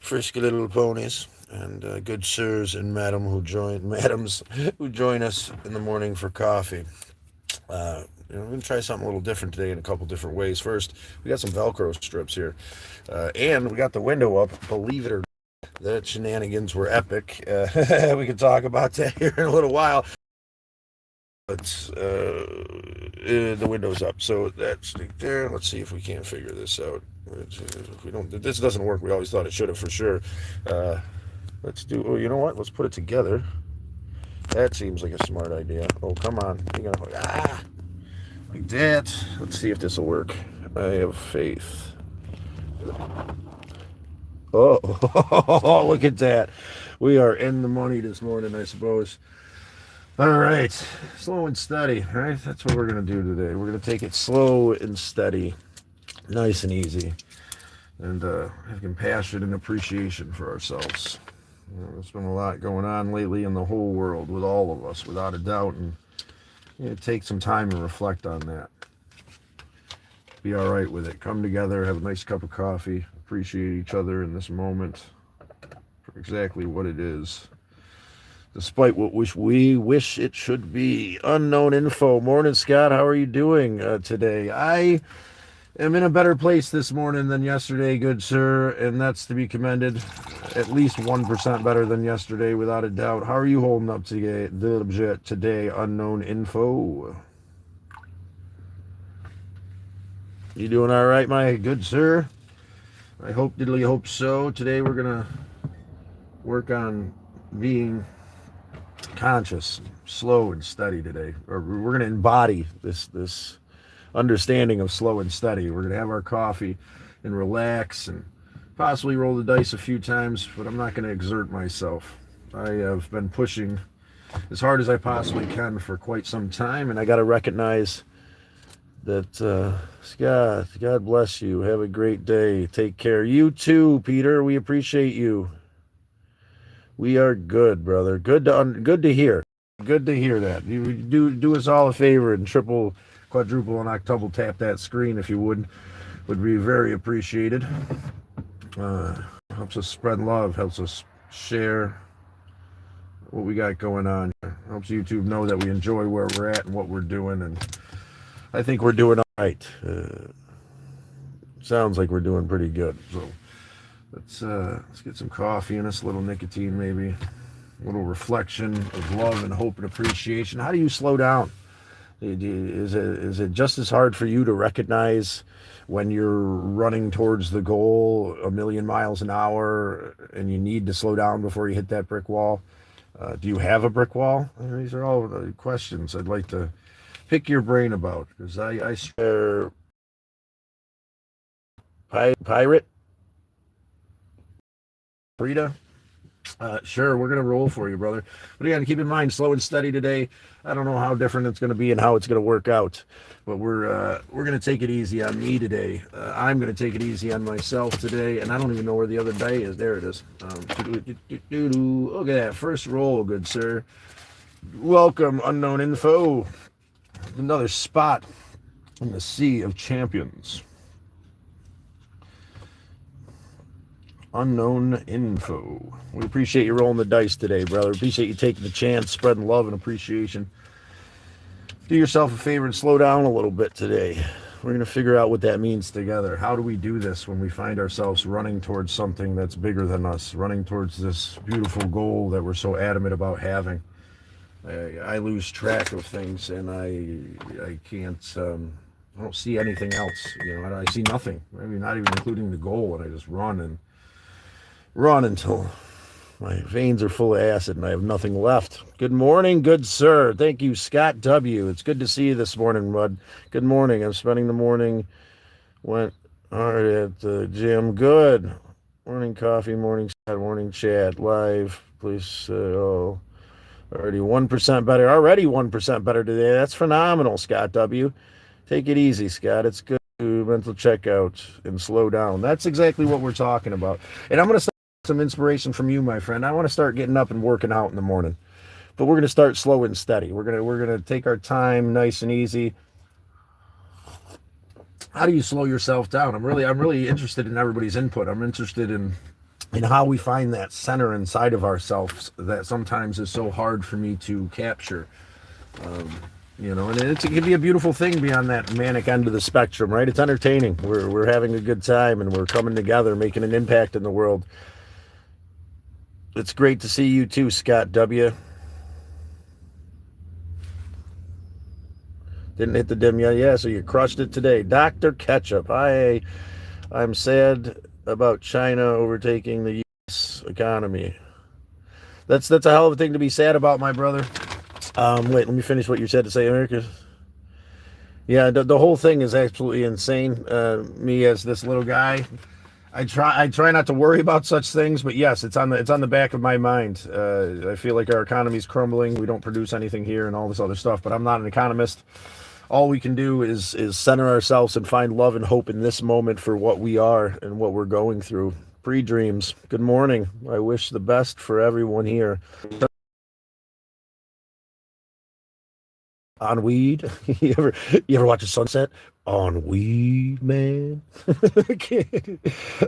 frisky little ponies and good sirs and madams who join us in the morning for coffee. We're going to try something a little different today in a couple different ways. First, we got some Velcro strips here, and we got the window up. Believe it or not, the shenanigans were epic. We can talk about that here in a little while. The window's up, so that's there. Let's see if we can't figure this out. If we don't, this doesn't work. We always thought it should have for sure. Uh, let's do. Oh, you know what? Let's put it together. That seems like a smart idea. Oh, come on. You're gonna like that. Let's see if this will work. I have faith. Oh, look at that. We are in the money this morning, I suppose. All right, slow and steady, right? That's what we're going to do today. We're going to take it slow and steady, nice and easy, and have compassion and appreciation for ourselves. There's been a lot going on lately in the whole world with all of us, without a doubt, and take some time and reflect on that. Be all right with it. Come together, have a nice cup of coffee, appreciate each other in this moment for exactly what it is. Despite what we wish it should be. Unknown info. Morning, Scott. How are you doing today? I am in a better place this morning than yesterday, good sir, and that's to be commended. At least 1% better than yesterday, without a doubt. How are you holding up today, unknown info? You doing all right, my good sir? I hope so. Today we're going to work on being conscious, slow and steady today. Or we're going to embody this understanding of slow and steady. We're going to have our coffee and relax and possibly roll the dice a few times, but I'm not going to exert myself. I have been pushing as hard as I possibly can for quite some time, and I got to recognize that, Scott, God bless you. Have a great day. Take care. You too, Peter. We appreciate you. We are good, brother. Good to hear. Good to hear that. You do us all a favor and triple, quadruple, and octuple tap that screen if you would. Would be very appreciated. Helps us spread love. Helps us share what we got going on. Helps YouTube know that we enjoy where we're at and what we're doing, and I think we're doing all right. Sounds like we're doing pretty good. So. Let's get some coffee in us, a little nicotine maybe, a little reflection of love and hope and appreciation. How do you slow down? Is it just as hard for you to recognize when you're running towards the goal a million miles an hour and you need to slow down before you hit that brick wall? Do you have a brick wall? These are all the questions I'd like to pick your brain about, because I share pirate. Frida? Sure, we're going to roll for you, brother. But again, keep in mind, slow and steady today. I don't know how different it's going to be and how it's going to work out, but we're going to take it easy on me today. I'm going to take it easy on myself today, and I don't even know where the other day is. There it is. Look at that. First roll, good sir. Welcome, unknown info. Another spot in the sea of champions. Unknown info. We appreciate you rolling the dice today, brother. Appreciate you taking the chance, spreading love and appreciation. Do yourself a favor and slow down a little bit today. We're going to figure out what that means together. How do we do this when we find ourselves running towards something that's bigger than us, running towards this beautiful goal that we're so adamant about having? I lose track of things, and I can't. I don't see anything else. I see nothing. I mean, not even including the goal, and I just run until my veins are full of acid and I have nothing left. Good morning, good sir. Thank you, Scott W. It's good to see you this morning, bud. Good morning. I'm spending the morning. Went hard at the gym. Good. Morning coffee, morning chat, morning chat. Live. Please. Already 1% better. Already 1% better today. That's phenomenal, Scott W. Take it easy, Scott. It's good to mental checkout and slow down. That's exactly what we're talking about. And I'm going to some inspiration from you, my friend. I want to start getting up and working out in the morning, but we're going to start slow and steady. We're going to take our time, nice and easy. How do you slow yourself down? I'm really interested in everybody's input. I'm interested in and how we find that center inside of ourselves that sometimes is so hard for me to capture. And it can be a beautiful thing beyond that manic end of the spectrum, right? It's entertaining. We're having a good time, and we're coming together, making an impact in the world. It's great to see you too, Scott W. Didn't hit the dim yet. Yeah, so you crushed it today. Dr. Ketchup. I'm sad about China overtaking the U.S. economy. That's a hell of a thing to be sad about, my brother. Wait, let me finish what you said to say, America. Yeah, the whole thing is absolutely insane. Me as this little guy, I try not to worry about such things, but yes, it's on the back of my mind. I feel like our economy's crumbling. We don't produce anything here and all this other stuff. But I'm not an economist. All we can do is center ourselves and find love and hope in this moment for what we are and what we're going through. Pre-dreams. Good morning. I wish the best for everyone here. On weed. You ever watch a sunset on weed, man? You're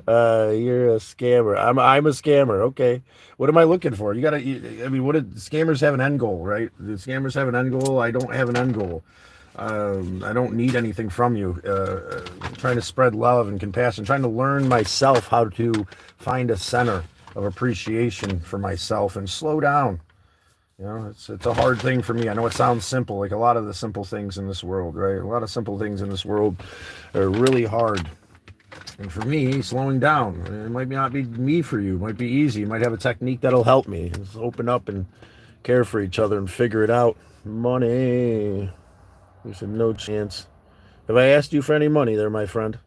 a scammer. I'm a scammer. Okay. What am I looking for? Scammers have an end goal, right? The scammers have an end goal. I don't have an end goal. I don't need anything from you. I'm trying to spread love and compassion, trying to learn myself how to find a center of appreciation for myself and slow down. It's a hard thing for me. I know it sounds simple, like a lot of the simple things in this world, right? A lot of simple things in this world are really hard. And for me, slowing down, it might not be me for you. It might be easy. You might have a technique that'll help me. Just open up and care for each other and figure it out. Money. You said no chance. Have I asked you for any money there, my friend?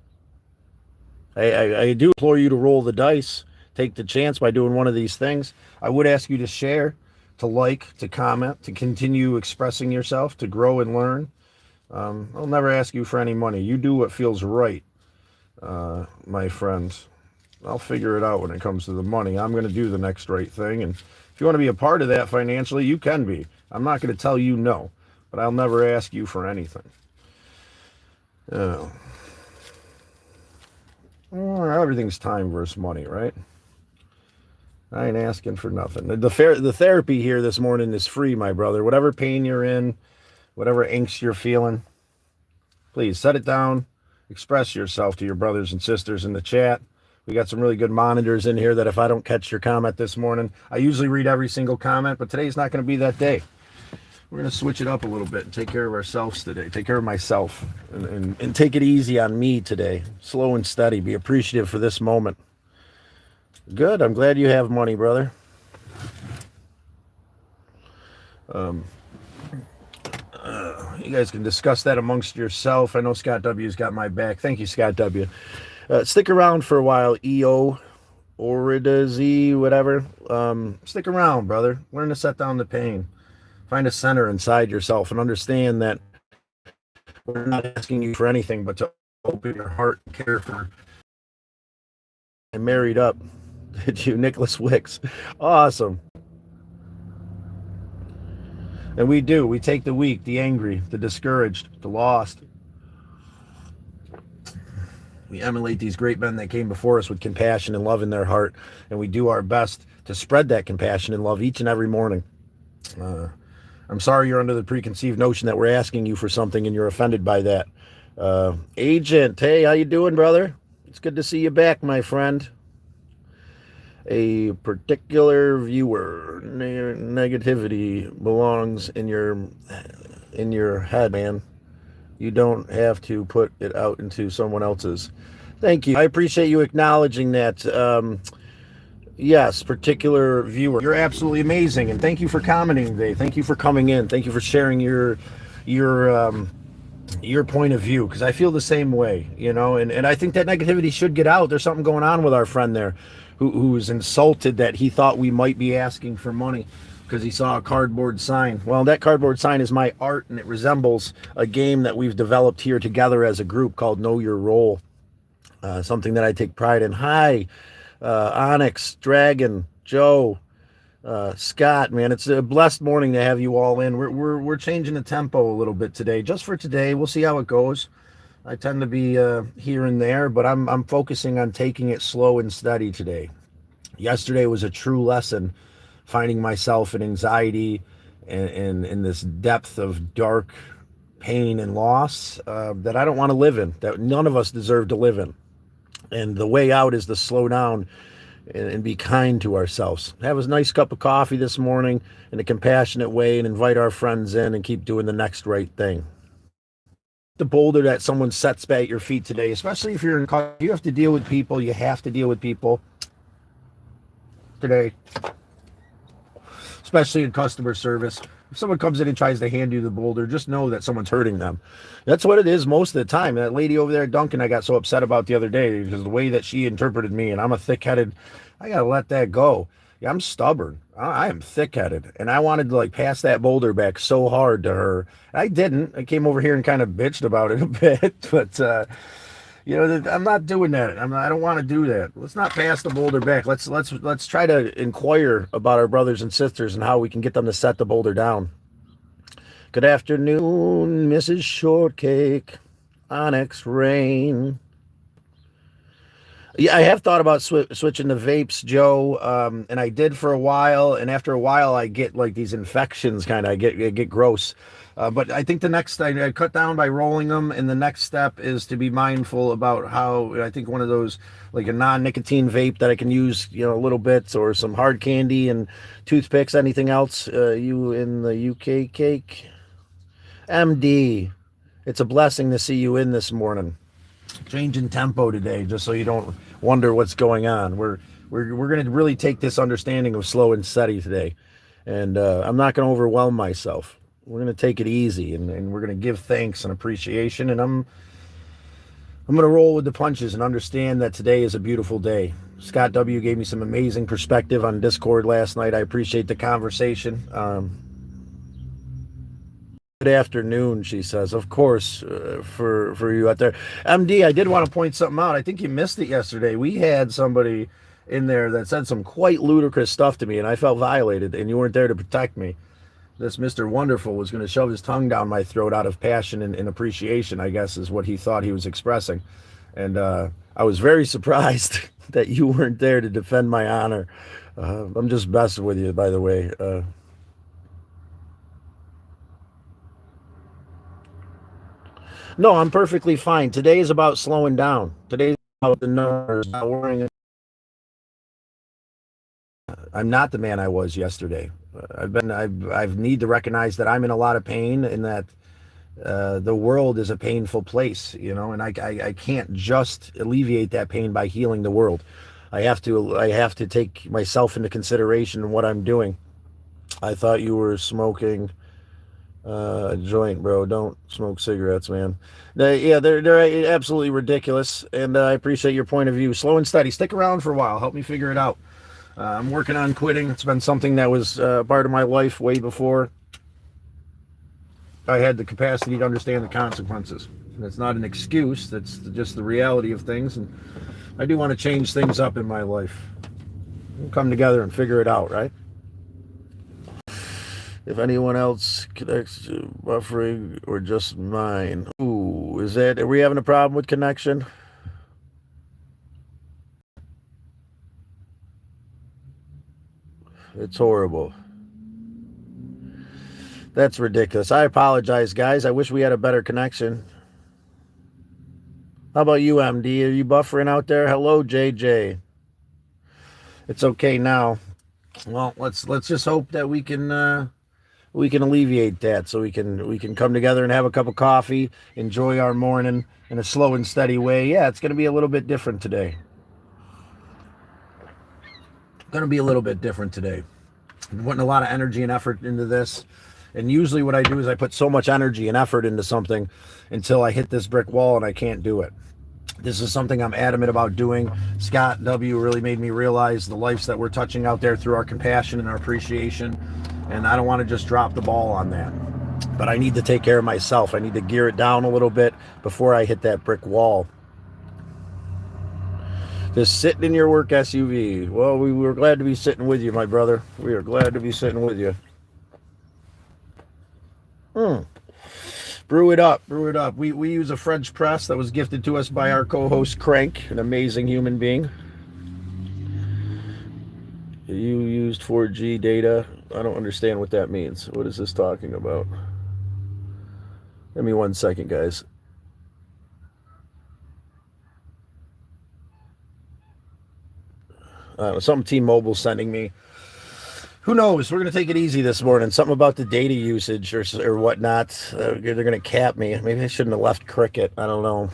I do implore you to roll the dice, take the chance by doing one of these things. I would ask you to share, to like, to comment, to continue expressing yourself, to grow and learn. I'll never ask you for any money. You do what feels right, my friends. I'll figure it out when it comes to the money. I'm going to do the next right thing. And if you want to be a part of that financially, you can be. I'm not going to tell you no, but I'll never ask you for anything. Everything's time versus money, right? I ain't asking for nothing. The therapy here this morning is free, my brother. Whatever pain you're in, whatever angst you're feeling, please set it down. Express yourself to your brothers and sisters in the chat. We got some really good monitors in here that if I don't catch your comment this morning, I usually read every single comment, but today's not going to be that day. We're going to switch it up a little bit and take care of ourselves today. Take care of myself and take it easy on me today. Slow and steady. Be appreciative for this moment. Good. I'm glad you have money, brother. You guys can discuss that amongst yourself. I know Scott W's got my back. Thank you, Scott W. Stick around for a while, EO, Oridazy, whatever. Stick around, brother. Learn to set down the pain. Find a center inside yourself and understand that we're not asking you for anything but to open your heart and care for. I'm married up. Did you, Nicholas Wicks? Awesome. And we do. We take the weak, the angry, the discouraged, the lost. We emulate these great men that came before us with compassion and love in their heart, and we do our best to spread that compassion and love each and every morning. I'm sorry you're under the preconceived notion that we're asking you for something and you're offended by that. Agent, hey, how you doing, brother? It's good to see you back, my friend. A particular viewer, negativity belongs in your head, man. You don't have to put it out into someone else's. Thank you. I appreciate you acknowledging that. Yes, particular viewer. You're absolutely amazing, and thank you for commenting today. Thank you for coming in. Thank you for sharing your point of view, because I feel the same way, and I think that negativity should get out. There's something going on with our friend there who was insulted that he thought we might be asking for money because he saw a cardboard sign. Well, that cardboard sign is my art, and it resembles a game that we've developed here together as a group called Know Your Role, something that I take pride in. Hi, Onyx, Dragon, Joe, Scott, man, it's a blessed morning to have you all in. We're changing the tempo a little bit today, just for today. We'll see how it goes. I tend to be here and there, but I'm focusing on taking it slow and steady today. Yesterday was a true lesson, finding myself in anxiety and in this depth of dark pain and loss that I don't want to live in, that none of us deserve to live in. And the way out is to slow down and be kind to ourselves. Have a nice cup of coffee this morning in a compassionate way and invite our friends in and keep doing the next right thing. The boulder that someone sets back at your feet today, especially if you're in, you have to deal with people. You have to deal with people today, especially in customer service. If someone comes in and tries to hand you the boulder, just know that someone's hurting them. That's what it is most of the time. That lady over there at Dunkin' I got so upset about the other day because the way that she interpreted me, and I'm a thick-headed, I got to let that go. Yeah, I'm stubborn. I am thick-headed, and I wanted to like pass that boulder back so hard to her. I didn't. I came over here and kind of bitched about it a bit, but I'm not doing that. I don't want to do that. Let's not pass the boulder back. Let's try to inquire about our brothers and sisters and how we can get them to set the boulder down. Good afternoon, Mrs. Shortcake, Onyx Rain. Yeah, I have thought about switching to vapes, Joe, and I did for a while. And after a while, I get like these infections, kind of. I get gross. But I think the next thing I cut down by rolling them, and the next step is to be mindful about how I think one of those like a non-nicotine vape that I can use, a little bit, or some hard candy and toothpicks. Anything else? You in the UK cake, MD? It's a blessing to see you in this morning. Changing tempo today, just so you don't wonder what's going on. We're going to really take this understanding of slow and steady today, and I'm not going to overwhelm myself. We're going to take it easy, and we're going to give thanks and appreciation, and I'm going to roll with the punches and understand that today is a beautiful day. Scott W. gave me some amazing perspective on Discord last night. I appreciate the conversation. Good afternoon, she says. Of course, for you out there. MD, I did want to point something out. I think you missed it yesterday. We had somebody in there that said some quite ludicrous stuff to me, and I felt violated, and you weren't there to protect me. This Mr. Wonderful was going to shove his tongue down my throat out of passion and appreciation, I guess, is what he thought he was expressing. And I was very surprised that you weren't there to defend my honor. I'm just messing with you, by the way. No, I'm perfectly fine. Today is about slowing down. Today is about the numbers, not worrying. I'm not the man I was yesterday. I've need to recognize that I'm in a lot of pain and that the world is a painful place, and I can't just alleviate that pain by healing the world. I have to take myself into consideration in what I'm doing. I thought you were smoking a joint, bro. Don't smoke cigarettes, man. They're absolutely ridiculous, and I appreciate your point of view. Slow and steady. Stick around for a while. Help me figure it out. I'm working on quitting. It's been something that was part of my life way before I had the capacity to understand the consequences. And it's not an excuse. That's just the reality of things. And I do want to change things up in my life. We'll come together and figure it out, right? If anyone else connects to buffering or just mine. Ooh, are we having a problem with connection? It's horrible. That's ridiculous. I apologize, guys. I wish we had a better connection. How about you, MD? Are you buffering out there? Hello, JJ. It's okay now. Well, let's just hope that we can alleviate that, so we can come together and have a cup of coffee, enjoy our morning in a slow and steady way. Yeah, it's going to be a little bit different today. I'm putting a lot of energy and effort into this. And usually what I do is I put so much energy and effort into something until I hit this brick wall and I can't do it. This is something I'm adamant about doing. Scott W. really made me realize the lives that we're touching out there through our compassion and our appreciation. And I don't want to just drop the ball on that. But I need to take care of myself. I need to gear it down a little bit before I hit that brick wall. Just sitting in your work SUV. Well, we were glad to be sitting with you, my brother. We are glad to be sitting with you. Brew it up. We use a French press that was gifted to us by our co-host Crank, an amazing human being. You used 4G data. I don't understand what that means. What is this talking about? Give me 1 second, guys. Something T-Mobile sending me. Who knows? We're going to take it easy this morning. Something about the data usage or whatnot. They're going to cap me. Maybe I shouldn't have left Cricket. I don't know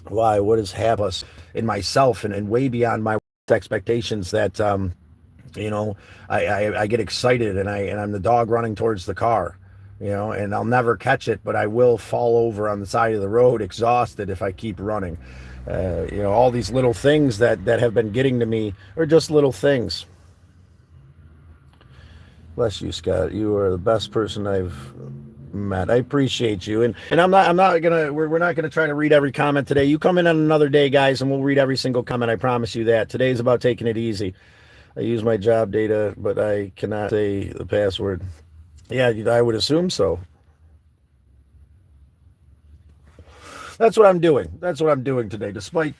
why. What has happened us in myself and way beyond my expectations that I get excited and I'm the dog running towards the car, and I'll never catch it, but I will fall over on the side of the road exhausted if I keep running. All these little things that have been getting to me are just little things. Bless you, Scott. You are the best person I've met. I appreciate you, and we're not gonna try to read every comment today. You come in on another day, guys, and we'll read every single comment. I promise you that. Today's about taking it easy. I use my job data, but I cannot say the password. Yeah, I would assume so. That's what I'm doing. That's what I'm doing today, despite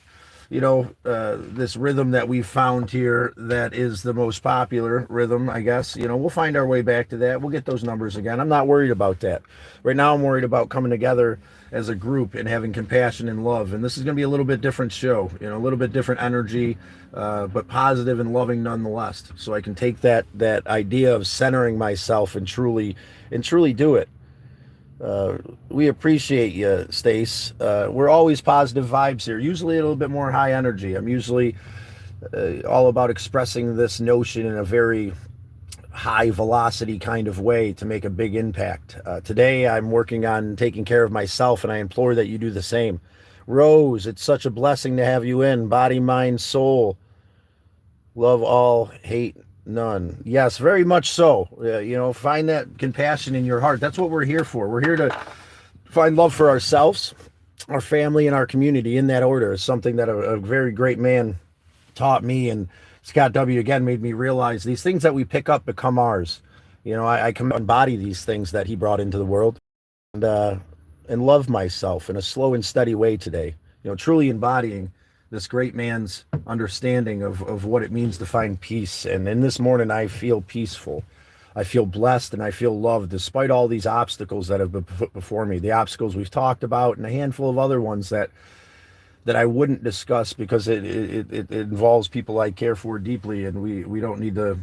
this rhythm that we found here that is the most popular rhythm, I guess. We'll find our way back to that. We'll get those numbers again. I'm not worried about that. Right now, I'm worried about coming together as a group and having compassion and love. And this is going to be a little bit different show, a little bit different energy, but positive and loving nonetheless. So I can take that idea of centering myself and truly do it. We appreciate you, Stace. We're always positive vibes here. Usually a little bit more high energy. I'm usually all about expressing this notion in a very high velocity kind of way to make a big impact. Today I'm working on taking care of myself, and I implore that you do the same. Rose, it's such a blessing to have you in. Body, mind, soul. Love all, hate none. Yes, very much so. Find that compassion in your heart. That's what we're here for. We're here to find love for ourselves, our family, and our community in that order. Is something that a very great man taught me, and Scott W. again made me realize these things that we pick up become ours. I can embody these things that he brought into the world, and love myself in a slow and steady way today. Truly embodying this great man's understanding of what it means to find peace. And in this morning, I feel peaceful. I feel blessed and I feel loved despite all these obstacles that have been put before me. The obstacles we've talked about and a handful of other ones that I wouldn't discuss because it involves people I care for deeply, and we don't need to,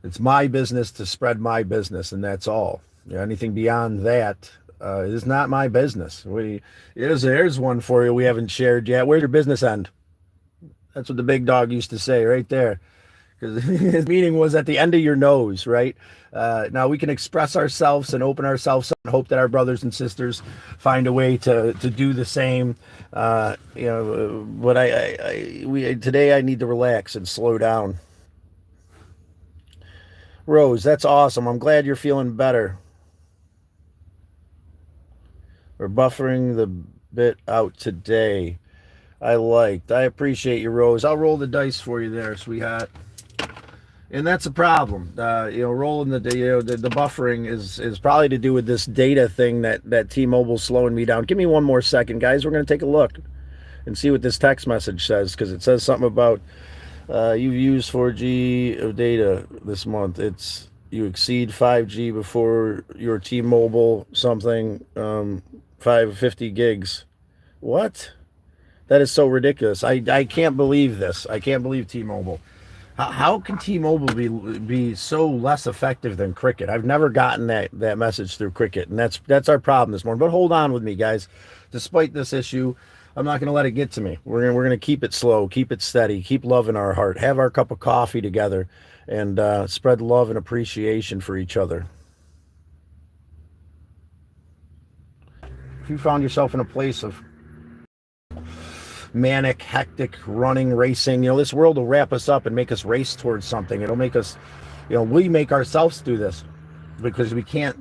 it's my business to spread my business, and that's all. Anything beyond that is not my business. There's one for you we haven't shared yet. Where's your business end? That's what the big dog used to say right there. Because his meaning was at the end of your nose, right? Now we can express ourselves and open ourselves up and hope that our brothers and sisters find a way to do the same. But today I need to relax and slow down. Rose, that's awesome. I'm glad you're feeling better. We're buffering the bit out today. I appreciate you, Rose. I'll roll the dice for you there, sweetheart. And that's a problem. Rolling the buffering is probably to do with this data thing that T-Mobile's slowing me down. Give me 1 more second, guys. We're going to take a look and see what this text message says, because it says something about you've used 4G of data this month. You exceed 5G before your T-Mobile something 550 gigs. What? That is so ridiculous. I can't believe this. I can't believe T-Mobile. How can T-Mobile be so less effective than Cricket? I've never gotten that message through Cricket, and that's our problem this morning. But hold on with me, guys. Despite this issue, I'm not going to let it get to me. We're going to keep it slow, keep it steady, keep love in our heart, have our cup of coffee together, and spread love and appreciation for each other. If you found yourself in a place of manic, hectic, running, racing, this world will wrap us up and make us race towards something. It'll make us, we make ourselves do this because we can't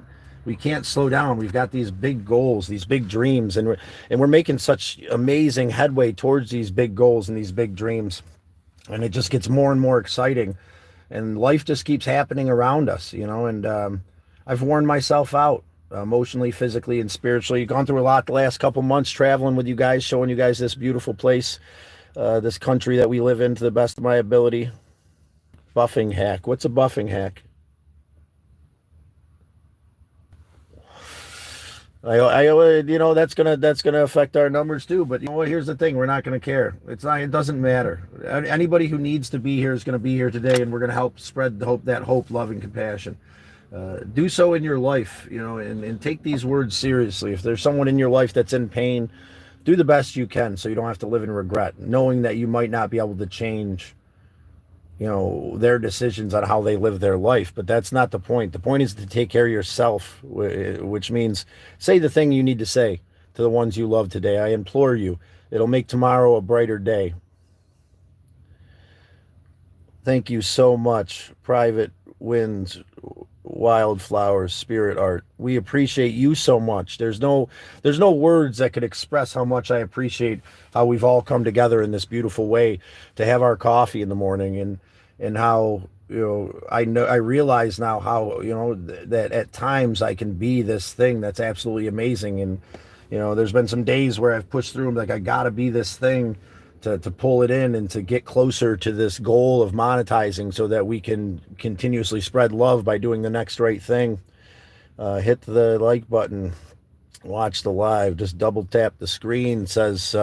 slow down. We've got these big goals, these big dreams, and we're making such amazing headway towards these big goals and these big dreams. And it just gets more and more exciting, and life just keeps happening around us, and I've worn myself out. Emotionally, physically, and spiritually. Gone through a lot the last couple months traveling with you guys, showing you guys this beautiful place, this country that we live in to the best of my ability. Buffing hack. What's a buffing hack? That's gonna affect our numbers too. But you know what? Here's the thing: we're not gonna care. It's not. It doesn't matter. Anybody who needs to be here is gonna be here today, and we're gonna help spread the hope, that hope, love, and compassion. Do so in your life, and take these words seriously. If there's someone in your life that's in pain, do the best you can so you don't have to live in regret, knowing that you might not be able to change their decisions on how they live their life. But that's not the point. The point is to take care of yourself, which means say the thing you need to say to the ones you love today. I implore you. It'll make tomorrow a brighter day. Thank you so much, Private Winds, Wildflowers, Spirit Art. We appreciate you so much. There's no words that could express how much I appreciate how we've all come together in this beautiful way to have our coffee in the morning, and how I realize now how that at times I can be this thing that's absolutely amazing. And there's been some days where I've pushed through them, like I gotta be this thing to pull it in and to get closer to this goal of monetizing so that we can continuously spread love by doing the next right thing. Hit the like button, watch the live, just double tap the screen. Says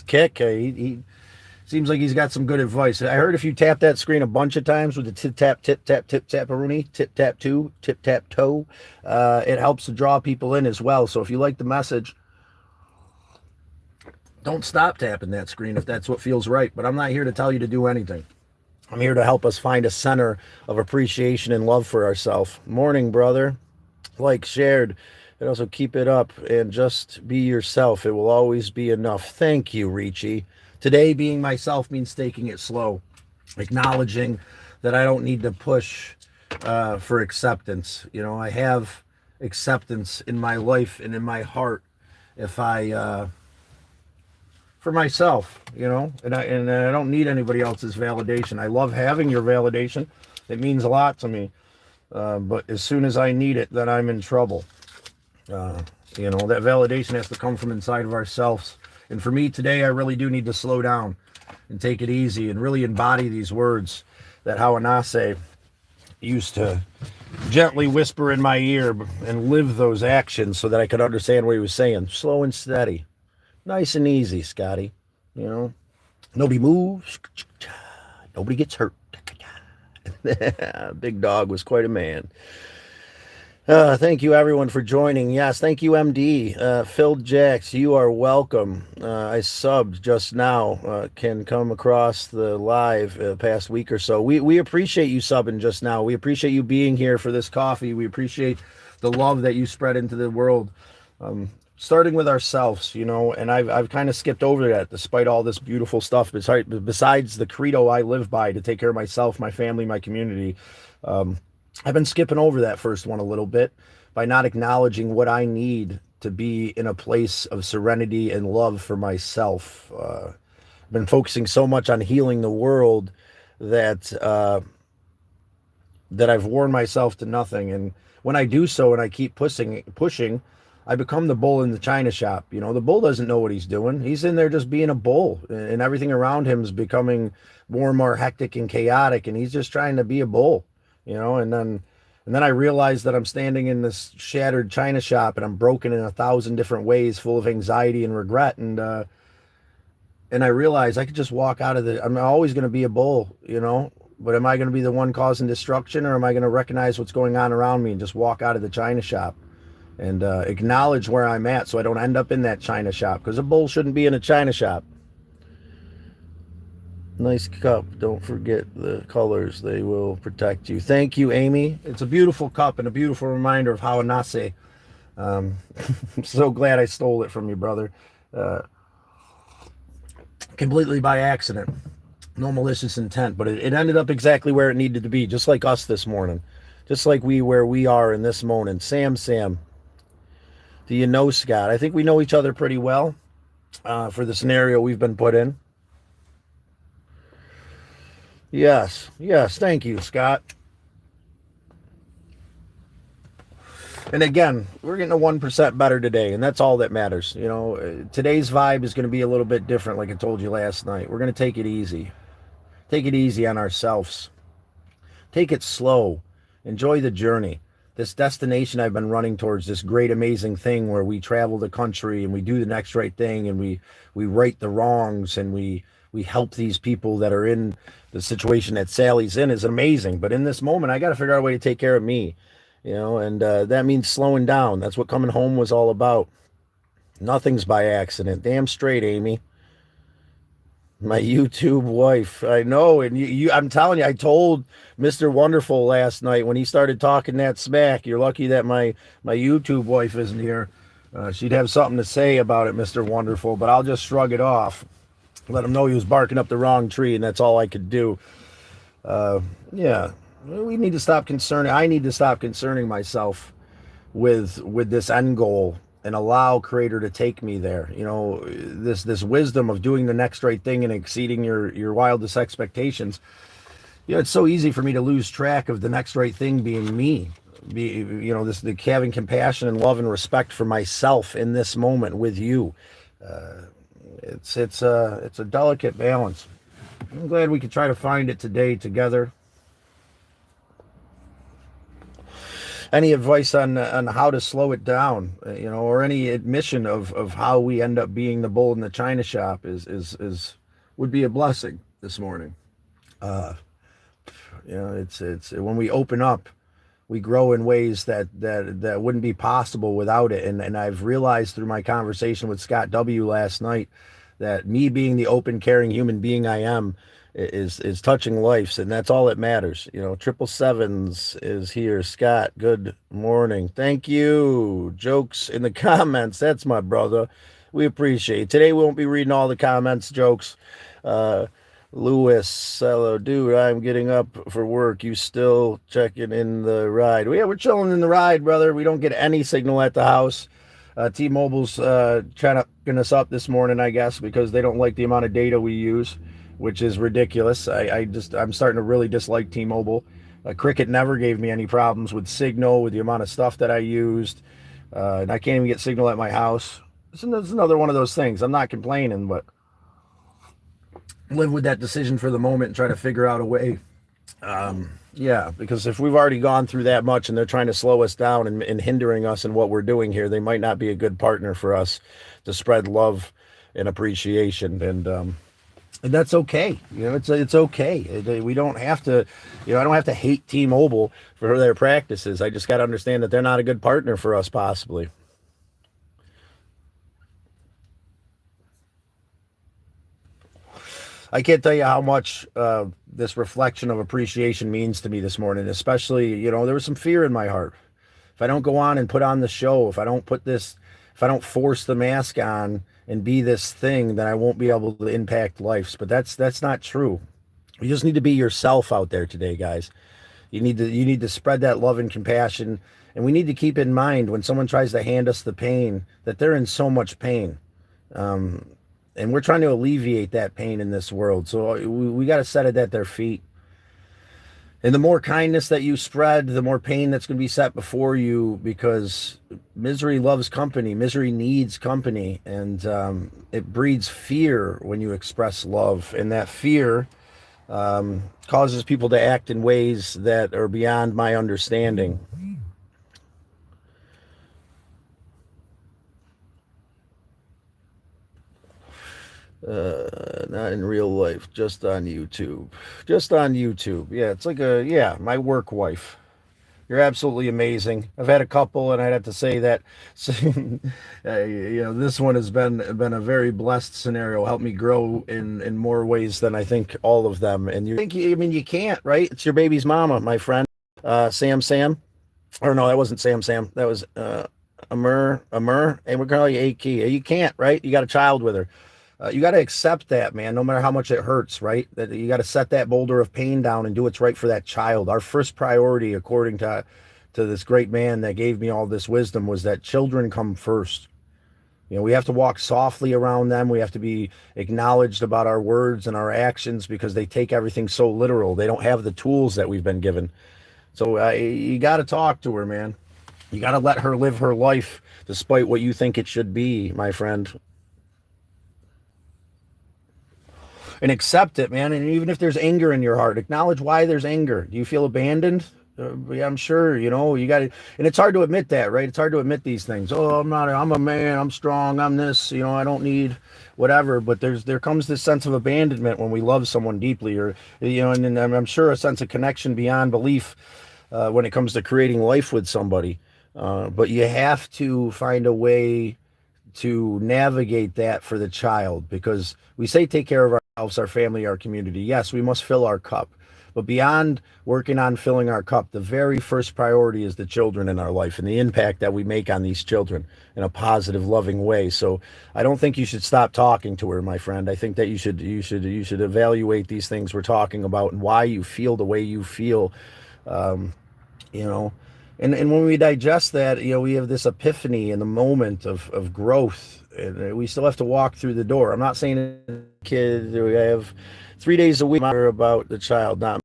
kick. He seems like he's got some good advice. I heard if you tap that screen a bunch of times with the tip tap tap-a-rooney, tip tap toe, it helps to draw people in as well. So if you like the message, don't stop tapping that screen if that's what feels right. But I'm not here to tell you to do anything. I'm here to help us find a center of appreciation and love for ourselves. Morning, brother. Like, shared, and also keep it up and just be yourself. It will always be enough. Thank you, Ricci. Today, being myself means taking it slow, acknowledging that I don't need to push for acceptance. I have acceptance in my life and in my heart if I for myself, and I don't need anybody else's validation. I love having your validation. It means a lot to me. But as soon as I need it, then I'm in trouble. That validation has to come from inside of ourselves. And for me today, I really do need to slow down and take it easy and really embody these words that Hawanase used to gently whisper in my ear and live those actions so that I could understand what he was saying. Slow and steady. Nice and easy, Scotty. Nobody moves. Nobody gets hurt. Big Dog was quite a man. Thank you, everyone, for joining. Yes, thank you, MD. Phil Jacks, you are welcome. I subbed just now. Can come across the live past week or so. We appreciate you subbing just now. We appreciate you being here for this coffee. We appreciate the love that you spread into the world. Starting with ourselves, and I've kind of skipped over that despite all this beautiful stuff. Besides the credo I live by to take care of myself, my family, my community, I've been skipping over that first one a little bit by not acknowledging what I need to be in a place of serenity and love for myself. I've been focusing so much on healing the world that I've worn myself to nothing. And when I do so and I keep pushing, I become the bull in the china shop. The bull doesn't know what he's doing. He's in there just being a bull, and everything around him is becoming more and more hectic and chaotic, and he's just trying to be a bull, and then I realize that I'm standing in this shattered china shop and I'm broken in 1,000 different ways, full of anxiety and regret. And I realize I could just walk out of I'm always going to be a bull, but am I going to be the one causing destruction, or am I going to recognize what's going on around me and just walk out of the china shop? And acknowledge where I'm at so I don't end up in that china shop, because a bull shouldn't be in a china shop. Nice cup. Don't forget the colors. They will protect you. Thank you, Amy. It's a beautiful cup and a beautiful reminder of Hawanase. I'm so glad I stole it from you, brother. Completely by accident. No malicious intent, but it ended up exactly where it needed to be, just like us this morning. Just like where we are in this moment. Sam. Do you know Scott? I think we know each other pretty well for the scenario we've been put in. Yes, thank you, Scott. And again, we're getting a 1% better today, and that's all that matters. Today's vibe is going to be a little bit different, like I told you last night. We're going to take it easy. Take it easy on ourselves. Take it slow. Enjoy the journey. This destination I've been running towards, this great, amazing thing where we travel the country and we do the next right thing and we right the wrongs and we help these people that are in the situation that Sally's in is amazing. But in this moment, I got to figure out a way to take care of me, and that means slowing down. That's what coming home was all about. Nothing's by accident. Damn straight, Amy. My YouTube wife. I know. And I'm telling you, I told Mr. Wonderful last night when he started talking that smack. You're lucky that my YouTube wife isn't here. She'd have something to say about it, Mr. Wonderful, but I'll just shrug it off. Let him know he was barking up the wrong tree, and that's all I could do. Yeah, we need to stop concerning. I need to stop concerning myself with this end goal and allow Creator to take me there. This wisdom of doing the next right thing and exceeding your wildest expectations. It's so easy for me to lose track of the next right thing being me. The having compassion and love and respect for myself in this moment with you. It's a delicate balance. I'm glad we could try to find it today together. Any advice on how to slow it down, or any admission of how we end up being the bull in the china shop is would be a blessing this morning. It's when we open up, we grow in ways that wouldn't be possible without it. And I've realized through my conversation with Scott W. last night that me being the open, caring human being I am is touching lives, and that's all that matters. 777s is here. Scott, good morning. Thank you. Jokes in the comments. That's my brother. We appreciate it. Today we won't be reading all the comments, jokes. Lewis, hello, dude. I'm getting up for work. You still checking in the ride? Well, yeah, we're chilling in the ride, brother. We don't get any signal at the house. T-Mobile's trying to get us up this morning, I guess, because they don't like the amount of data we use, which is ridiculous. I'm starting to really dislike T-Mobile. Cricket never gave me any problems with signal, with the amount of stuff that I used. And I can't even get signal at my house. It's another one of those things. I'm not complaining, but live with that decision for the moment and try to figure out a way. Yeah, because if we've already gone through that much and they're trying to slow us down and hindering us in what we're doing here, they might not be a good partner for us to spread love and appreciation. And that's okay. It's okay. We don't have to, I don't have to hate T-Mobile for their practices. I just got to understand that they're not a good partner for us, possibly. I can't tell you how much this reflection of appreciation means to me this morning, especially, there was some fear in my heart. If I don't go on and put on the show, if I don't force the mask on and be this thing, then I won't be able to impact lives. But that's not true. You just need to be yourself out there today, guys. You need to spread that love and compassion. And we need to keep in mind when someone tries to hand us the pain that they're in so much pain. And we're trying to alleviate that pain in this world. So we got to set it at their feet. And the more kindness that you spread, the more pain that's going to be set before you, because misery loves company. Misery needs company. And it breeds fear when you express love. And that fear causes people to act in ways that are beyond my understanding. Not in real life, just on YouTube. Yeah, it's like my work wife. You're absolutely amazing. I've had a couple, and I'd have to say that this one has been a very blessed scenario. Helped me grow in more ways than I think all of them. And you can't, right? It's your baby's mama, my friend. Sam. Or no, that wasn't Sam. That was Amur, and we're calling you Aki. You can't, right? You got a child with her. You got to accept that, man, no matter how much it hurts, right? That you got to set that boulder of pain down and do what's right for that child. Our first priority, according to this great man that gave me all this wisdom, was that children come first. We have to walk softly around them. We have to be acknowledged about our words and our actions, because they take everything so literal. They don't have the tools that we've been given. So you got to talk to her, man. You got to let her live her life despite what you think it should be, my friend. and accept it, man. And even if there's anger in your heart, acknowledge why there's anger. Do you feel abandoned? Yeah, I'm sure, you got to, and it's hard to admit that, right? It's hard to admit these things. Oh, I'm a man, I'm strong, I'm this, I don't need whatever. But there comes this sense of abandonment when we love someone deeply, or, and I'm sure a sense of connection beyond belief when it comes to creating life with somebody. But you have to find a way to navigate that for the child, because we say take care of ourselves, our family, our community. Yes, we must fill our cup. But beyond working on filling our cup, the very first priority is the children in our life and the impact that we make on these children in a positive, loving way. So I don't think you should stop talking to her, my friend. I think that you should evaluate these things we're talking about and why you feel the way you feel. You know, and when we digest that, we have this epiphany in the moment of growth, and we still have to walk through the door. I'm not saying kid, we have 3 days a week about the child, not.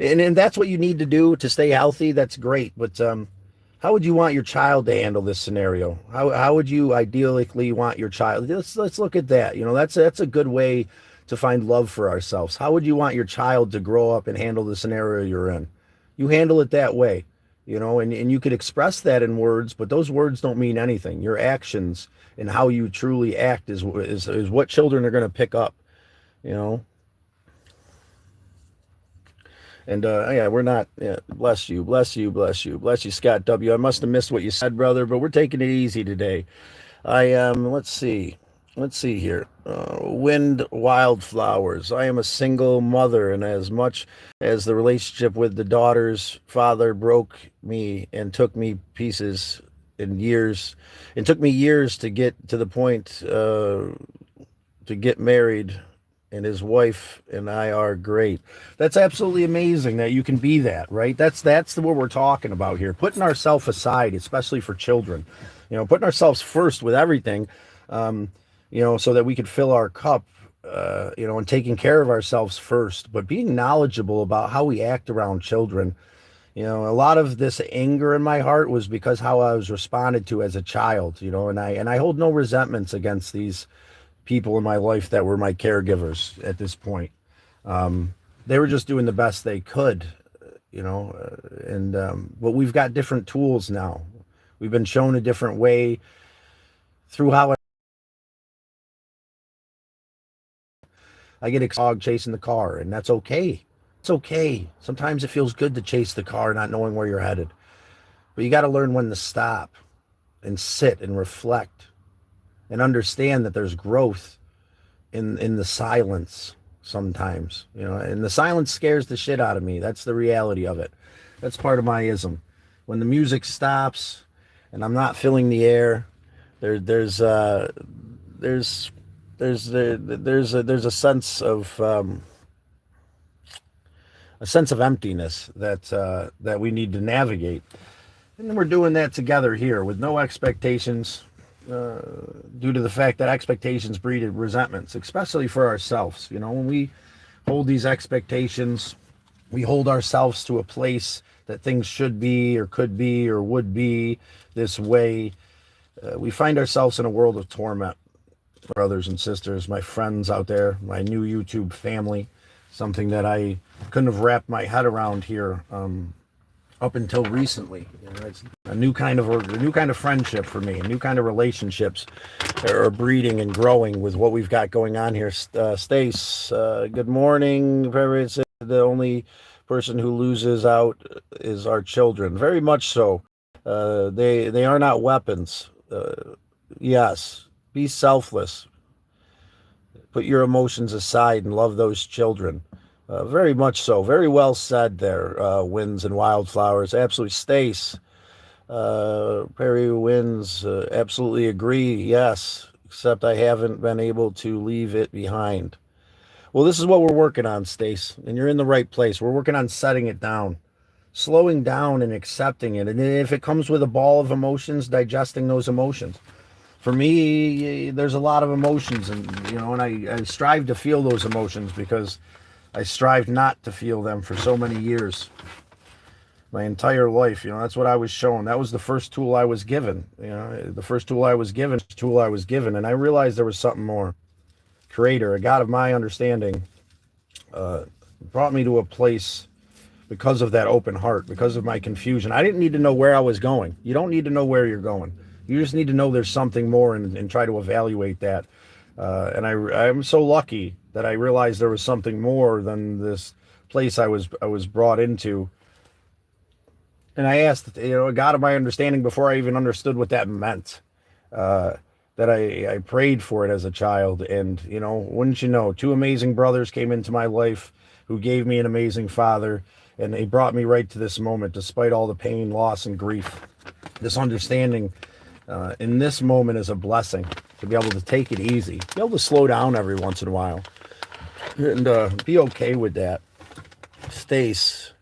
And that's what you need to do to stay healthy. That's great. But how would you want your child to handle this scenario? How would you ideally want your child? Let's look at that. That's a good way to find love for ourselves. How would you want your child to grow up and handle the scenario you're in? You handle it that way, and you could express that in words, but those words don't mean anything. Your actions and how you truly act is what children are going to pick up, And yeah, we're not. Yeah, bless you, bless you, bless you, bless you, Scott W. I must have missed what you said, brother, but we're taking it easy today. I am. Let's see here. Wind wildflowers. I am a single mother, and as much as the relationship with the daughter's father broke me and took me pieces in years, it took me years to get to the point to get married, and his wife and I are great. That's absolutely amazing that you can be that, right? That's what we're talking about here. Putting ourselves aside, especially for children, putting ourselves first with everything, so that we could fill our cup, and taking care of ourselves first, but being knowledgeable about how we act around children. A lot of this anger in my heart was because how I was responded to as a child, and I hold no resentments against these people in my life that were my caregivers at this point. They were just doing the best they could, but we've got different tools now. We've been shown a different way through how I get excited chasing the car, and that's okay. It's okay. Sometimes it feels good to chase the car not knowing where you're headed. But you got to learn when to stop and sit and reflect and understand that there's growth in the silence sometimes, and the silence scares the shit out of me. That's the reality of it. That's part of my ism. When the music stops and I'm not filling the air, there's a sense of emptiness that we need to navigate, and we're doing that together here with no expectations. Due to the fact that expectations breed resentments, especially for ourselves. When we hold these expectations, we hold ourselves to a place that things should be or could be or would be this way. We find ourselves in a world of torment, brothers and sisters, my friends out there, my new YouTube family, something that I couldn't have wrapped my head around here up until recently. It's a new kind of friendship for me. A new kind of relationships are breeding and growing with what we've got going on here. Stace, good morning. The only person who loses out is our children. Very much so. They are not weapons. Yes, be selfless. Put your emotions aside and love those children. Very much so. Very well said there, Winds and Wildflowers. Absolutely. Stace, Perry Winds, absolutely agree. Yes, except I haven't been able to leave it behind. Well, this is what we're working on, Stace, and you're in the right place. We're working on setting it down, slowing down and accepting it. And if it comes with a ball of emotions, digesting those emotions. For me, there's a lot of emotions, and I strive to feel those emotions because I strived not to feel them for so many years, my entire life. That's what I was shown. That was the first tool I was given. The first tool I was given, and I realized there was something more. Creator, a God of my understanding, brought me to a place because of that open heart, because of my confusion. I didn't need to know where I was going. You don't need to know where you're going. You just need to know there's something more, and try to evaluate that. And I'm so lucky that I realized there was something more than this place I was brought into. And I asked, a God of my understanding, before I even understood what that meant. That I prayed for it as a child. And, wouldn't you know, two amazing brothers came into my life who gave me an amazing father. And they brought me right to this moment, despite all the pain, loss, and grief. This understanding in this moment is a blessing, to be able to take it easy, be able to slow down every once in a while, and be okay with that. Stace,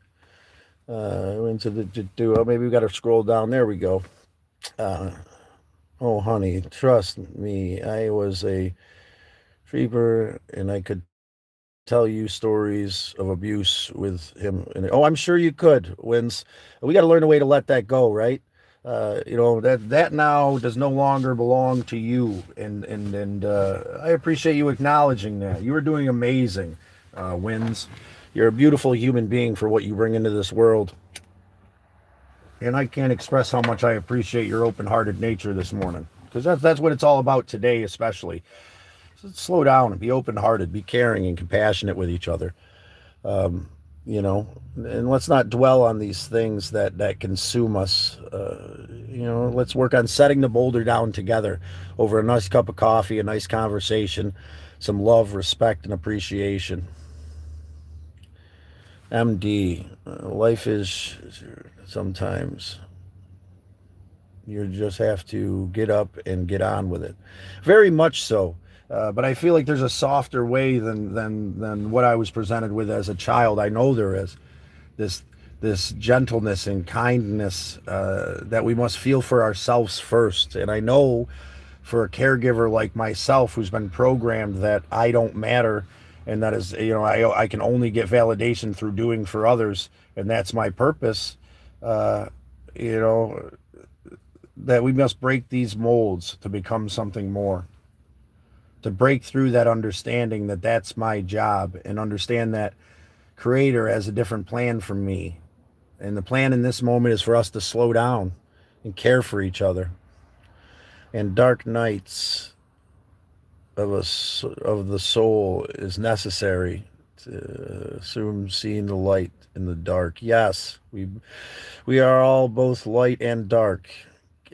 into the duo. Maybe we got to scroll down. There we go. Oh, honey, trust me. I was a creeper, and I could tell you stories of abuse with him. And I'm sure you could. We got to learn a way to let that go, right? That now does no longer belong to you, and I appreciate you acknowledging that. You are doing amazing, Wins. You're a beautiful human being for what you bring into this world, and I can't express how much I appreciate your open-hearted nature this morning, because that's what it's all about today, especially. So slow down and be open-hearted, be caring and compassionate with each other. And let's not dwell on these things that consume us. Let's work on setting the boulder down together over a nice cup of coffee, a nice conversation, some love, respect, and appreciation. MD, life is sometimes you just have to get up and get on with it. Very much so. But I feel like there's a softer way than what I was presented with as a child. I know there is this gentleness and kindness that we must feel for ourselves first. And I know for a caregiver like myself, who's been programmed that I don't matter, and that is, I can only get validation through doing for others, and that's my purpose. That we must break these molds to become something more. To break through that understanding that that's my job, and understand that Creator has a different plan for me. And the plan in this moment is for us to slow down and care for each other. And dark nights of the soul is necessary to soon seeing the light in the dark. Yes, we are all both light and dark.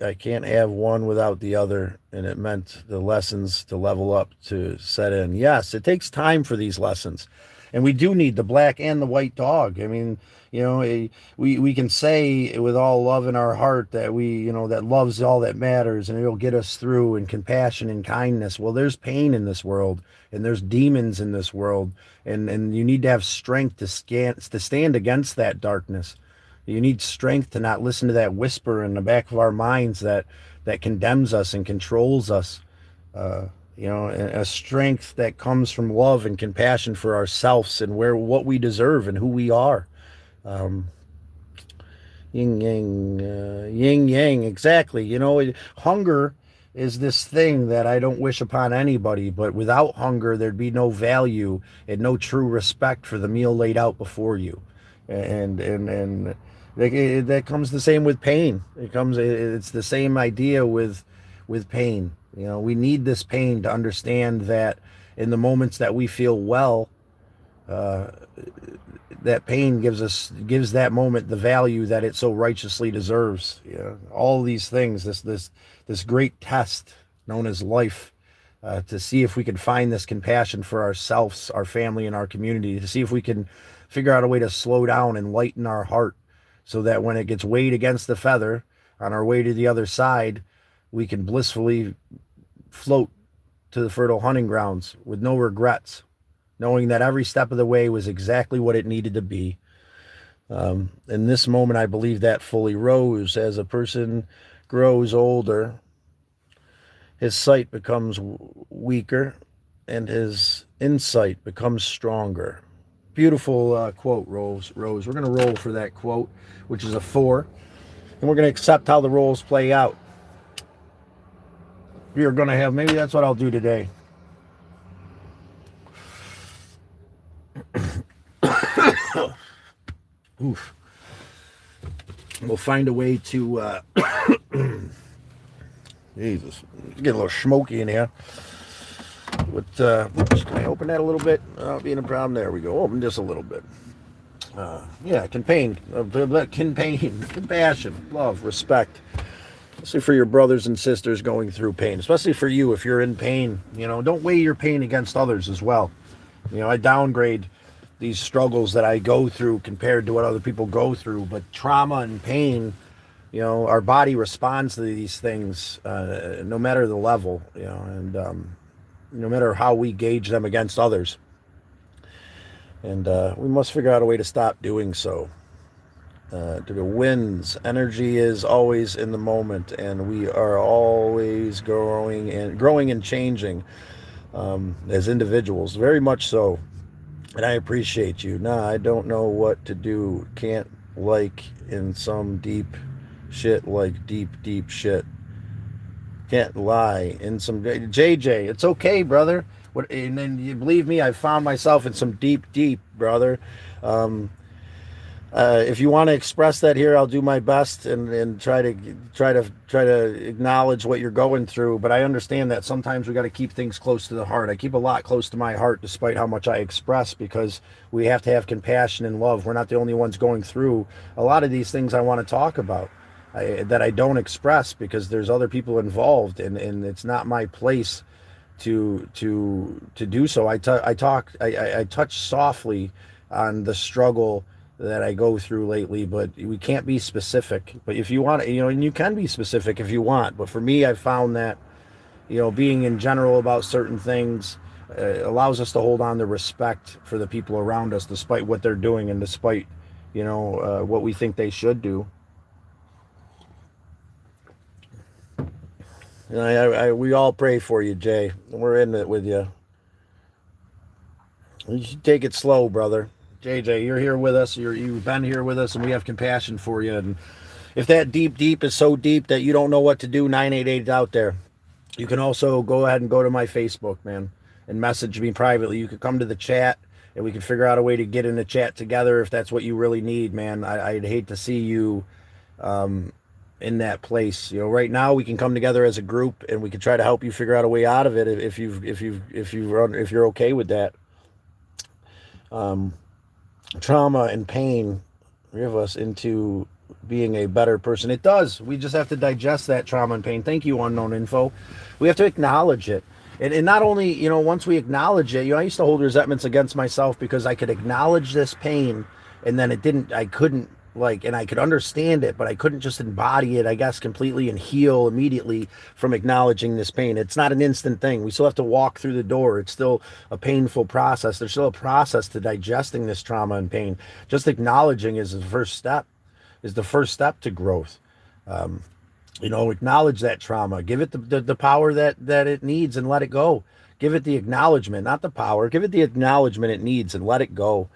I can't have one without the other, and it meant the lessons to level up to set in. Yes, it takes time for these lessons, and we do need the black and the white dog. I mean, we can say with all love in our heart that that love's all that matters, and it'll get us through, and compassion and kindness. Well, there's pain in this world, and there's demons in this world, and you need to have strength to stand against that darkness. You need strength to not listen to that whisper in the back of our minds that condemns us and controls us. A strength that comes from love and compassion for ourselves and what we deserve and who we are. Yin yang, exactly. Hunger is this thing that I don't wish upon anybody, but without hunger, there'd be no value and no true respect for the meal laid out before you. And that comes the same with pain. It's the same idea with pain. We need this pain to understand that in the moments that we feel well, that pain gives that moment the value that it so righteously deserves. All these things, this great test known as life, to see if we can find this compassion for ourselves, our family, and our community, to see if we can figure out a way to slow down and lighten our heart, so that when it gets weighed against the feather on our way to the other side, we can blissfully float to the fertile hunting grounds with no regrets, knowing that every step of the way was exactly what it needed to be. In this moment, I believe that fully. Rose, as a person grows older, his sight becomes weaker and his insight becomes stronger. Beautiful quote, Rose. We're going to roll for that quote, which is a 4, and we're going to accept how the rolls play out. We are going to have, maybe that's what I'll do today. Oof. We'll find a way to, Jesus, it's getting a little smoky in here. But, can I open that a little bit? Being a problem. There we go. Open just a little bit. Yeah, compassion, love, respect, especially for your brothers and sisters going through pain, especially for you if you're in pain. Don't weigh your pain against others as well. I downgrade these struggles that I go through compared to what other people go through, but trauma and pain, our body responds to these things no matter the level, and no matter how we gauge them against others. And we must figure out a way to stop doing so. To the wins, energy is always in the moment, and we are always growing and changing as individuals, very much so. And I appreciate you. I don't know what to do. Can't like in some deep shit, like deep shit. Can't lie in some JJ. It's okay, brother. And then you believe me, I found myself in some deep, brother. If you want to express that here, I'll do my best and try to acknowledge what you're going through. But I understand that sometimes we got to keep things close to the heart. I keep a lot close to my heart, despite how much I express, because we have to have compassion and love. We're not the only ones going through a lot of these things I want to talk about that I don't express because there's other people involved, and it's not my place to do so. I touch softly on the struggle that I go through lately, but we can't be specific. But if you want, and you can be specific if you want. But for me, I found that, being in general about certain things allows us to hold on to respect for the people around us, despite what they're doing and despite, what we think they should do. And we all pray for you, Jay. We're in it with you. You should take it slow, brother. JJ, you're here with us. You've been here with us, and we have compassion for you. And if that deep is so deep that you don't know what to do, 988 is out there. You can also go ahead and go to my Facebook, man, and message me privately. You could come to the chat, and we can figure out a way to get in the chat together if that's what you really need, man. I'd hate to see you in that place. Right now we can come together as a group, and we can try to help you figure out a way out of it if you're okay with that. Trauma and pain give us into being a better person. It does. We just have to digest that trauma and pain. Thank you, Unknown Info. We have to acknowledge it. And not only, once we acknowledge it, I used to hold resentments against myself because I could acknowledge this pain, and then I couldn't, and I could understand it, but I couldn't just embody it, I guess, completely and heal immediately from acknowledging this pain. It's not an instant thing. We still have to walk through the door. It's still a painful process. There's still a process to digesting this trauma and pain. Just acknowledging is the first step to growth. Acknowledge that trauma. Give it the power that it needs and let it go. Give it the acknowledgement, not the power. Give it the acknowledgement it needs and let it go.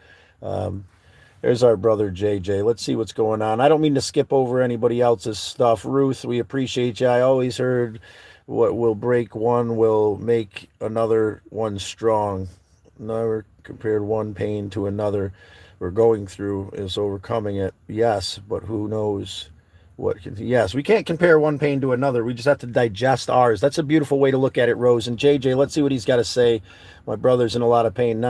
There's our brother JJ. Let's see what's going on. I don't mean to skip over anybody else's stuff. Ruth, we appreciate you. I always heard what will break one will make another one strong. Never compared one pain to another. We're going through is overcoming it. Yes, but who knows what can. Yes, we can't compare one pain to another. We just have to digest ours. That's a beautiful way to look at it, Rose. And JJ, let's see what he's got to say. My brother's in a lot of pain.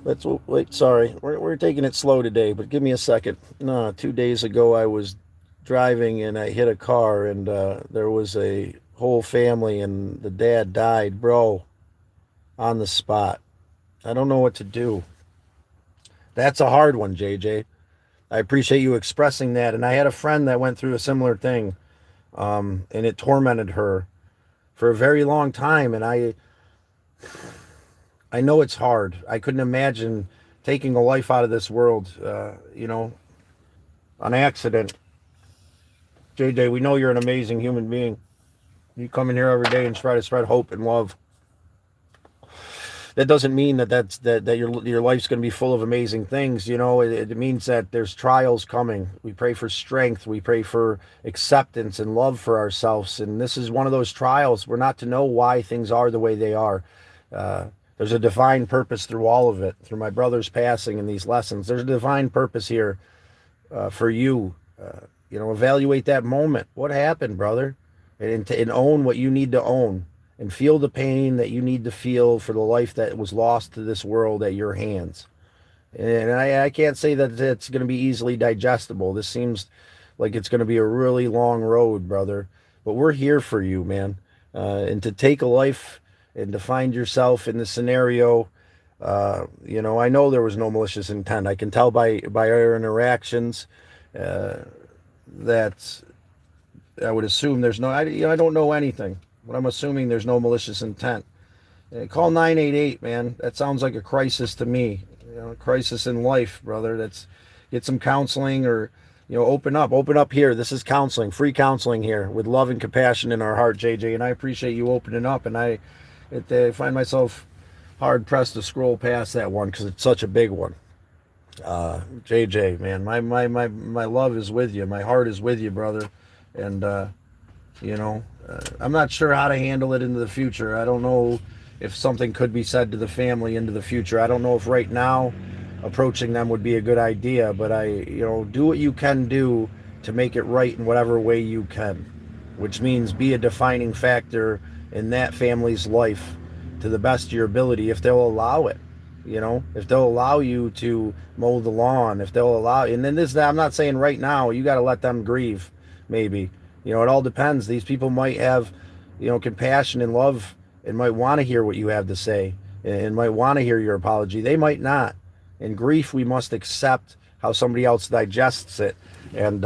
Let's wait. Sorry, we're taking it slow today, but give me a second. 2 days ago I was driving and I hit a car, and there was a whole family, and the dad died, bro, on the spot. I don't know what to do. That's a hard one, JJ. I appreciate you expressing that. And I had a friend that went through a similar thing, and it tormented her for a very long time. And I know it's hard. I couldn't imagine taking a life out of this world, on accident. JJ, we know you're an amazing human being. You come in here every day and try to spread hope and love. That doesn't mean that your life's going to be full of amazing things. It means that there's trials coming. We pray for strength. We pray for acceptance and love for ourselves. And this is one of those trials. We're not to know why things are the way they are. There's a divine purpose through all of it, through my brother's passing and these lessons. There's a divine purpose here. for you. Evaluate that moment. What happened, brother? And own what you need to own, and feel the pain that you need to feel for the life that was lost to this world at your hands. And I can't say that it's going to be easily digestible. This seems like it's going to be a really long road, brother. But we're here for you, man. And to take a life and to find yourself in the scenario, I know there was no malicious intent. I can tell by our interactions that I would assume there's no. I don't know anything, but I'm assuming there's no malicious intent. Call 988, man. That sounds like a crisis to me. A crisis in life, brother. Get some counseling, or open up here. This is counseling, free counseling here, with love and compassion in our heart, JJ. And I appreciate you opening up. And I find myself hard pressed to scroll past that one because it's such a big one. JJ, man, my love is with you. My heart is with you, brother. And I'm not sure how to handle it into the future. I don't know if something could be said to the family into the future. I don't know if right now approaching them would be a good idea, but do what you can do to make it right in whatever way you can, which means be a defining factor in that family's life to the best of your ability, if they'll allow it. If they'll allow you to mow the lawn, if they'll allow, and then I'm not saying right now, you got to let them grieve, maybe. It all depends. These people might have, compassion and love, and might want to hear what you have to say, and might want to hear your apology. They might not. In grief, we must accept how somebody else digests it. And,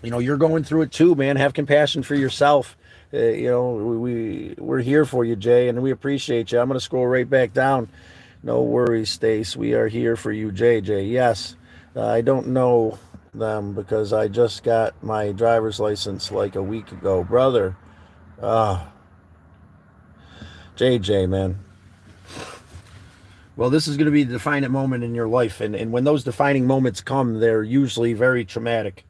you're going through it too, man. Have compassion for yourself. We're here for you, Jay, and we appreciate you. I'm going to scroll right back down. No worries, Stace. We are here for you, JJ. Yes, I don't know them because I just got my driver's license like a week ago. Brother, JJ, man. Well, this is going to be the defining moment in your life. And when those defining moments come, they're usually very traumatic.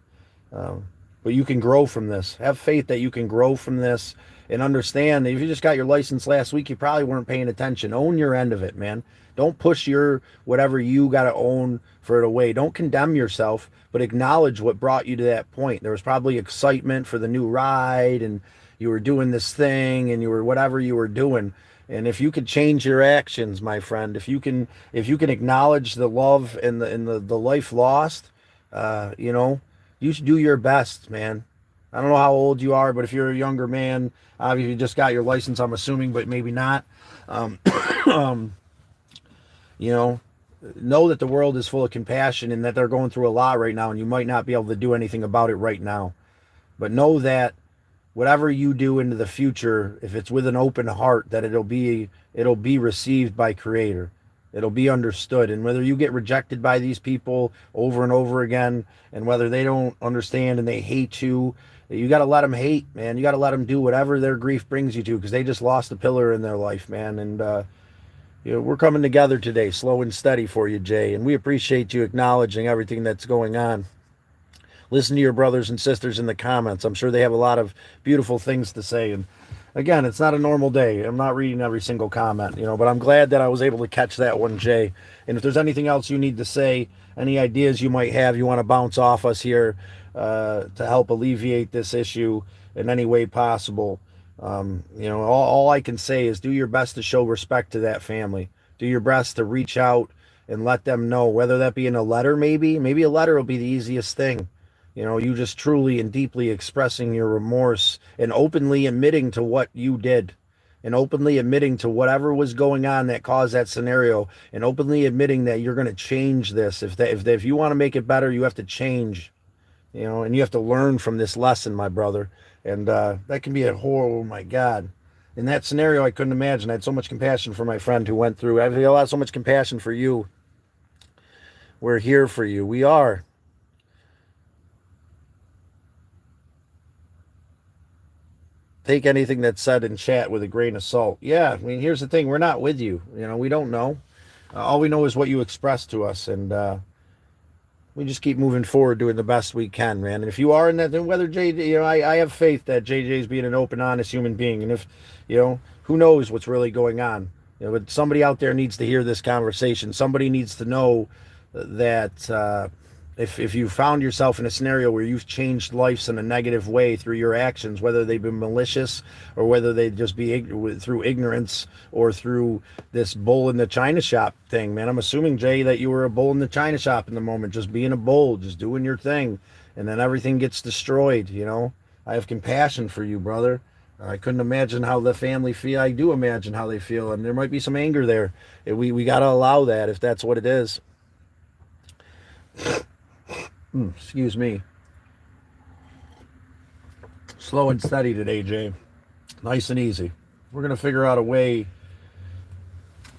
But you can grow from this. Have faith that you can grow from this, and understand that if you just got your license last week, you probably weren't paying attention. Own your end of it, man. Don't push your whatever you got to own for it away. Don't condemn yourself, but acknowledge what brought you to that point. There was probably excitement for the new ride, and you were doing this thing, and you were whatever you were doing. And if you could change your actions, my friend, if you can acknowledge the love and the life lost, you should do your best, man. I don't know how old you are, but if you're a younger man, obviously you just got your license, I'm assuming, but maybe not. Know that the world is full of compassion and that they're going through a lot right now, and you might not be able to do anything about it right now. But know that whatever you do into the future, if it's with an open heart, that it'll be received by Creator. It'll be understood. And whether you get rejected by these people over and over again, and whether they don't understand and they hate you, you got to let them hate, man. You got to let them do whatever their grief brings you to, because they just lost a pillar in their life, man. And we're coming together today, slow and steady for you, Jay. And we appreciate you acknowledging everything that's going on. Listen to your brothers and sisters in the comments. I'm sure they have a lot of beautiful things to say. And again, it's not a normal day. I'm not reading every single comment, but I'm glad that I was able to catch that one, Jay. And if there's anything else you need to say, any ideas you might have, you want to bounce off us here to help alleviate this issue in any way possible, all I can say is do your best to show respect to that family. Do your best to reach out and let them know, whether that be in a letter, maybe a letter will be the easiest thing. You just truly and deeply expressing your remorse and openly admitting to what you did, and openly admitting to whatever was going on that caused that scenario, and openly admitting that you're going to change this. If you want to make it better, you have to change, and you have to learn from this lesson, my brother. And that can be a horrible, oh my God. In that scenario, I couldn't imagine. I had so much compassion for my friend who went through. I feel so much compassion for you. We're here for you. We are. Take anything that's said in chat with a grain of salt. Yeah, I mean, here's the thing. We're not with you. We don't know. All we know is what you express to us. And we just keep moving forward, doing the best we can, man. And if you are in that, then whether JJ, I have faith that JJ is being an open, honest human being. And if, who knows what's really going on. But somebody out there needs to hear this conversation. Somebody needs to know that if you found yourself in a scenario where you've changed lives in a negative way through your actions, whether they've been malicious or whether they just be through ignorance or through this bull in the china shop thing, man, I'm assuming, Jay, that you were a bull in the china shop in the moment, just being a bull, just doing your thing, and then everything gets destroyed. I have compassion for you, brother. I couldn't imagine how the family feel. I do imagine how they feel, and there might be some anger there. We got to allow that if that's what it is. Excuse me. Slow and steady today, Jay. Nice and easy. We're going to figure out a way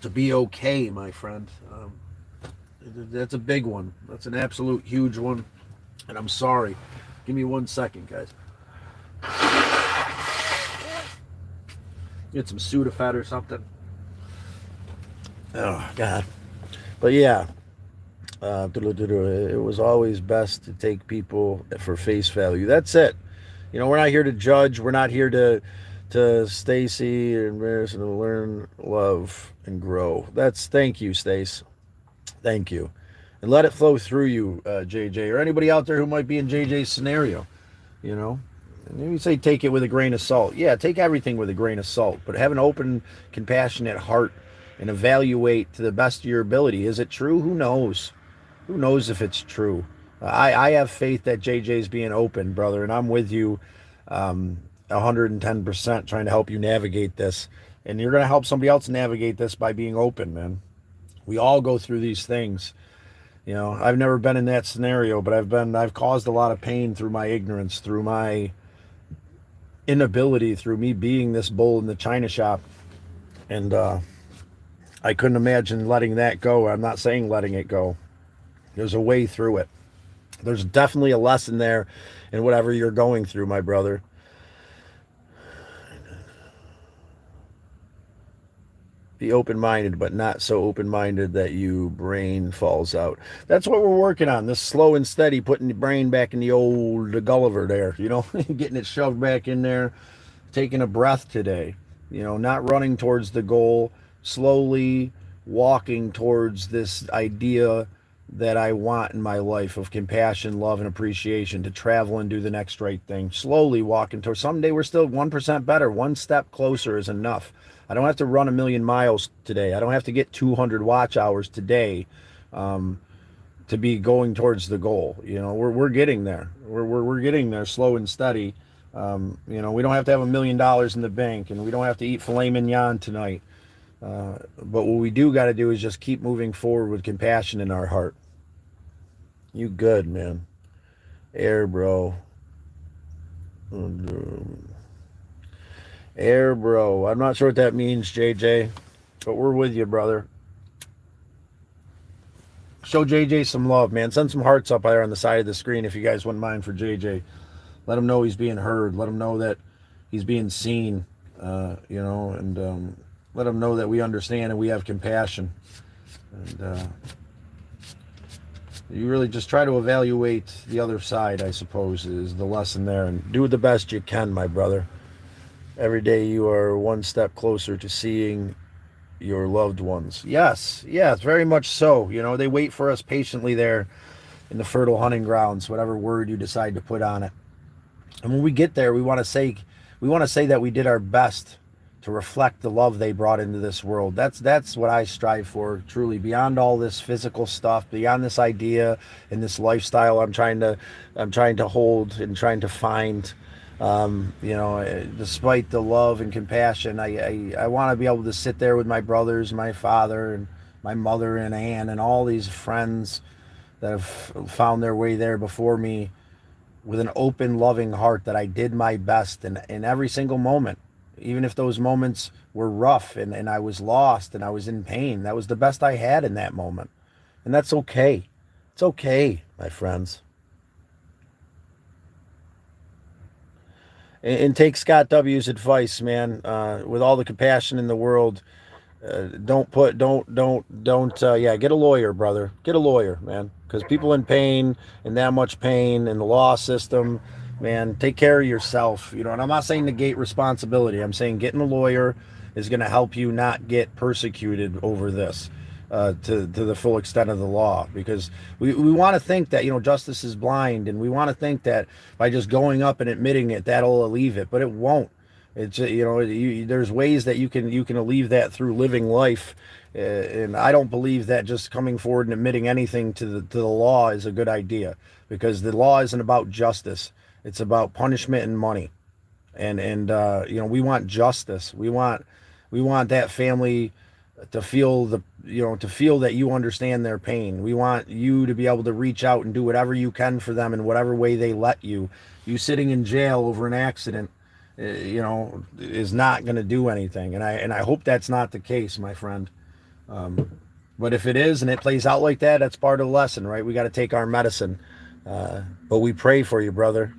to be okay, my friend. That's a big one. That's an absolute huge one. And I'm sorry. Give me 1 second, guys. Get some Sudafed or something. Oh, God. But yeah. It was always best to take people for face value. That's it. We're not here to judge. We're not here to Stacy and Marison to learn, love, and grow. Thank you, Stace. Thank you. And let it flow through you, JJ, or anybody out there who might be in JJ's scenario. And you say take it with a grain of salt. Yeah, take everything with a grain of salt, but have an open, compassionate heart and evaluate to the best of your ability. Is it true? Who knows? Who knows if it's true? I have faith that JJ's being open, brother, and I'm with you 110% trying to help you navigate this. And you're going to help somebody else navigate this by being open, man. We all go through these things. I've never been in that scenario, but I've caused a lot of pain through my ignorance, through my inability, through me being this bull in the china shop. And I couldn't imagine letting that go. I'm not saying letting it go. There's a way through it. There's definitely a lesson there in whatever you're going through, my brother. Be open-minded, but not so open-minded that your brain falls out. That's what we're working on. This slow and steady, putting the brain back in the old Gulliver there, getting it shoved back in there, taking a breath today, not running towards the goal, slowly walking towards this idea that I want in my life of compassion, love, and appreciation, to travel and do the next right thing. Slowly walking towards, someday we're still 1% better. One step closer is enough. I don't have to run 1,000,000 miles today. I don't have to get 200 watch hours today to be going towards the goal. We're getting there. We're getting there slow and steady. We don't have to have $1 million in the bank, and we don't have to eat filet mignon tonight. But what we do got to do is just keep moving forward with compassion in our heart. You good, man. Air, bro. Air, bro. I'm not sure what that means, JJ, but we're with you, brother. Show JJ some love, man. Send some hearts up there on the side of the screen if you guys wouldn't mind for JJ. Let him know he's being heard. Let him know that he's being seen, and let him know that we understand and we have compassion. And you really just try to evaluate the other side, I suppose, is the lesson there. And do the best you can, my brother. Every day you are one step closer to seeing your loved ones. Yes, very much so. They wait for us patiently there in the fertile hunting grounds, whatever word you decide to put on it. And when we get there, we want to say that we did our best to reflect the love they brought into this world. That's what I strive for, truly, beyond all this physical stuff, beyond this idea and this lifestyle I'm trying to hold and trying to find. Despite the love and compassion, I want to be able to sit there with my brothers, my father, and my mother and Ann, and all these friends that have found their way there before me, with an open, loving heart, that I did my best in every single moment. Even if those moments were rough and I was lost and I was in pain, that was the best I had in that moment. And that's okay. It's okay, my friends. And take Scott W.'s advice, man. With all the compassion in the world, get a lawyer, brother. Get a lawyer, man. Because people in pain and that much pain in the law system, man, take care of yourself. And I'm not saying negate responsibility. I'm saying getting a lawyer is going to help you not get persecuted over this. to the full extent of the law, because we want to think that, justice is blind, and we want to think that by just going up and admitting it, that'll alleviate it, but it won't. It's there's ways that you can alleviate that through living life, and I don't believe that just coming forward and admitting anything to the law is a good idea, because the law isn't about justice. It's about punishment and money, and we want justice. We want that family to feel that you understand their pain. We want you to be able to reach out and do whatever you can for them in whatever way they let you. You sitting in jail over an accident, is not going to do anything. And I hope that's not the case, my friend. But if it is, and it plays out like that, that's part of the lesson, right? We got to take our medicine. But we pray for you, brother.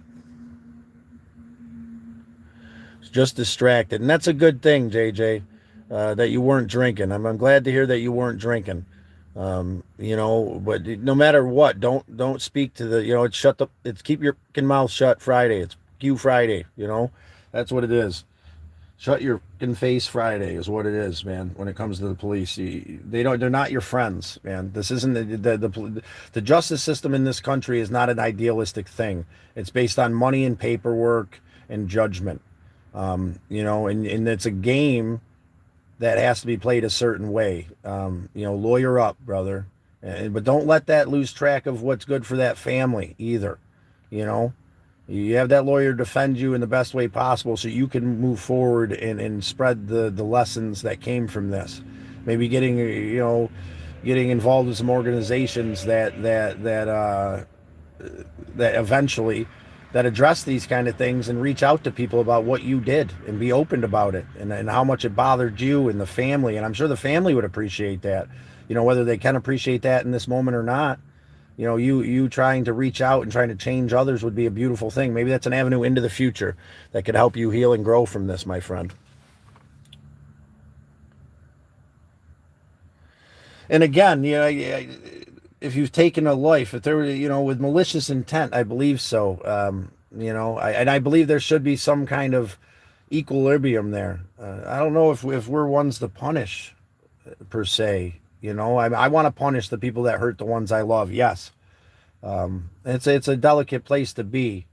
Just distracted. And that's a good thing, JJ, that you weren't drinking. I'm glad to hear that you weren't drinking. But no matter what, don't speak to it's keep your mouth shut Friday. It's Q Friday, That's what it is. Shut your face Friday is what it is, man. When it comes to the police, they're not your friends, man. This isn't the justice system in this country is not an idealistic thing. It's based on money and paperwork and judgment. And it's a game that has to be played a certain way. Lawyer up, brother, but don't let that lose track of what's good for that family either. You have that lawyer defend you in the best way possible so you can move forward and spread the lessons that came from this. Maybe getting involved with some organizations that eventually that address these kind of things and reach out to people about what you did and be open about it and how much it bothered you and the family. And I'm sure the family would appreciate that, whether they can appreciate that in this moment or not. You trying to reach out and trying to change others would be a beautiful thing. Maybe that's an avenue into the future that could help you heal and grow from this, my friend. And again, if you've taken a life, if there were, with malicious intent, I believe so. I believe there should be some kind of equilibrium there. I don't know if we're ones to punish per se. I want to punish the people that hurt the ones I love. Yes. It's a delicate place to be.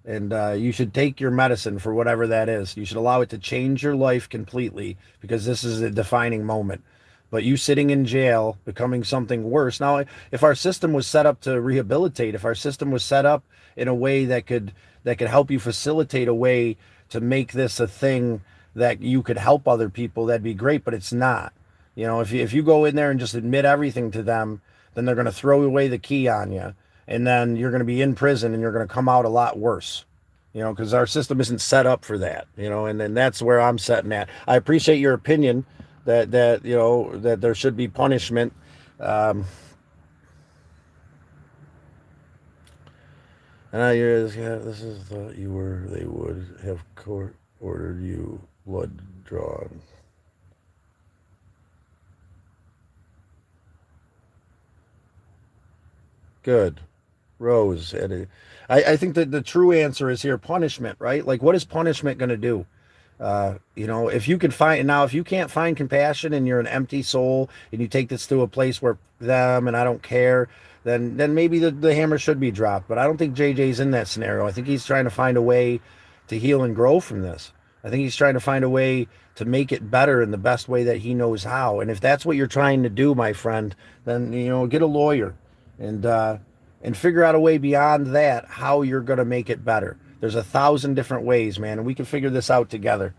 And you should take your medicine for whatever that is. You should allow it to change your life completely, because this is a defining moment. But you sitting in jail, becoming something worse. Now, if our system was set up to rehabilitate, if our system was set up in a way that could help you facilitate a way to make this a thing that you could help other people, that'd be great, but it's not. If you go in there and just admit everything to them, then they're going to throw away the key on you. And then you're going to be in prison and you're going to come out a lot worse, because our system isn't set up for that, and then that's where I'm setting at. I appreciate your opinion that there should be punishment. And this is thought they would have court ordered you blood drawn. Good. Rose. I think that the true answer is here, punishment, right? Like, what is punishment going to do? If you can't find compassion and you're an empty soul and you take this to a place where and I don't care, then maybe the hammer should be dropped. But I don't think JJ's in that scenario. I think he's trying to find a way to heal and grow from this. I think he's trying to find a way to make it better in the best way that he knows how. And if that's what you're trying to do, my friend, then, get a lawyer and figure out a way beyond that, how you're going to make it better. There's 1,000 different ways, man, and we can figure this out together.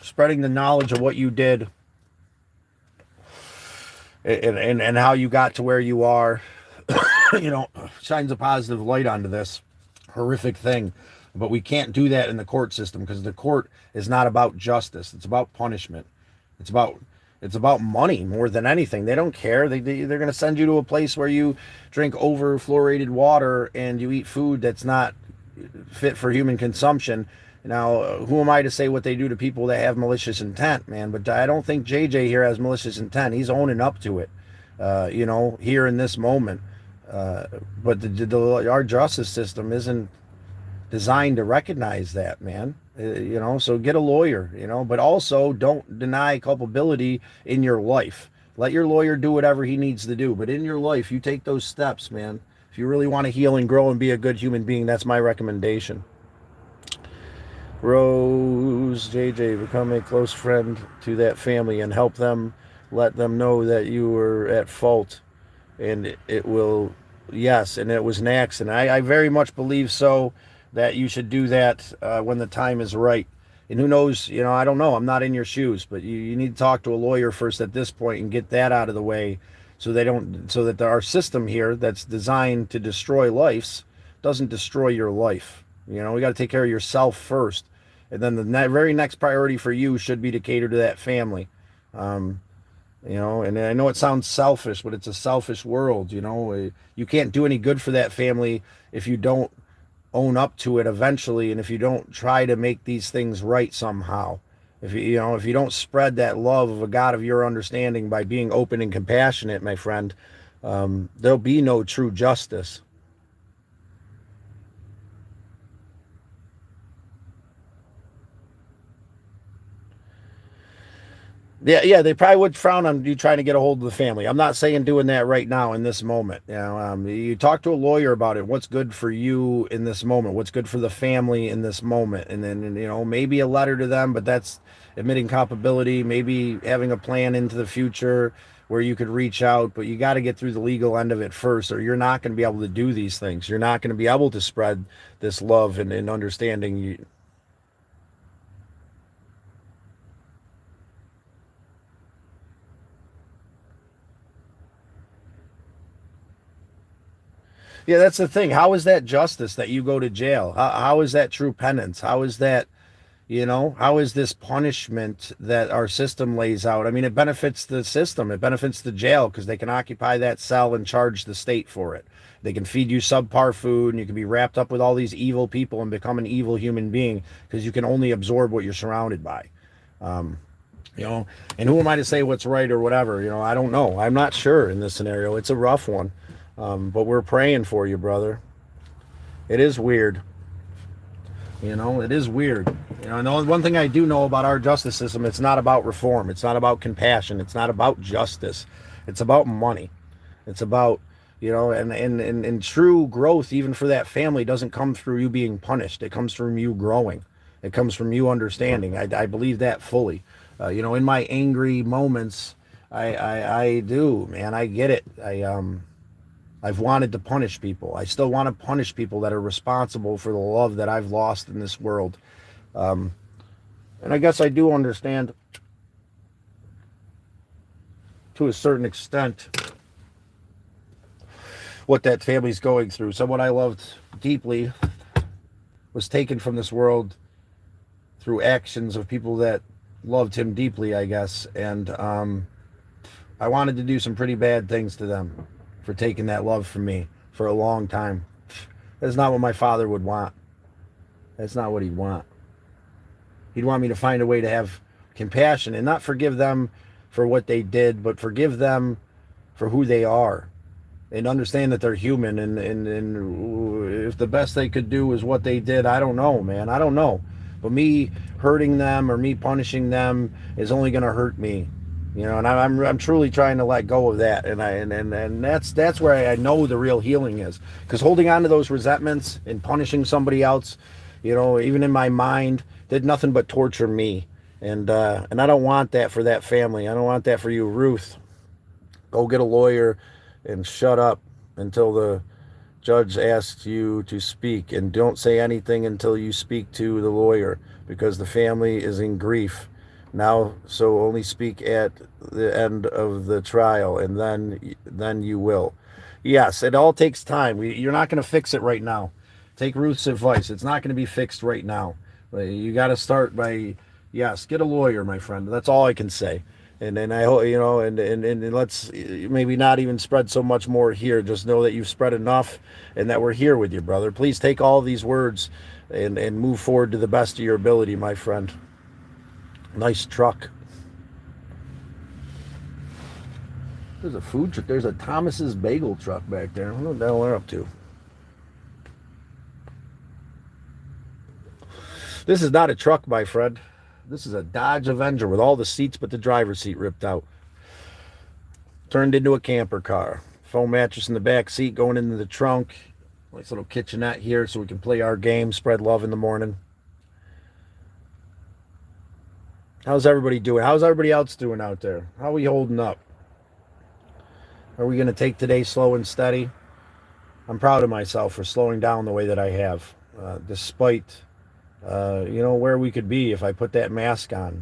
Spreading the knowledge of what you did and how you got to where you are, shines a positive light onto this horrific thing. But we can't do that in the court system, because the court is not about justice. It's about punishment. It's about money more than anything. They don't care. They're going to send you to a place where you drink over fluoridated water and you eat food that's not fit for human consumption. Now, who am I to say what they do to people that have malicious intent, man? But I don't think JJ here has malicious intent. He's owning up to it, here in this moment. But our justice system isn't designed to recognize that, man. So get a lawyer, but also don't deny culpability in your life. Let your lawyer do whatever he needs to do, but in your life, you take those steps, man. If you really want to heal and grow and be a good human being, that's my recommendation. Rose, JJ, become a close friend to that family and help them, let them know that you were at fault, and it will, yes, and it was an accident. I very much believe so, that you should do that when the time is right. And who knows, I don't know. I'm not in your shoes, but you need to talk to a lawyer first at this point and get that out of the way, so that our system here that's designed to destroy lives doesn't destroy your life. We got to take care of yourself first. And then the very next priority for you should be to cater to that family. And I know it sounds selfish, but it's a selfish world. You can't do any good for that family if you don't own up to it eventually, and if you don't try to make these things right somehow. If you don't spread that love of a God of your understanding by being open and compassionate, my friend, there'll be no true justice. Yeah, they probably would frown on you trying to get a hold of the family. I'm not saying doing that right now in this moment. You talk to a lawyer about it. What's good for you in this moment? What's good for the family in this moment? And then, maybe a letter to them, but that's admitting culpability. Maybe having a plan into the future where you could reach out, but you got to get through the legal end of it first, or you're not going to be able to do these things. You're not going to be able to spread this love and understanding. Yeah, that's the thing. How is that justice that you go to jail? How is that true penance? How is that, how is this punishment that our system lays out? I mean, it benefits the system. It benefits the jail because they can occupy that cell and charge the state for it. They can feed you subpar food, and you can be wrapped up with all these evil people and become an evil human being because you can only absorb what you're surrounded by. Um, and who am I to say what's right or whatever? I don't know. I'm not sure in this scenario. It's a rough one. But we're praying for you, brother. It is weird. It is weird. And the one thing I do know about our justice system, it's not about reform. It's not about compassion. It's not about justice. It's about money. It's about, and true growth, even for that family, doesn't come through you being punished. It comes from you growing. It comes from you understanding. I believe that fully. In my angry moments, I do, man. I get it. I've wanted to punish people. I still want to punish people that are responsible for the love that I've lost in this world. And I guess I do understand to a certain extent what that family's going through. Someone I loved deeply was taken from this world through actions of people that loved him deeply, I guess. And I wanted to do some pretty bad things to them for taking that love from me for a long time. That's not what my father would want. That's not what he'd want. He'd want me to find a way to have compassion and not forgive them for what they did, but forgive them for who they are and understand that they're human. And if the best they could do is what they did, I don't know, man. I don't know. But me hurting them or me punishing them is only going to hurt me. And I'm truly trying to let go of that, and that's where I know the real healing is, because holding on to those resentments and punishing somebody else, even in my mind, did nothing but torture me, and I don't want that for that family. I don't want that for you, Ruth. Go get a lawyer and shut up until the judge asks you to speak, and don't say anything until you speak to the lawyer, because the family is in grief now, so only speak at the end of the trial, and then you will. Yes, it all takes time. You're not going to fix it right now. Take Ruth's advice. It's not going to be fixed right now. You got to start by, yes, get a lawyer, my friend. That's all I can say. And I hope, and let's maybe not even spread so much more here. Just know that you've spread enough and that we're here with you, brother. Please take all these words and move forward to the best of your ability, my friend. Nice truck. There's a food truck. There's a Thomas's bagel truck back there. I don't know what the hell they're up to. This is not a truck, my friend. This is a Dodge Avenger with all the seats but the driver's seat ripped out. Turned into a camper car. Foam mattress in the back seat going into the trunk. Nice little kitchenette here so we can play our game, spread love in the morning. How's everybody doing? How's everybody else doing out there? How are we holding up? Are we going to take today slow and steady? I'm proud of myself for slowing down the way that I have, despite, where we could be if I put that mask on,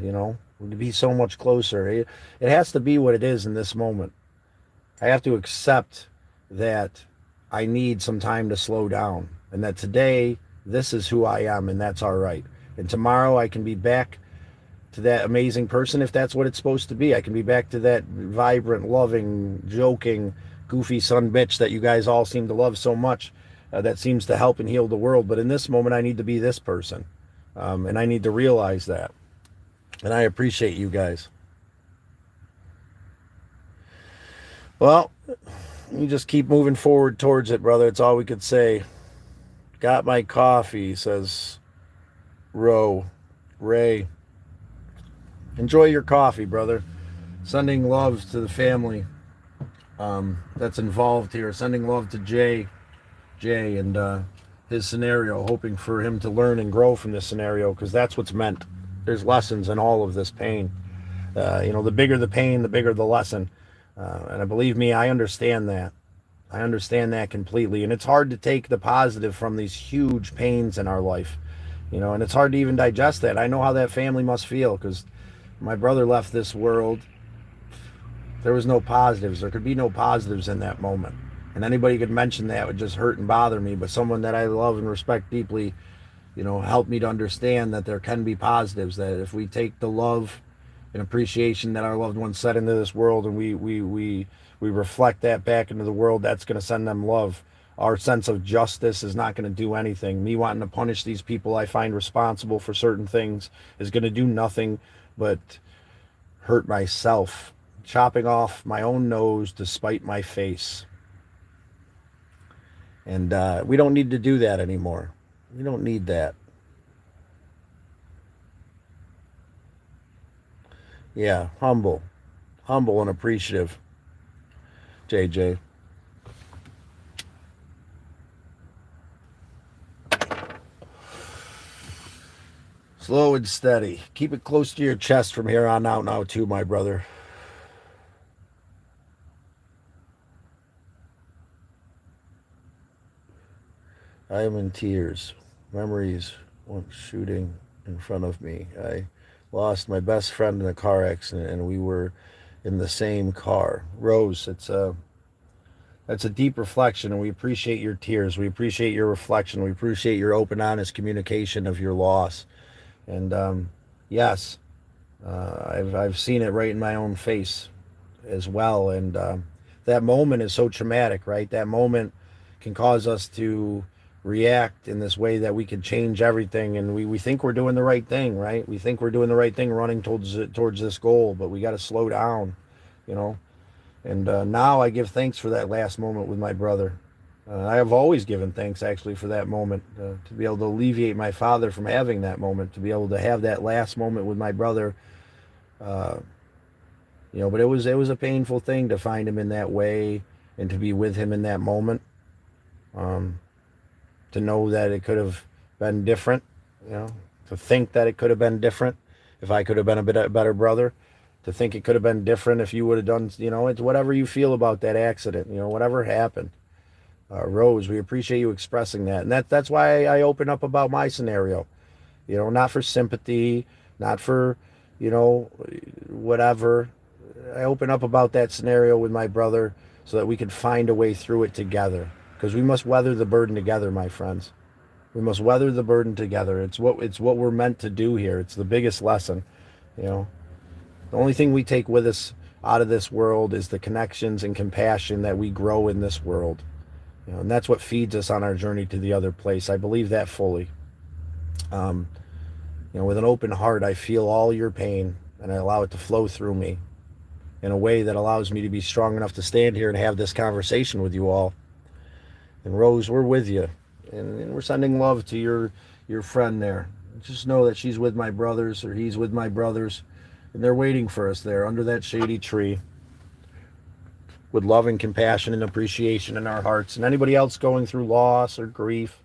we could be so much closer. It has to be what it is in this moment. I have to accept that I need some time to slow down, and that today, this is who I am, and that's all right. And tomorrow I can be back to that amazing person if that's what it's supposed to be. I can be back to that vibrant, loving, joking, goofy son bitch that you guys all seem to love so much, that seems to help and heal the world. But in this moment, I need to be this person, and I need to realize that. And I appreciate you guys. Well, you just keep moving forward towards it, brother. It's all we could say. Got my coffee, says Ray. Enjoy your coffee, brother. Sending love to the family that's involved here. Sending love to Jay and his scenario, hoping for him to learn and grow from this scenario, because that's what's meant. There's lessons in all of this pain. The bigger the pain, the bigger the lesson. And believe me, I understand that. I understand that completely. And it's hard to take the positive from these huge pains in our life, and it's hard to even digest that. I know how that family must feel, because my brother left this world. There was no positives. There could be no positives in that moment. And anybody could mention that would just hurt and bother me. But someone that I love and respect deeply, helped me to understand that there can be positives, that if we take the love and appreciation that our loved ones set into this world, and we reflect that back into the world, that's going to send them love. Our sense of justice is not going to do anything. Me wanting to punish these people I find responsible for certain things is going to do nothing but hurt myself. Chopping off my own nose to spite my face. And we don't need to do that anymore. We don't need that. Yeah, humble and appreciative, JJ. Slow and steady. Keep it close to your chest from here on out now too, my brother. I am in tears. Memories went shooting in front of me. I lost my best friend in a car accident, and we were in the same car. Rose, that's a deep reflection, and we appreciate your tears. We appreciate your reflection. We appreciate your open, honest communication of your loss. And yes, I've seen it right in my own face as well. And that moment is so traumatic, right? That moment can cause us to react in this way that we can change everything, and we think we're doing the right thing, right? We think we're doing the right thing, running towards this goal, but we got to slow down, And now I give thanks for that last moment with my brother. I have always given thanks, actually, for that moment, to be able to alleviate my father from having that moment, to be able to have that last moment with my brother. But it was a painful thing to find him in that way and to be with him in that moment. To know that it could have been different, to think that it could have been different if I could have been a better brother, to think it could have been different if you would have done, it's whatever you feel about that accident, whatever happened. Rose, we appreciate you expressing that. And that's why I open up about my scenario, not for sympathy, not for, whatever. I open up about that scenario with my brother so that we can find a way through it together. Because we must weather the burden together, my friends. We must weather the burden together. It's what we're meant to do here. It's the biggest lesson, The only thing we take with us out of this world is the connections and compassion that we grow in this world. And that's what feeds us on our journey to the other place. I believe that fully. With an open heart, I feel all your pain, and I allow it to flow through me in a way that allows me to be strong enough to stand here and have this conversation with you all. And Rose, we're with you, and we're sending love to your friend there. Just know that she's with my brothers, or he's with my brothers, and they're waiting for us there under that shady tree with love and compassion and appreciation in our hearts. And anybody else going through loss or grief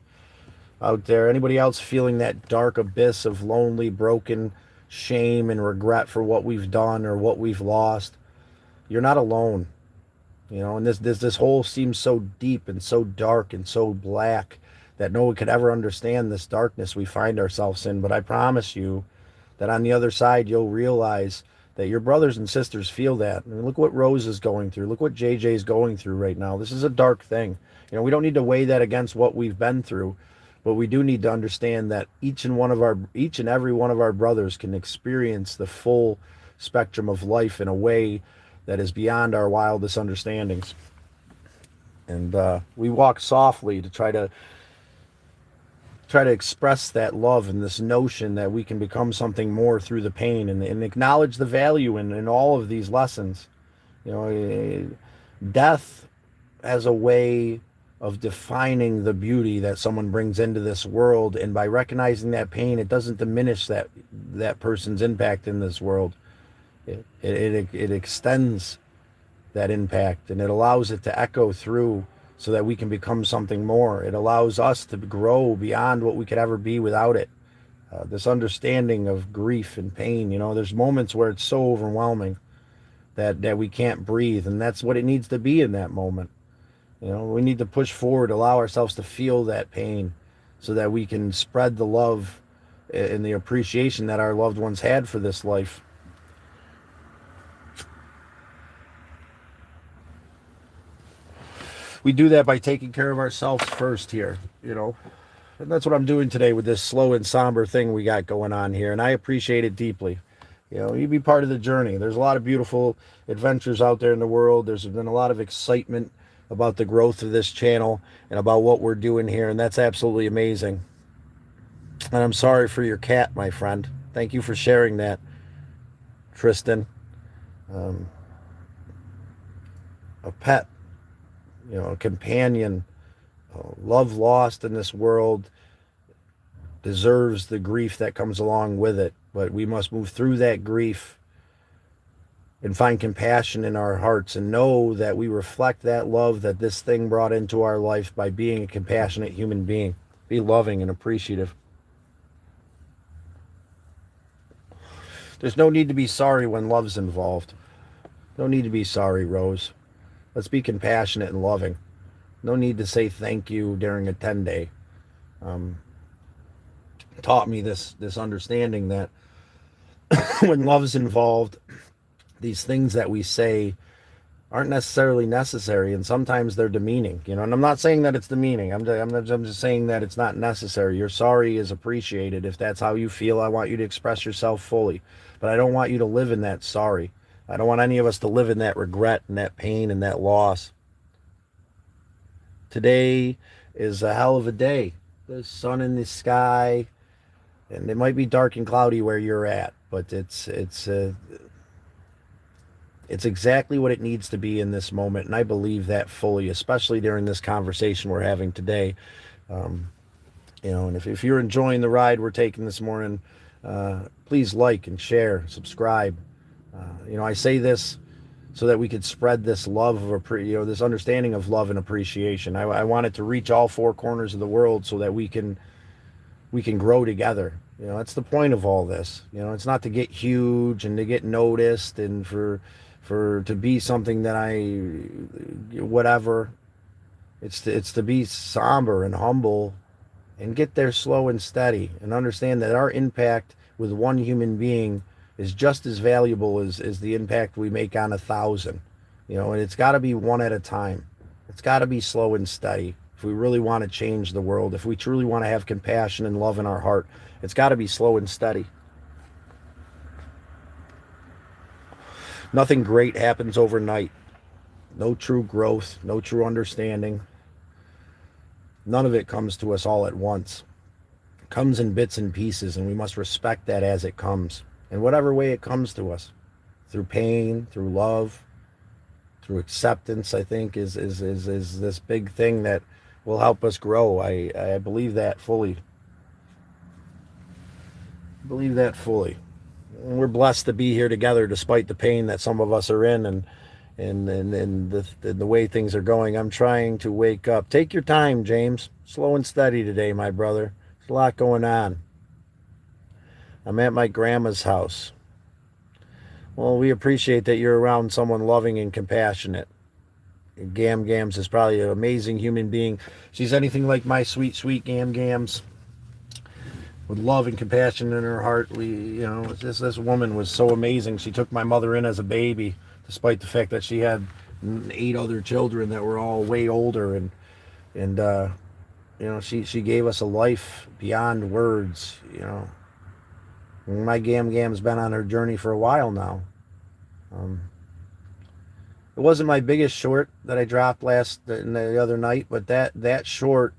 out there, anybody else feeling that dark abyss of lonely, broken shame and regret for what we've done or what we've lost, you're not alone. And this hole seems so deep and so dark and so black that no one could ever understand this darkness we find ourselves in. But I promise you that on the other side, you'll realize that your brothers and sisters feel that. I mean, look what Rose is going through. Look what JJ is going through right now. This is a dark thing. We don't need to weigh that against what we've been through, but we do need to understand that each and every one of our brothers can experience the full spectrum of life in a way that is beyond our wildest understandings. And we walk softly to try to express that love and this notion that we can become something more through the pain, and acknowledge the value in all of these lessons. Death as a way of defining the beauty that someone brings into this world, and by recognizing that pain, it doesn't diminish that person's impact in this world. It extends that impact, and it allows it to echo through so that we can become something more. It allows us to grow beyond what we could ever be without it. This understanding of grief and pain, there's moments where it's so overwhelming that we can't breathe, and that's what it needs to be in that moment. We need to push forward, allow ourselves to feel that pain so that we can spread the love and the appreciation that our loved ones had for this life. We do that by taking care of ourselves first here, and that's what I'm doing today with this slow and somber thing we got going on here, and I appreciate it deeply. You be part of the journey. There's a lot of beautiful adventures out there in the world. There's been a lot of excitement about the growth of this channel and about what we're doing here, and that's absolutely amazing. And I'm sorry for your cat, my friend. Thank you for sharing that, Tristan. A pet, a companion, love lost in this world deserves the grief that comes along with it. But we must move through that grief and find compassion in our hearts and know that we reflect that love that this thing brought into our life by being a compassionate human being. Be loving and appreciative. There's no need to be sorry when love's involved. No need to be sorry, Rose. Let's be compassionate and loving. No need to say thank you during a 10-day. Taught me this understanding that when love's involved, these things that we say aren't necessarily necessary, and sometimes they're demeaning. And I'm not saying that it's demeaning. I'm just saying that it's not necessary. Your sorry is appreciated. If that's how you feel, I want you to express yourself fully. But I don't want you to live in that sorry. I don't want any of us to live in that regret and that pain and that loss. Today is a hell of a day. There's sun in the sky, and it might be dark and cloudy where you're at, but it's exactly what it needs to be in this moment, and I believe that fully, especially during this conversation we're having today. And if you're enjoying the ride we're taking this morning, please like and share, subscribe. I say this so that we could spread this love of this understanding of love and appreciation. I want it to reach all four corners of the world so that we can grow together. That's the point of all this. It's not to get huge and to get noticed and to be something that whatever. It's to be somber and humble and get there slow and steady and understand that our impact with one human being is just as valuable as the impact we make on 1,000. And it's got to be one at a time. It's got to be slow and steady. If we really want to change the world, if we truly want to have compassion and love in our heart, it's got to be slow and steady. Nothing great happens overnight. No true growth, no true understanding. None of it comes to us all at once. It comes in bits and pieces, and we must respect that as it comes. In whatever way it comes to us, through pain, through love, through acceptance, I think is this big thing that will help us grow. I believe that fully. Believe that fully. And we're blessed to be here together despite the pain that some of us are in and the way things are going. I'm trying to wake up. Take your time, James. Slow and steady today, my brother. There's a lot going on. I'm at my grandma's house. Well, we appreciate that you're around someone loving and compassionate. Gam Gams is probably an amazing human being. She's anything like my sweet, sweet Gam Gams, with love and compassion in her heart. This woman was so amazing. She took my mother in as a baby, despite the fact that she had 8 other children that were all way older, and she gave us a life beyond words. My Gam Gam's been on her journey for a while now. It wasn't my biggest short that I dropped the other night, but that short,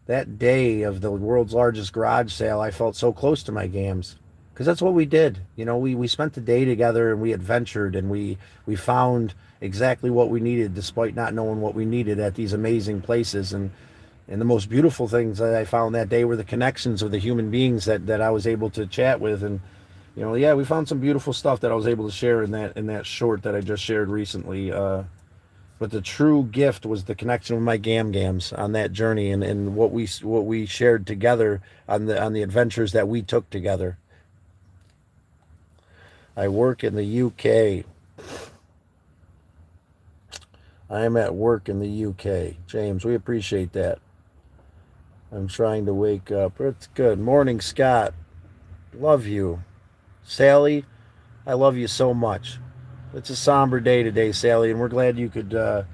that day of the world's largest garage sale, I felt so close to my Gams, because that's what we did. We spent the day together and we adventured and we found exactly what we needed, despite not knowing what we needed at these amazing places. And the most beautiful things that I found that day were the connections of the human beings that I was able to chat with. And we found some beautiful stuff that I was able to share in that short that I just shared recently. But the true gift was the connection with my Gam Gams on that journey, and what we shared together on the adventures that we took together. I work in the UK. I am at work in the UK. James, we appreciate that. I'm trying to wake up. It's good. Morning, Scott. Love you. Sally, I love you so much. It's a somber day today, Sally, and we're glad you could. I'm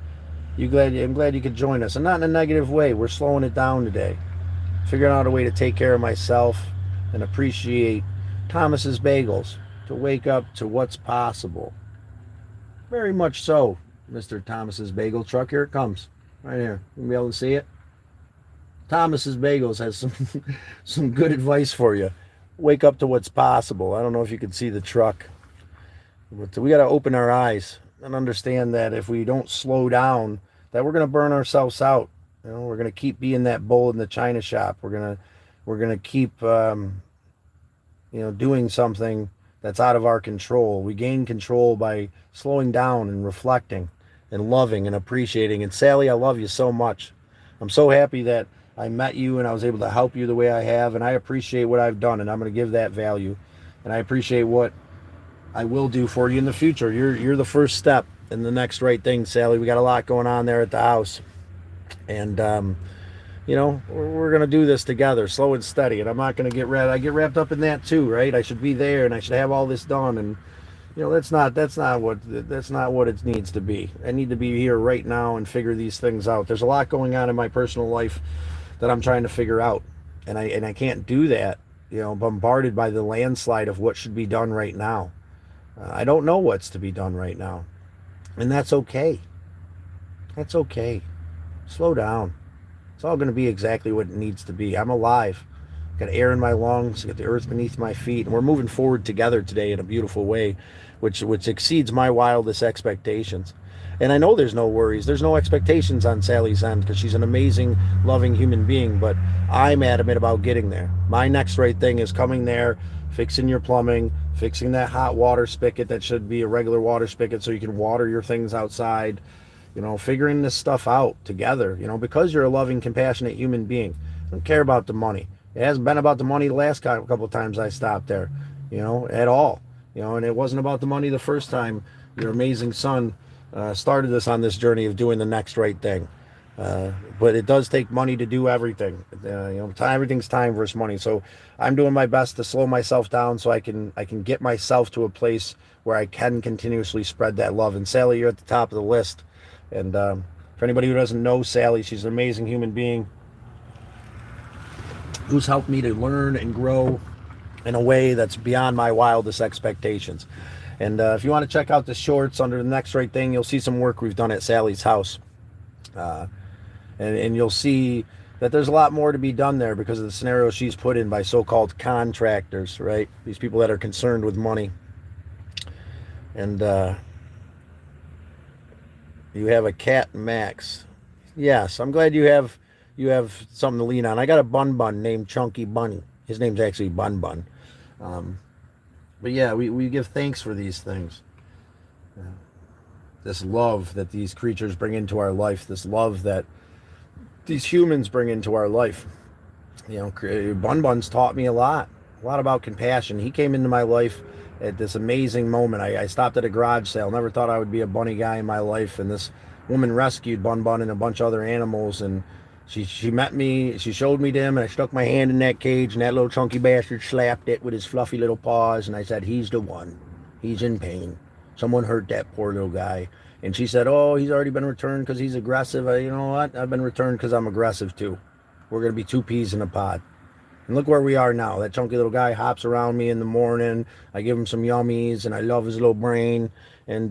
glad you could join us, and not in a negative way. We're slowing it down today, figuring out a way to take care of myself and appreciate Thomas's Bagels, to wake up to what's possible. Very much so, Mr. Thomas's Bagel Truck. Here it comes, right here. You'll be able to see it. Thomas's Bagels has some good advice for you. Wake up to what's possible. I don't know if you can see the truck, but we got to open our eyes and understand that if we don't slow down, that we're going to burn ourselves out. We're going to keep being that bull in the china shop. We're going to keep doing something that's out of our control. We gain control by slowing down and reflecting and loving and appreciating. And Sally, I love you so much. I'm so happy that I met you and I was able to help you the way I have, and I appreciate what I've done, and I'm going to give that value, and I appreciate what I will do for you in the future. You're the first step in the next right thing, Sally. We got a lot going on there at the house, and we're going to do this together, slow and steady. And I'm not going to get wrapped. I get wrapped up in that too, right? I should be there and I should have all this done, and that's not what it needs to be. I need to be here right now and figure these things out. There's a lot going on in my personal life that I'm trying to figure out, and I can't do that, bombarded by the landslide of what should be done right now. I don't know what's to be done right now, and that's okay. That's okay. Slow down. It's all going to be exactly what it needs to be. I'm alive. Got air in my lungs, got the earth beneath my feet, and we're moving forward together today in a beautiful way, which exceeds my wildest expectations. And I know there's no worries. There's no expectations on Sally's end, because she's an amazing, loving human being, but I'm adamant about getting there. My next right thing is coming there, fixing your plumbing, fixing that hot water spigot that should be a regular water spigot so you can water your things outside, figuring this stuff out together, because you're a loving, compassionate human being. I don't care about the money. It hasn't been about the money the last couple of times I stopped there, at all. And it wasn't about the money the first time your amazing son started us on this journey of doing the next right thing. But it does take money to do everything. Everything's time versus money. So I'm doing my best to slow myself down so I can get myself to a place where I can continuously spread that love. And Sally, you're at the top of the list. And for anybody who doesn't know Sally, she's an amazing human being who's helped me to learn and grow in a way that's beyond my wildest expectations. And if you want to check out the shorts under the next right thing, you'll see some work we've done at Sally's house. And you'll see that there's a lot more to be done there because of the scenario she's put in by so-called contractors, right? These people that are concerned with money. And you have a cat, Max. Yes, I'm glad you have something to lean on. I got a bun named Chunky Bunny. His name's actually Bun Bun. But yeah, we give thanks for these things. This love that these creatures bring into our life, this love that these humans bring into our life. Bun Bun's taught me a lot about compassion. He came into my life at this amazing moment. I stopped at a garage sale. Never thought I would be a bunny guy in my life, and this woman rescued Bun Bun and a bunch of other animals, and she met me. She showed me to him, and I stuck my hand in that cage, and that little chunky bastard slapped it with his fluffy little paws, and I said, "He's the one. He's in pain. Someone hurt that poor little guy." And she said, "Oh, he's already been returned because he's aggressive." You know what? I've been returned because I'm aggressive too. We're going to be two peas in a pod. And look where we are now. That chunky little guy hops around me in the morning. I give him some yummies, and I love his little brain. And,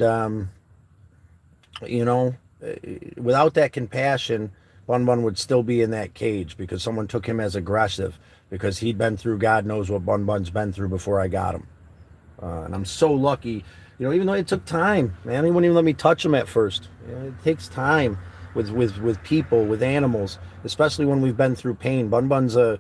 without that compassion, Bun Bun would still be in that cage because someone took him as aggressive because he'd been through God knows what Bun Bun's been through before I got him. And I'm so lucky, even though it took time, man. He wouldn't even let me touch him at first. It takes time with people, with animals, especially when we've been through pain. Bun Bun's a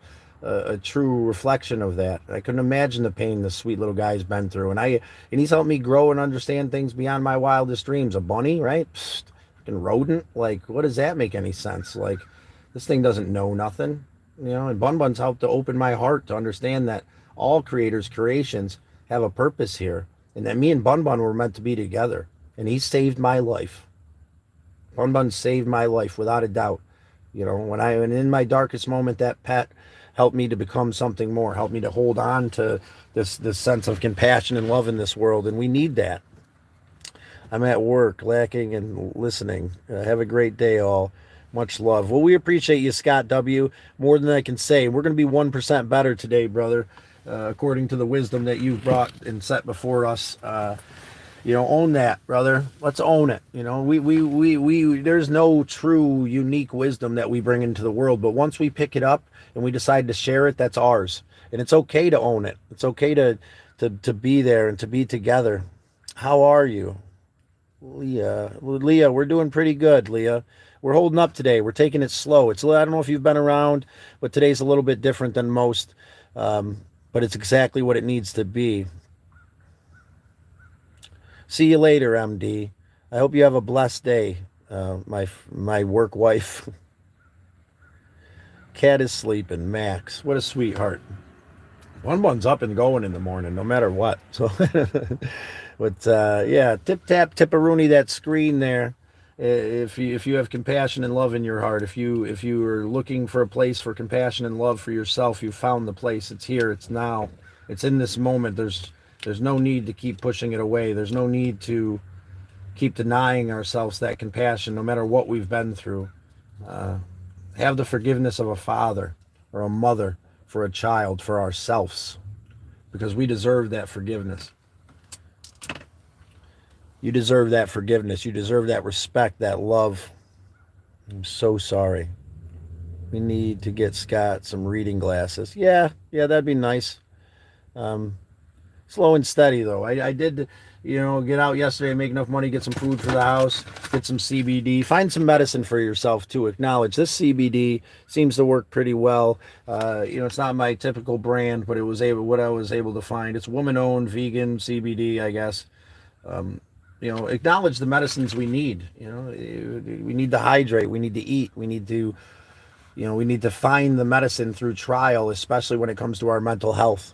true reflection of that. I couldn't imagine the pain this sweet little guy's been through, and he's helped me grow and understand things beyond my wildest dreams. A bunny, right? Psst, freaking rodent. Like, what does that make any sense? Like, this thing doesn't know nothing, And Bun Bun's helped to open my heart to understand that all creators' creations have a purpose here, and that me and Bun Bun were meant to be together. And he saved my life. Bun Bun saved my life without a doubt. When in my darkest moment, that pet helped me to become something more, helped me to hold on to this sense of compassion and love in this world, and we need that. I'm at work, lacking and listening. Have a great day, all. Much love. Well, we appreciate you, Scott W. More than I can say. We're going to be 1% better today, brother, according to the wisdom that you've brought and set before us. Own that, brother. Let's own it. We there's no true unique wisdom that we bring into the world, but once we pick it up and we decide to share it, that's ours. And it's okay to own it. It's okay to be there and to be together. How are you? Leah, we're doing pretty good, Leah. We're holding up today. We're taking it slow. I don't know if you've been around, but today's a little bit different than most. But it's exactly what it needs to be. See you later, MD. I hope you have a blessed day, my work wife. Cat is sleeping. Max, what a sweetheart. Bun Bun's up and going in the morning, no matter what. So, but yeah, tip-a-rooney that screen there. If you have compassion and love in your heart, if you are looking for a place for compassion and love for yourself, you found the place. It's here. It's now. It's in this moment. There's no need to keep pushing it away. There's no need to keep denying ourselves that compassion, no matter what we've been through. Have the forgiveness of a father or a mother for a child, for ourselves, because we deserve that forgiveness. You deserve that forgiveness. You deserve that respect, that love. I'm so sorry. We need to get Scott some reading glasses. Yeah, that'd be nice. Slow and steady, though. I did, get out yesterday, make enough money, get some food for the house, get some CBD, find some medicine for yourself, too. Acknowledge this CBD seems to work pretty well. It's not my typical brand, but what I was able to find. It's woman-owned, vegan CBD, I guess. Acknowledge the medicines we need. We need to hydrate. We need to eat. We need to find the medicine through trial, especially when it comes to our mental health.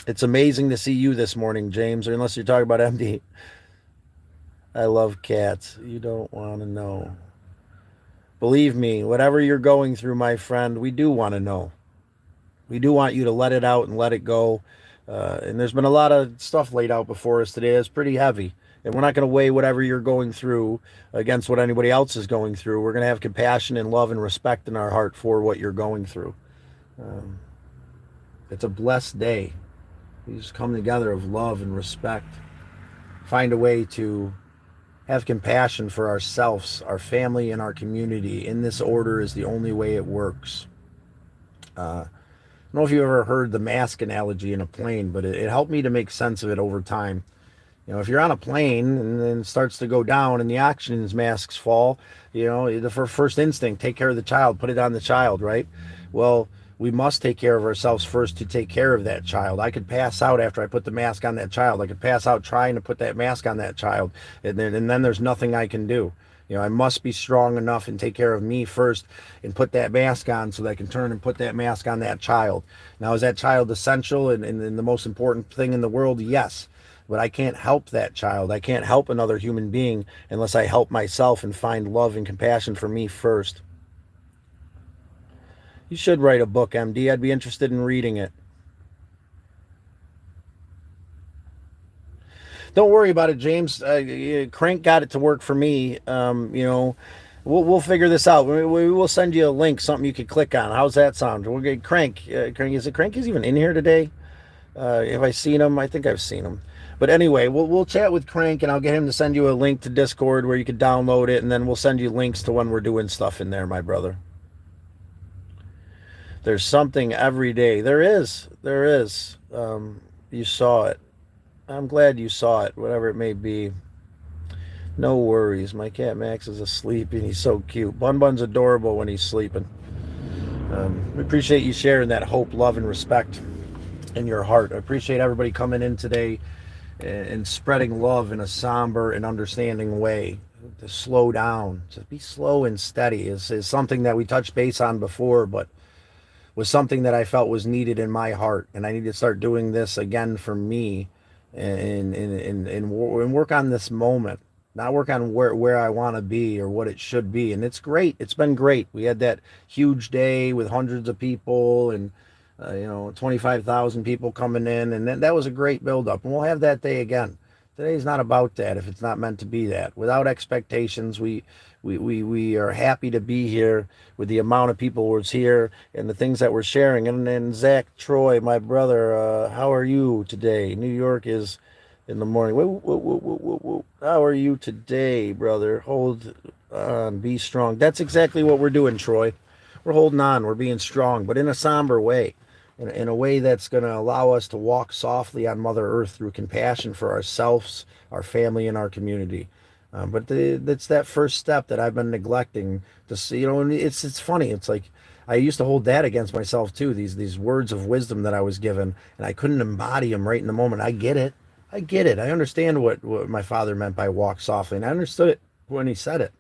It's amazing to see you this morning, James, or unless you're talking about MD. I love cats. You don't want to know. Believe me, whatever you're going through, my friend, we do want to know. We do want you to let it out and let it go. And there's been a lot of stuff laid out before us today. It's pretty heavy. And we're not going to weigh whatever you're going through against what anybody else is going through. We're going to have compassion and love and respect in our heart for what you're going through. It's a blessed day. We just come together of love and respect. Find a way to have compassion for ourselves, our family, and our community. In this order is the only way it works. I don't know if you ever heard the mask analogy in a plane, but it helped me to make sense of it over time. If you're on a plane and then it starts to go down and the oxygen masks fall, the first instinct, take care of the child, put it on the child, right? Well, We must take care of ourselves first to take care of that child. I could pass out after I put the mask on that child. I could pass out trying to put that mask on that child, and then there's nothing I can do. I must be strong enough and take care of me first and put that mask on so that I can turn and put that mask on that child. Now, is that child essential and the most important thing in the world? Yes. But I can't help that child. I can't help another human being unless I help myself and find love and compassion for me first. You should write a book, MD. I'd be interested in reading it. Don't worry about it, James. Crank got it to work for me. We'll figure this out. We will send you a link, something you could click on. How's that sound? We'll get Crank. Crank is even in here today? Have I seen him? I think I've seen him. But anyway, we'll chat with Crank, and I'll get him to send you a link to Discord where you can download it, and then we'll send you links to when we're doing stuff in there, my brother. There's something every day. There is. You saw it. I'm glad you saw it, whatever it may be. No worries. My cat Max is asleep, and he's so cute. Bun Bun's adorable when he's sleeping. We appreciate you sharing that hope, love, and respect in your heart. I appreciate everybody coming in today and spreading love in a somber and understanding way. To slow down, to be slow and steady is something that we touched base on before, but was something that I felt was needed in my heart. And I need to start doing this again for me and work on this moment, not work on where I want to be or what it should be. And it's great. It's been great. We had that huge day with hundreds of people and 25,000 people coming in, and that was a great buildup. And we'll have that day again. Today's not about that if it's not meant to be that. Without expectations, we are happy to be here with the amount of people who's here and the things that we're sharing. And then Zach Troy, my brother, how are you today? New York is in the morning. Whoa. How are you today, brother? Hold on, be strong. That's exactly what we're doing, Troy. We're holding on. We're being strong, but in a somber way. In a way that's going to allow us to walk softly on Mother Earth through compassion for ourselves, our family, and our community. But it's that first step that I've been neglecting to see. And it's funny. It's like I used to hold that against myself too. These words of wisdom that I was given, and I couldn't embody them right in the moment. I get it. I understand what my father meant by walk softly, and I understood it when he said it,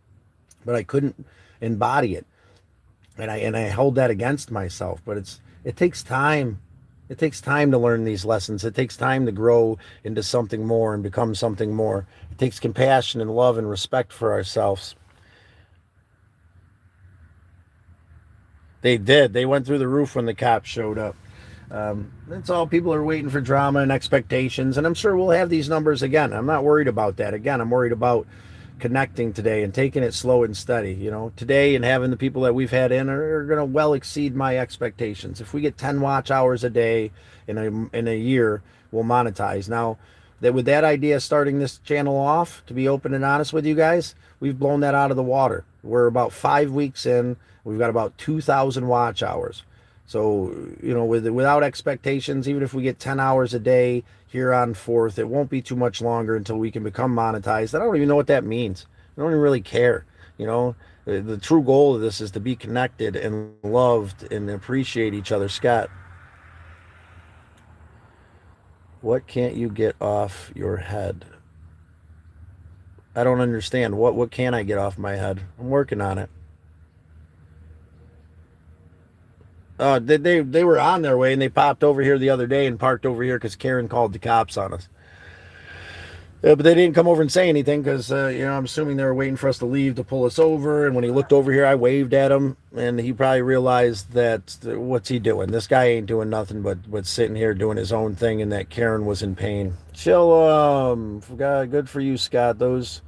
but I couldn't embody it, and I held that against myself. But it takes time. It takes time to learn these lessons. It takes time to grow into something more and become something more. It takes compassion and love and respect for ourselves. They did. They went through the roof when the cops showed up. That's all. People are waiting for drama and expectations, and I'm sure we'll have these numbers again. I'm not worried about that. Again, I'm worried about connecting today and taking it slow and steady. Today and having the people that we've had in are going to well exceed my expectations. If we get 10 watch hours a day in a year, we'll monetize. Now, with that idea starting this channel off, to be open and honest with you guys, we've blown that out of the water. We're about 5 weeks in. We've got about 2,000 watch hours. So, without expectations, even if we get 10 hours a day here on 4th, it won't be too much longer until we can become monetized. I don't even know what that means. I don't even really care. The true goal of this is to be connected and loved and appreciate each other. Scott, what can't you get off your head? I don't understand. What can I get off my head? I'm working on it. They were on their way and they popped over here the other day and parked over here because Karen called the cops on us. But they didn't come over and say anything because, I'm assuming they were waiting for us to leave to pull us over. And when he looked over here, I waved at him, and he probably realized that what's he doing? This guy ain't doing nothing but sitting here doing his own thing, and that Karen was in pain. Chill, good for you, Scott. Those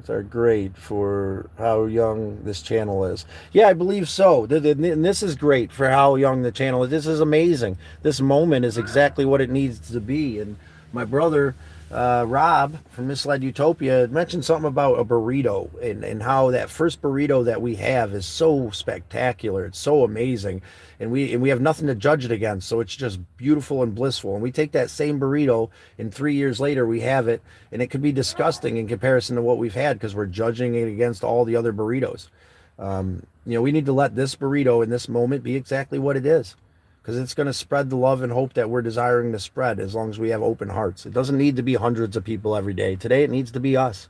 are great for how young this channel is. Yeah, I believe so. And this is great for how young the channel is. This is amazing. This moment is exactly what it needs to be. And my brother, Rob from Misled Utopia, mentioned something about a burrito and how that first burrito that we have is so spectacular. It's so amazing. And we have nothing to judge it against. So it's just beautiful and blissful. And we take that same burrito and 3 years later we have it, and it could be disgusting in comparison to what we've had because we're judging it against all the other burritos. We need to let this burrito in this moment be exactly what it is, because it's going to spread the love and hope that we're desiring to spread as long as we have open hearts. It doesn't need to be hundreds of people every day. Today, it needs to be us.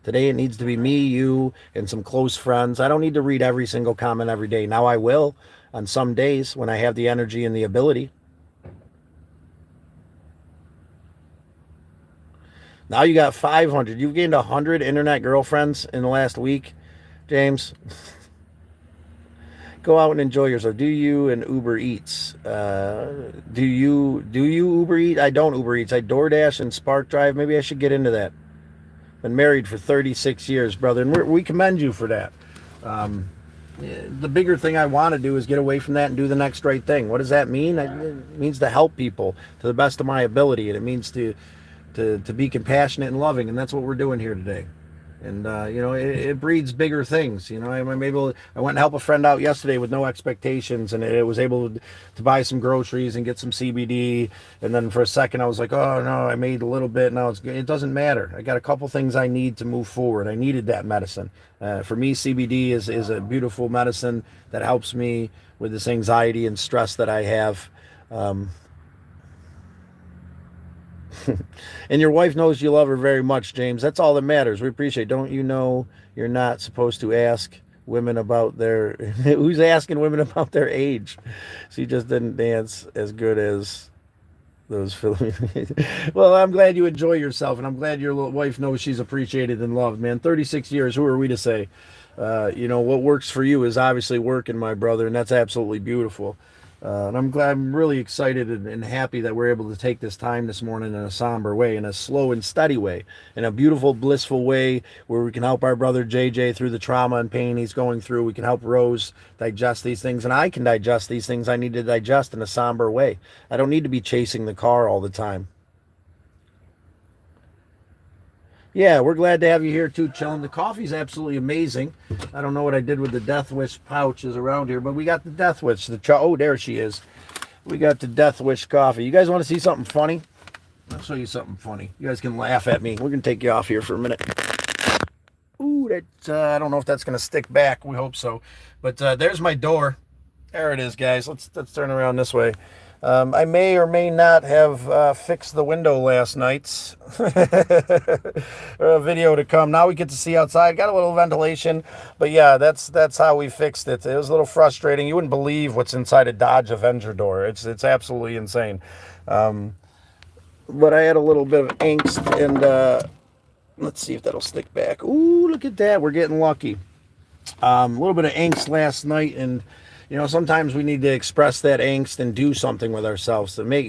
Today, it needs to be me, you, and some close friends. I don't need to read every single comment every day. Now I will on some days when I have the energy and the ability. Now you got 500. You've gained 100 internet girlfriends in the last week, James. Go out and enjoy yourself. Do you and Uber Eats? Do you Uber Eat? I don't Uber Eats. I DoorDash and Spark Drive. Maybe I should get into that. Been married for 36 years, brother, and we commend you for that. The bigger thing I want to do is get away from that and do the next right thing. What does that mean? It means to help people to the best of my ability, and it means to be compassionate and loving, and that's what we're doing here today. And it breeds bigger things. I went and helped a friend out yesterday with no expectations, and it was able to buy some groceries and get some CBD. And then for a second, I was like, oh no, I made a little bit. Now it doesn't matter. I got a couple things I need to move forward. I needed that medicine. For me, CBD is a beautiful medicine that helps me with this anxiety and stress that I have. And your wife knows you love her very much, James. That's all that matters. We appreciate it. Don't you know you're not supposed to ask women about their... Who's asking women about their age? She just didn't dance as good as those Philippines. Well, I'm glad you enjoy yourself, and I'm glad your wife knows she's appreciated and loved, man. 36 years, who are we to say? What works for you is obviously working, my brother, and that's absolutely beautiful. And I'm really excited and happy that we're able to take this time this morning in a somber way, in a slow and steady way, in a beautiful, blissful way where we can help our brother JJ through the trauma and pain he's going through. We can help Rose digest these things, and I can digest these things I need to digest in a somber way. I don't need to be chasing the car all the time. Yeah, we're glad to have you here too, chilling. The coffee's absolutely amazing. I don't know what I did with the Death Wish pouches around here, but we got the Death Wish. Oh, there she is. We got the Death Wish coffee. You guys want to see something funny? I'll show you something funny. You guys can laugh at me. We're going to take you off here for a minute. Ooh, I don't know if that's going to stick back. We hope so. But there's my door. There it is, guys. Let's turn around this way. I may or may not have fixed the window last night. A video to come. Now we get to see outside. Got a little ventilation, but yeah, that's how we fixed it. It was a little frustrating. You wouldn't believe what's inside a Dodge Avenger door. It's absolutely insane. But I had a little bit of angst, and let's see if that'll stick back. Ooh, look at that. We're getting lucky. A little bit of angst last night, and sometimes we need to express that angst and do something with ourselves to make,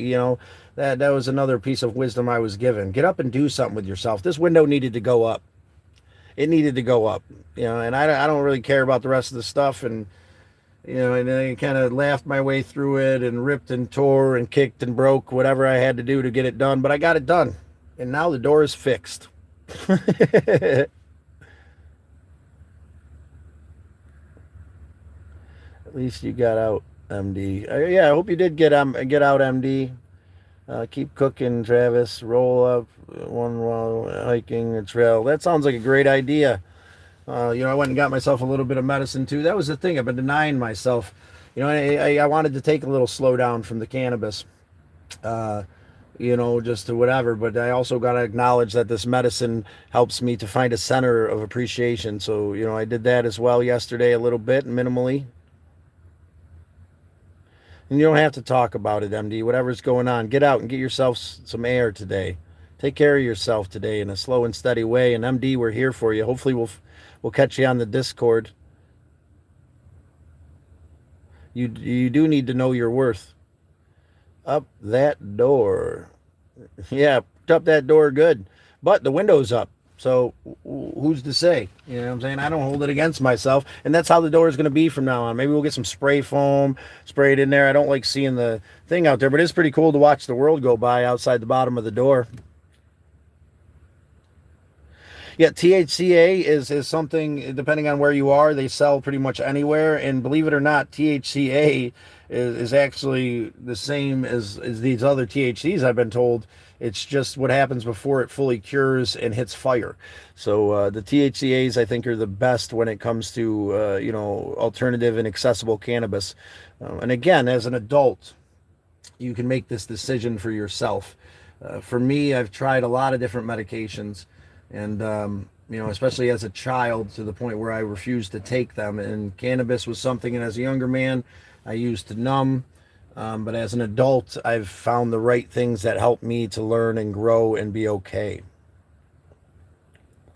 that was another piece of wisdom I was given. Get up and do something with yourself. This window needed to go up. It needed to go up, and I don't really care about the rest of the stuff. And, and I kind of laughed my way through it and ripped and tore and kicked and broke whatever I had to do to get it done. But I got it done. And now the door is fixed. At least you got out, MD. Yeah, I hope you did get out, MD. Keep cooking, Travis. Roll up one while hiking a trail. That sounds like a great idea. I went and got myself a little bit of medicine too. That was the thing. I've been denying myself. I wanted to take a little slowdown from the cannabis. Just to whatever. But I also got to acknowledge that this medicine helps me to find a center of appreciation. So, I did that as well yesterday a little bit, minimally. And you don't have to talk about it, MD. Whatever's going on, get out and get yourself some air today. Take care of yourself today in a slow and steady way. And MD, we're here for you. Hopefully we'll catch you on the Discord. You do need to know your worth. Up that door. Yeah, up that door good. But the window's up. So who's to say? You know what I'm saying? I don't hold it against myself. And that's how the door is going to be from now on. Maybe we'll get some spray foam, spray it in there. I don't like seeing the thing out there, but it's pretty cool to watch the world go by outside the bottom of the door. Yeah, THCA is something, depending on where you are, they sell pretty much anywhere. And believe it or not, THCA is actually the same as these other THCs I've been told. It's just what happens before it fully cures and hits fire. So the THCAs I think are the best when it comes to alternative and accessible cannabis. And again, as an adult, you can make this decision for yourself. For me, I've tried a lot of different medications, and especially as a child, to the point where I refused to take them. And cannabis was something, and as a younger man, I used to numb. But as an adult, I've found the right things that help me to learn and grow and be okay.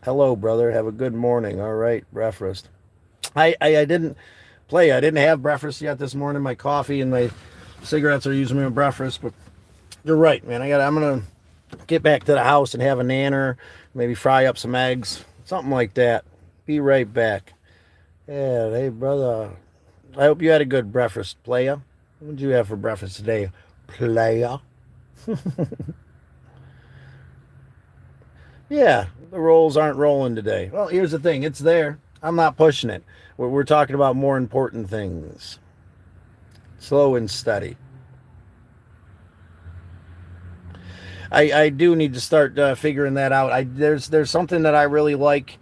Hello, brother. Have a good morning. All right, breakfast. I didn't play. I didn't have breakfast yet this morning. My coffee and my cigarettes are using my breakfast, but you're right, man. I'm gonna get back to the house and have a nanner, maybe fry up some eggs, something like that. Be right back. Yeah, hey, brother. I hope you had a good breakfast, playa. What did you have for breakfast today, playa? Yeah, the rolls aren't rolling today. Well, here's the thing. It's there. I'm not pushing it. We're talking about more important things. Slow and steady. I do need to start figuring that out. There's something that I really like.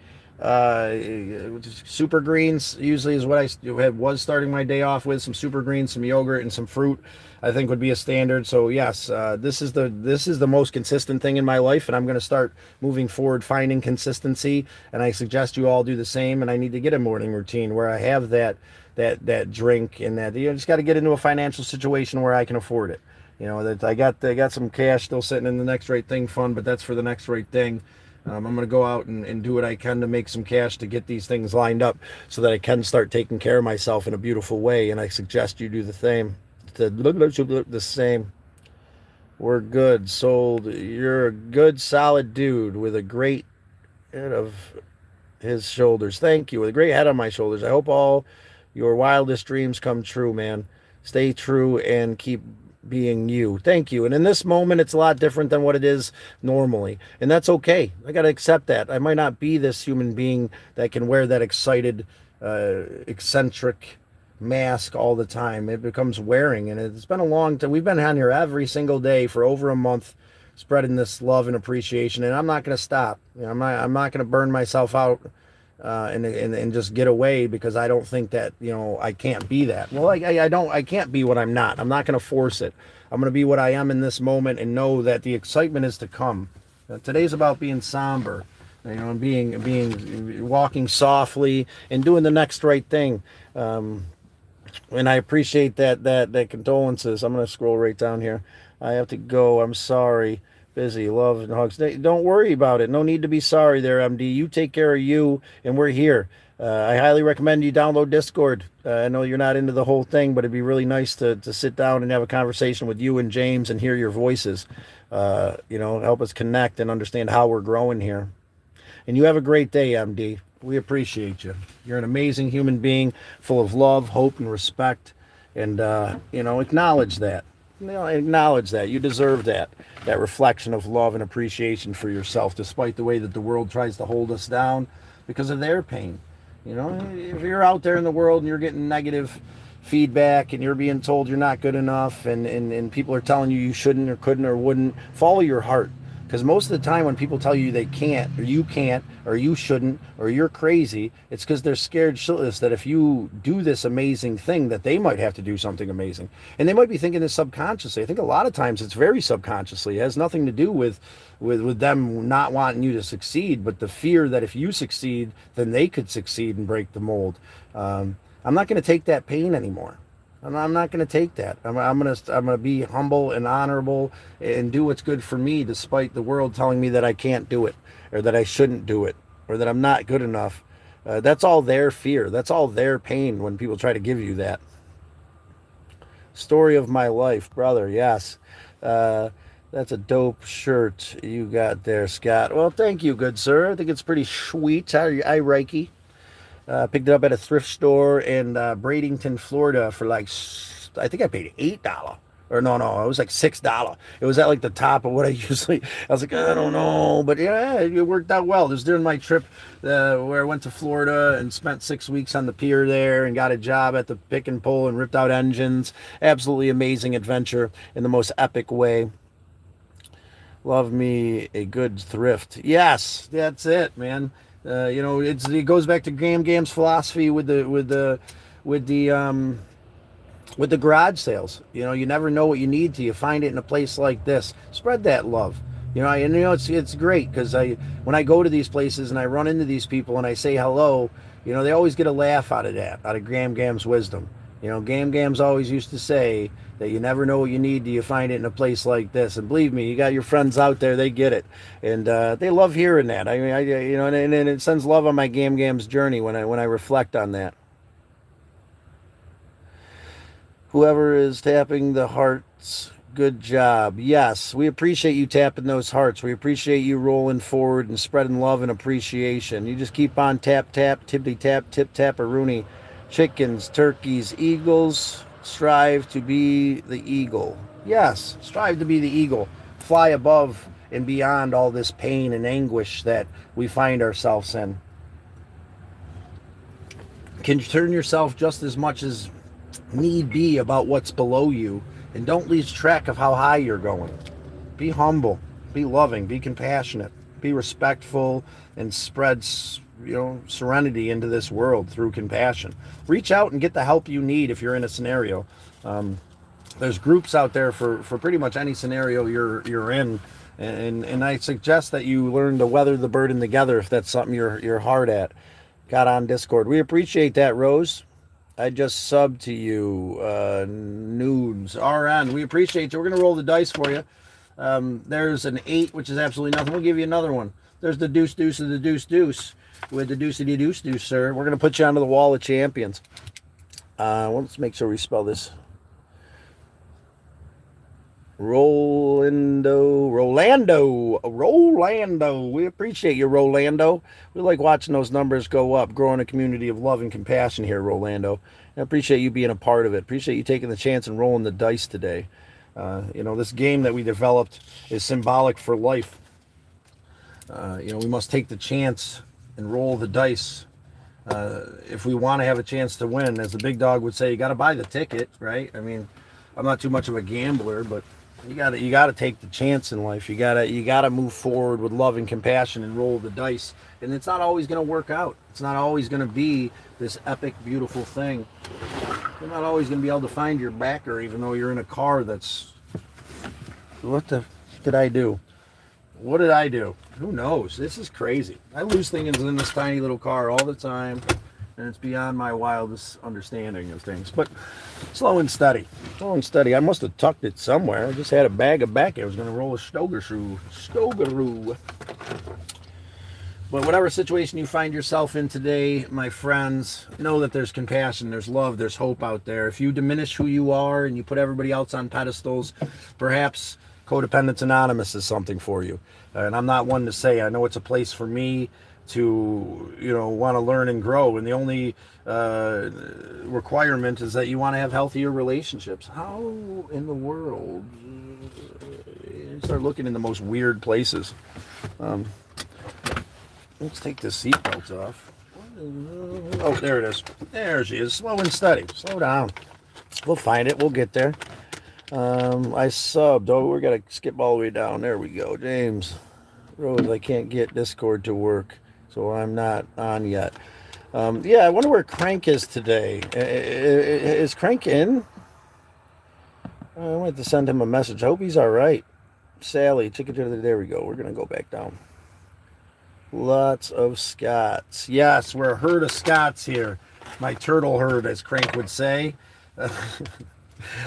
Super greens usually is what I was starting my day off with. Some super greens, some yogurt, and some fruit, I think would be a standard. So yes, this is the most consistent thing in my life, and I'm going to start moving forward finding consistency. And I suggest you all do the same. And I need to get a morning routine where I have that drink, and that just got to get into a financial situation where I can afford it. That I got some cash still sitting in the Next Right Thing fund, but that's for the next right thing. I'm going to go out and do what I can to make some cash to get these things lined up so that I can start taking care of myself in a beautiful way. And I suggest you do the same. The same. We're good. Sold. You're a good, solid dude with a great head of his shoulders. Thank you. With a great head on my shoulders. I hope all your wildest dreams come true, man. Stay true and keep being you. Thank you. And in this moment, it's a lot different than what it is normally. And that's okay. I got to accept that. I might not be this human being that can wear that excited, eccentric mask all the time. It becomes wearing. And it's been a long time. We've been on here every single day for over a month, spreading this love and appreciation. And I'm not going to stop. I'm not going to burn myself out and just get away because I don't think that I can't be that. Well, I can't be what I'm not. I'm not going to force it. I'm going to be what I am in this moment and know that the excitement is to come. Today's about being somber, and being walking softly and doing the next right thing. And I appreciate that condolences. I'm going to scroll right down here. I have to go. I'm sorry. Busy, love and hugs. Don't worry about it. No need to be sorry there, MD. You take care of you, and we're here. I highly recommend you download Discord. I know you're not into the whole thing, but it'd be really nice to sit down and have a conversation with you and James and hear your voices. Help us connect and understand how we're growing here. And you have a great day, MD. We appreciate you. You're an amazing human being, full of love, hope, and respect. And, acknowledge that. Acknowledge that. You deserve that reflection of love and appreciation for yourself, despite the way that the world tries to hold us down because of their pain. If you're out there in the world and you're getting negative feedback and you're being told you're not good enough and people are telling you shouldn't or couldn't or wouldn't, follow your heart. Because most of the time when people tell you they can't or you shouldn't or you're crazy, it's because they're scared shitless that if you do this amazing thing that they might have to do something amazing. And they might be thinking this subconsciously. I think a lot of times it's very subconsciously. It has nothing to do with them not wanting you to succeed, but the fear that if you succeed, then they could succeed and break the mold. I'm not going to take that pain anymore. I'm not going to take that. I'm going to be humble and honorable and do what's good for me, despite the world telling me that I can't do it or that I shouldn't do it or that I'm not good enough. That's all their fear. That's all their pain when people try to give you that. Story of my life, brother. Yes. That's a dope shirt you got there, Scott. Well, thank you, good sir. I think it's pretty sweet. Hi, Reiki. Picked it up at a thrift store in Bradenton, Florida for I think I paid $8 Or no, it was like $6. It was at like the top of what I usually. I was like, I don't know, but yeah, it worked out well. This was during my trip where I went to Florida and spent 6 weeks on the pier there and got a job at the pick and pull and ripped out engines. Absolutely amazing adventure in the most epic way. Love me a good thrift. Yes, that's it, man. It goes back to Graham Gam's philosophy with the with the garage sales. You never know what you need till you find it in a place like this. Spread that love. It's great because when I go to these places and I run into these people and I say hello, they always get a laugh out of that, out of Graham Gam's wisdom. Gam Gams always used to say that you never know what you need till you find it in a place like this. And believe me, you got your friends out there, they get it, and they love hearing that. I mean, and it sends love on my Gam Gams journey when I reflect on that. Whoever is tapping the hearts, good job. Yes, we appreciate you tapping those hearts. We appreciate you rolling forward and spreading love and appreciation. You just keep on tap, tap, tippity tap, tip tap a Rooney. Chickens, turkeys, eagles, strive to be the eagle. Yes, strive to be the eagle. Fly above and beyond all this pain and anguish that we find ourselves in. Concern yourself just as much as need be about what's below you, and don't lose track of how high you're going. Be humble, be loving, be compassionate, be respectful, and spread serenity into this world through compassion. Reach out and get the help you need if you're in a scenario. There's groups out there for pretty much any scenario you're in, and I suggest that you learn to weather the burden together if that's something you're hard at. Got on Discord. We appreciate that, Rose. I just subbed to you, Nudes, RN. We appreciate you. We're going to roll the dice for you. There's an 8, which is absolutely nothing. We'll give you another one. There's the deuce, deuce, and the deuce, deuce. With the deucey deuce, deuce, sir. We're going to put you onto the wall of champions. Let's make sure we spell this. Rolando. We appreciate you, Rolando. We like watching those numbers go up, growing a community of love and compassion here, Rolando. I appreciate you being a part of it. Appreciate you taking the chance and rolling the dice today. This game that we developed is symbolic for life. We must take the chance and roll the dice. If we want to have a chance to win, as the big dog would say, you got to buy the ticket, right? I mean, I'm not too much of a gambler, but you got to take the chance in life. You got to move forward with love and compassion and roll the dice. And it's not always going to work out. It's not always going to be this epic, beautiful thing. You're not always going to be able to find your backer, even though you're in a car that's. What the did I do? What did I do? Who knows? This is crazy. I lose things in this tiny little car all the time, and it's beyond my wildest understanding of things. But slow and steady. Slow and steady. I must have tucked it somewhere. I just had a bag of back. I was going to roll a Stogaroo. But whatever situation you find yourself in today, my friends, know that there's compassion, there's love, there's hope out there. If you diminish who you are and you put everybody else on pedestals, perhaps Codependence Anonymous is something for you. And I'm not one to say, I know it's a place for me to, want to learn and grow. And the only requirement is that you want to have healthier relationships. How in the world? You start looking in the most weird places. Let's take the seatbelt off. Oh, there it is. There she is. Slow and steady. Slow down. We'll find it. We'll get there. I subbed. Oh, we're going to skip all the way down. There we go. James Rose, I can't get Discord to work, so I'm not on yet. I wonder where Crank is today. Is Crank in? I want to send him a message. I hope he's all right. Sally, there we go. We're going to go back down. Lots of Scots. Yes, we're a herd of Scots here. My turtle herd, as Crank would say.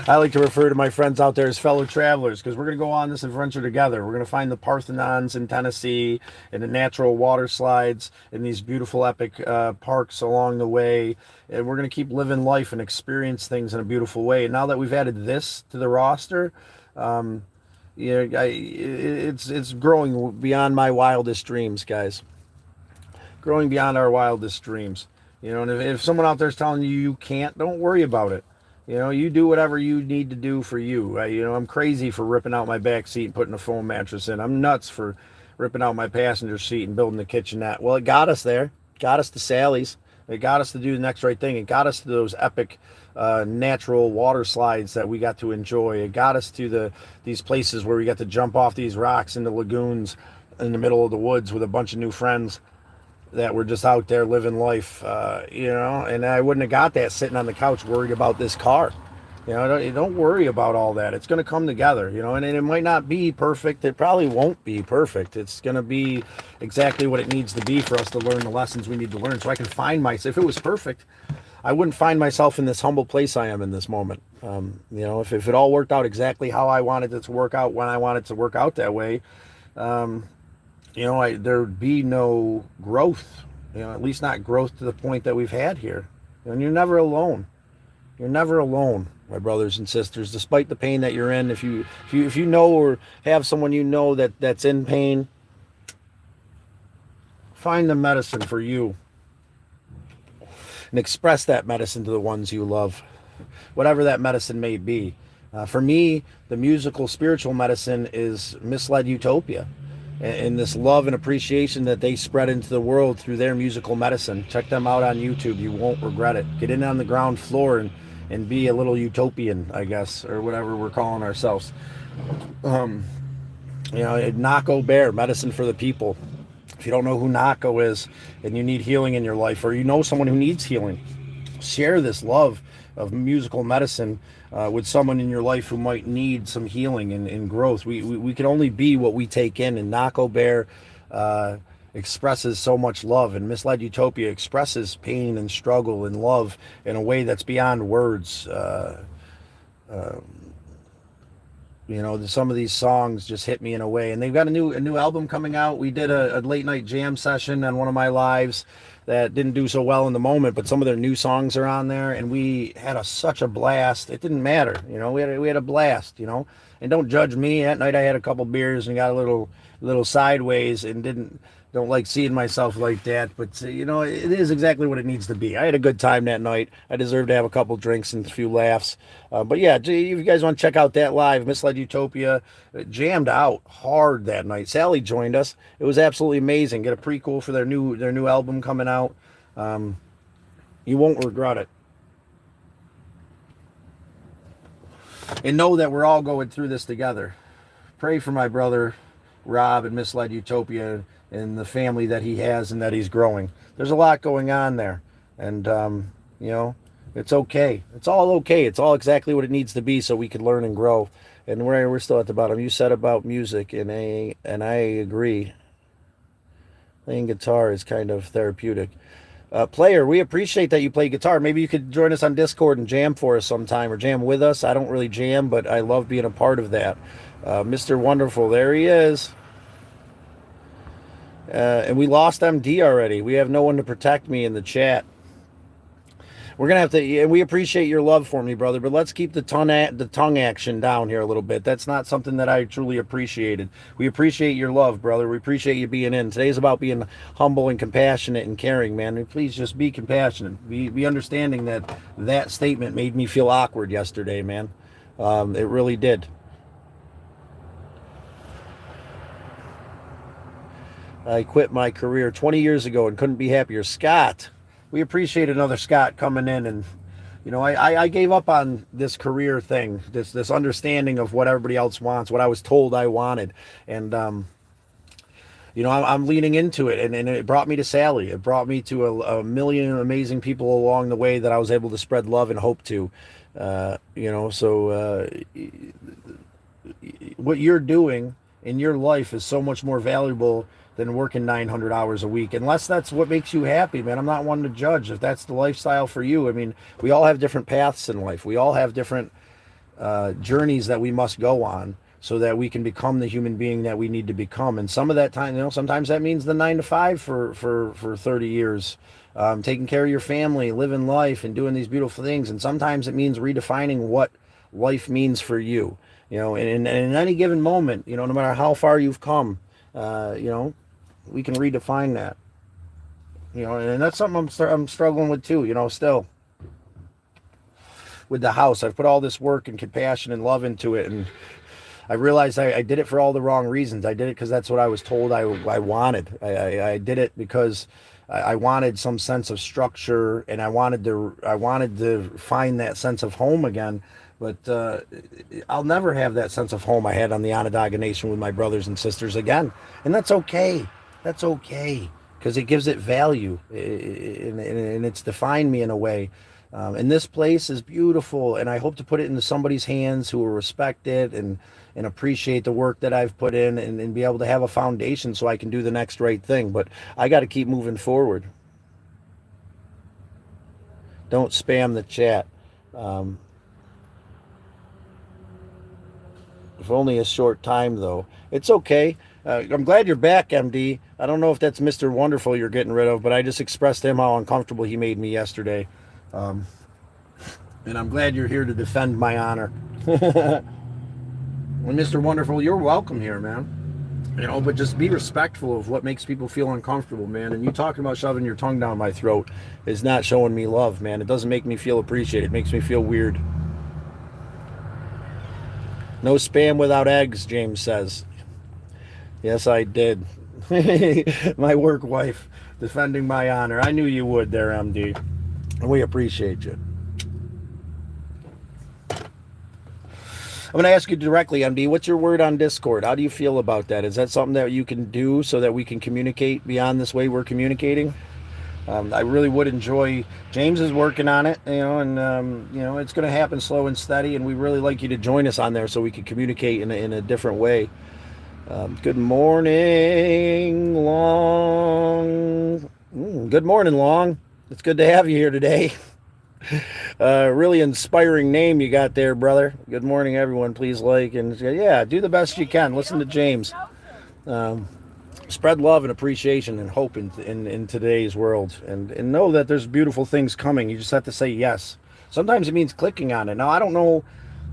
I like to refer to my friends out there as fellow travelers because we're going to go on this adventure together. We're going to find the Parthenons in Tennessee and the natural water slides and these beautiful epic parks along the way. And we're going to keep living life and experience things in a beautiful way. And now that we've added this to the roster, it's growing beyond my wildest dreams, guys. Growing beyond our wildest dreams. And if someone out there is telling you can't, don't worry about it. You know, you do whatever you need to do for you. I'm crazy for ripping out my back seat and putting a foam mattress in. I'm nuts for ripping out my passenger seat and building the kitchenette. Well, it got us there. Got us to Sally's. It got us to do the next right thing. It got us to those epic natural water slides that we got to enjoy. It got us to these places where we got to jump off these rocks into lagoons in the middle of the woods with a bunch of new friends that were just out there living life, and I wouldn't have got that sitting on the couch worried about this car. Don't worry about all that. It's going to come together, and it might not be perfect. It probably won't be perfect. It's going to be exactly what it needs to be for us to learn the lessons we need to learn. So I can find myself. If it was perfect, I wouldn't find myself in this humble place I am in this moment. If it all worked out exactly how I wanted it to work out, when I wanted it to work out that way, there'd be no growth, at least not growth to the point that we've had here. And you're never alone. You're never alone, my brothers and sisters, despite the pain that you're in. If you know or have someone that's in pain, find the medicine for you and express that medicine to the ones you love, whatever that medicine may be. For me, the musical spiritual medicine is Misled Utopia, and this love and appreciation that they spread into the world through their musical medicine. Check them out on YouTube. You won't regret it. Get in on the ground floor and be a little utopian, I guess, or whatever we're calling ourselves. Nako Bear, medicine for the people. If you don't know who Nako is and you need healing in your life, or you know someone who needs healing, share this love of musical medicine with someone in your life who might need some healing and growth. We can only be what we take in, and Nako Bear expresses so much love, and Misled Utopia expresses pain and struggle and love in a way that's beyond words. Some of these songs just hit me in a way, and they've got a new album coming out. We did a late night jam session on one of my lives that didn't do so well in the moment, but some of their new songs are on there, and we had such a blast. It didn't matter, we had a blast, and don't judge me. At night I had a couple beers and got a little sideways and don't like seeing myself like that, but it is exactly what it needs to be. I had a good time that night. I deserve to have a couple drinks and a few laughs. But yeah, if you guys want to check out that live, Misled Utopia jammed out hard that night. Sally joined us. It was absolutely amazing. Get a prequel for their new album coming out. You won't regret it. And know that we're all going through this together. Pray for my brother Rob and Misled Utopia and the family that he has and that he's growing. There's a lot going on there, and it's okay. It's all okay. It's all exactly what it needs to be so we can learn and grow. And we're still at the bottom. You said about music, and I agree. Playing guitar is kind of therapeutic. Player, we appreciate that you play guitar. Maybe you could join us on Discord and jam for us sometime, or jam with us. I don't really jam, but I love being a part of that. Mr. Wonderful, there he is. And we lost MD already. We have no one to protect me in the chat. We're gonna have to. And we appreciate your love for me, brother. But let's keep the tongue action down here a little bit. That's not something that I truly appreciated. We appreciate your love, brother. We appreciate you being in. Today's about being humble and compassionate and caring, man. And please just be compassionate. Be understanding that statement made me feel awkward yesterday, man. It really did. I quit my career 20 years ago and couldn't be happier. Scott, we appreciate another Scott coming in. And, I gave up on this career thing, this understanding of what everybody else wants, what I was told I wanted. And, I'm leaning into it. And it brought me to Sally. It brought me to a million amazing people along the way that I was able to spread love and hope to. What you're doing in your life is so much more valuable than working 900 hours a week, unless that's what makes you happy, man. I'm not one to judge if that's the lifestyle for you. I mean, we all have different paths in life. We all have different journeys that we must go on so that we can become the human being that we need to become. And some of that time, sometimes that means the 9 to 5 for 30 years, taking care of your family, living life and doing these beautiful things. And sometimes it means redefining what life means for you, and in any given moment, no matter how far you've come, we can redefine that, and that's something I'm struggling with too, still. with the house. I've put all this work and compassion and love into it, and I realized I did it for all the wrong reasons. I did it because that's what I was told I wanted. I did it because I wanted some sense of structure, and I wanted to find that sense of home again. But I'll never have that sense of home I had on the Onondaga Nation with my brothers and sisters again, and that's okay. That's okay, because it gives it value, and it's defined me in a way. And this place is beautiful, and I hope to put it into somebody's hands who will respect it and appreciate the work that I've put in, and be able to have a foundation so I can do the next right thing. But I got to keep moving forward. Don't spam the chat. If only a short time, though. It's okay. I'm glad you're back, MD. I don't know if that's Mr. Wonderful you're getting rid of, but I just expressed to him how uncomfortable he made me yesterday. And I'm glad you're here to defend my honor. And Mr. Wonderful, you're welcome here, man. But just be respectful of what makes people feel uncomfortable, man. And you talking about shoving your tongue down my throat is not showing me love, man. It doesn't make me feel appreciated. It makes me feel weird. No spam without eggs, James says. Yes, I did. My work wife defending my honor. I knew you would there, MD. And we appreciate you. I'm going to ask you directly, MD, what's your word on Discord? How do you feel about that? Is that something that you can do so that we can communicate beyond this way we're communicating? I really would enjoy. James is working on it, and it's going to happen slow and steady, and we really like you to join us on there so we can communicate in a different way. Good morning, Long. Good morning, Long. It's good to have you here today. Really inspiring name you got there, brother. Good morning, everyone. Please like and do the best you can. Listen to James. Spread love and appreciation and hope in today's world, and know that there's beautiful things coming. You just have to say yes. Sometimes it means clicking on it. Now, I don't know,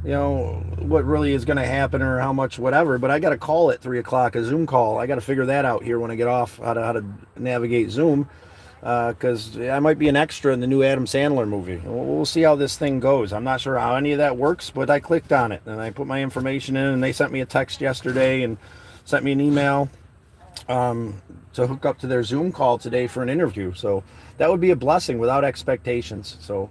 what really is going to happen or how much whatever, but I got a call at 3:00, a Zoom call. I got to figure that out here when I get off, how to navigate Zoom, because I might be an extra in the new Adam Sandler movie. We'll see how this thing goes. I'm not sure how any of that works, but I clicked on it and I put my information in, and they sent me a text yesterday and sent me an email to hook up to their Zoom call today for an interview. So that would be a blessing without expectations. So,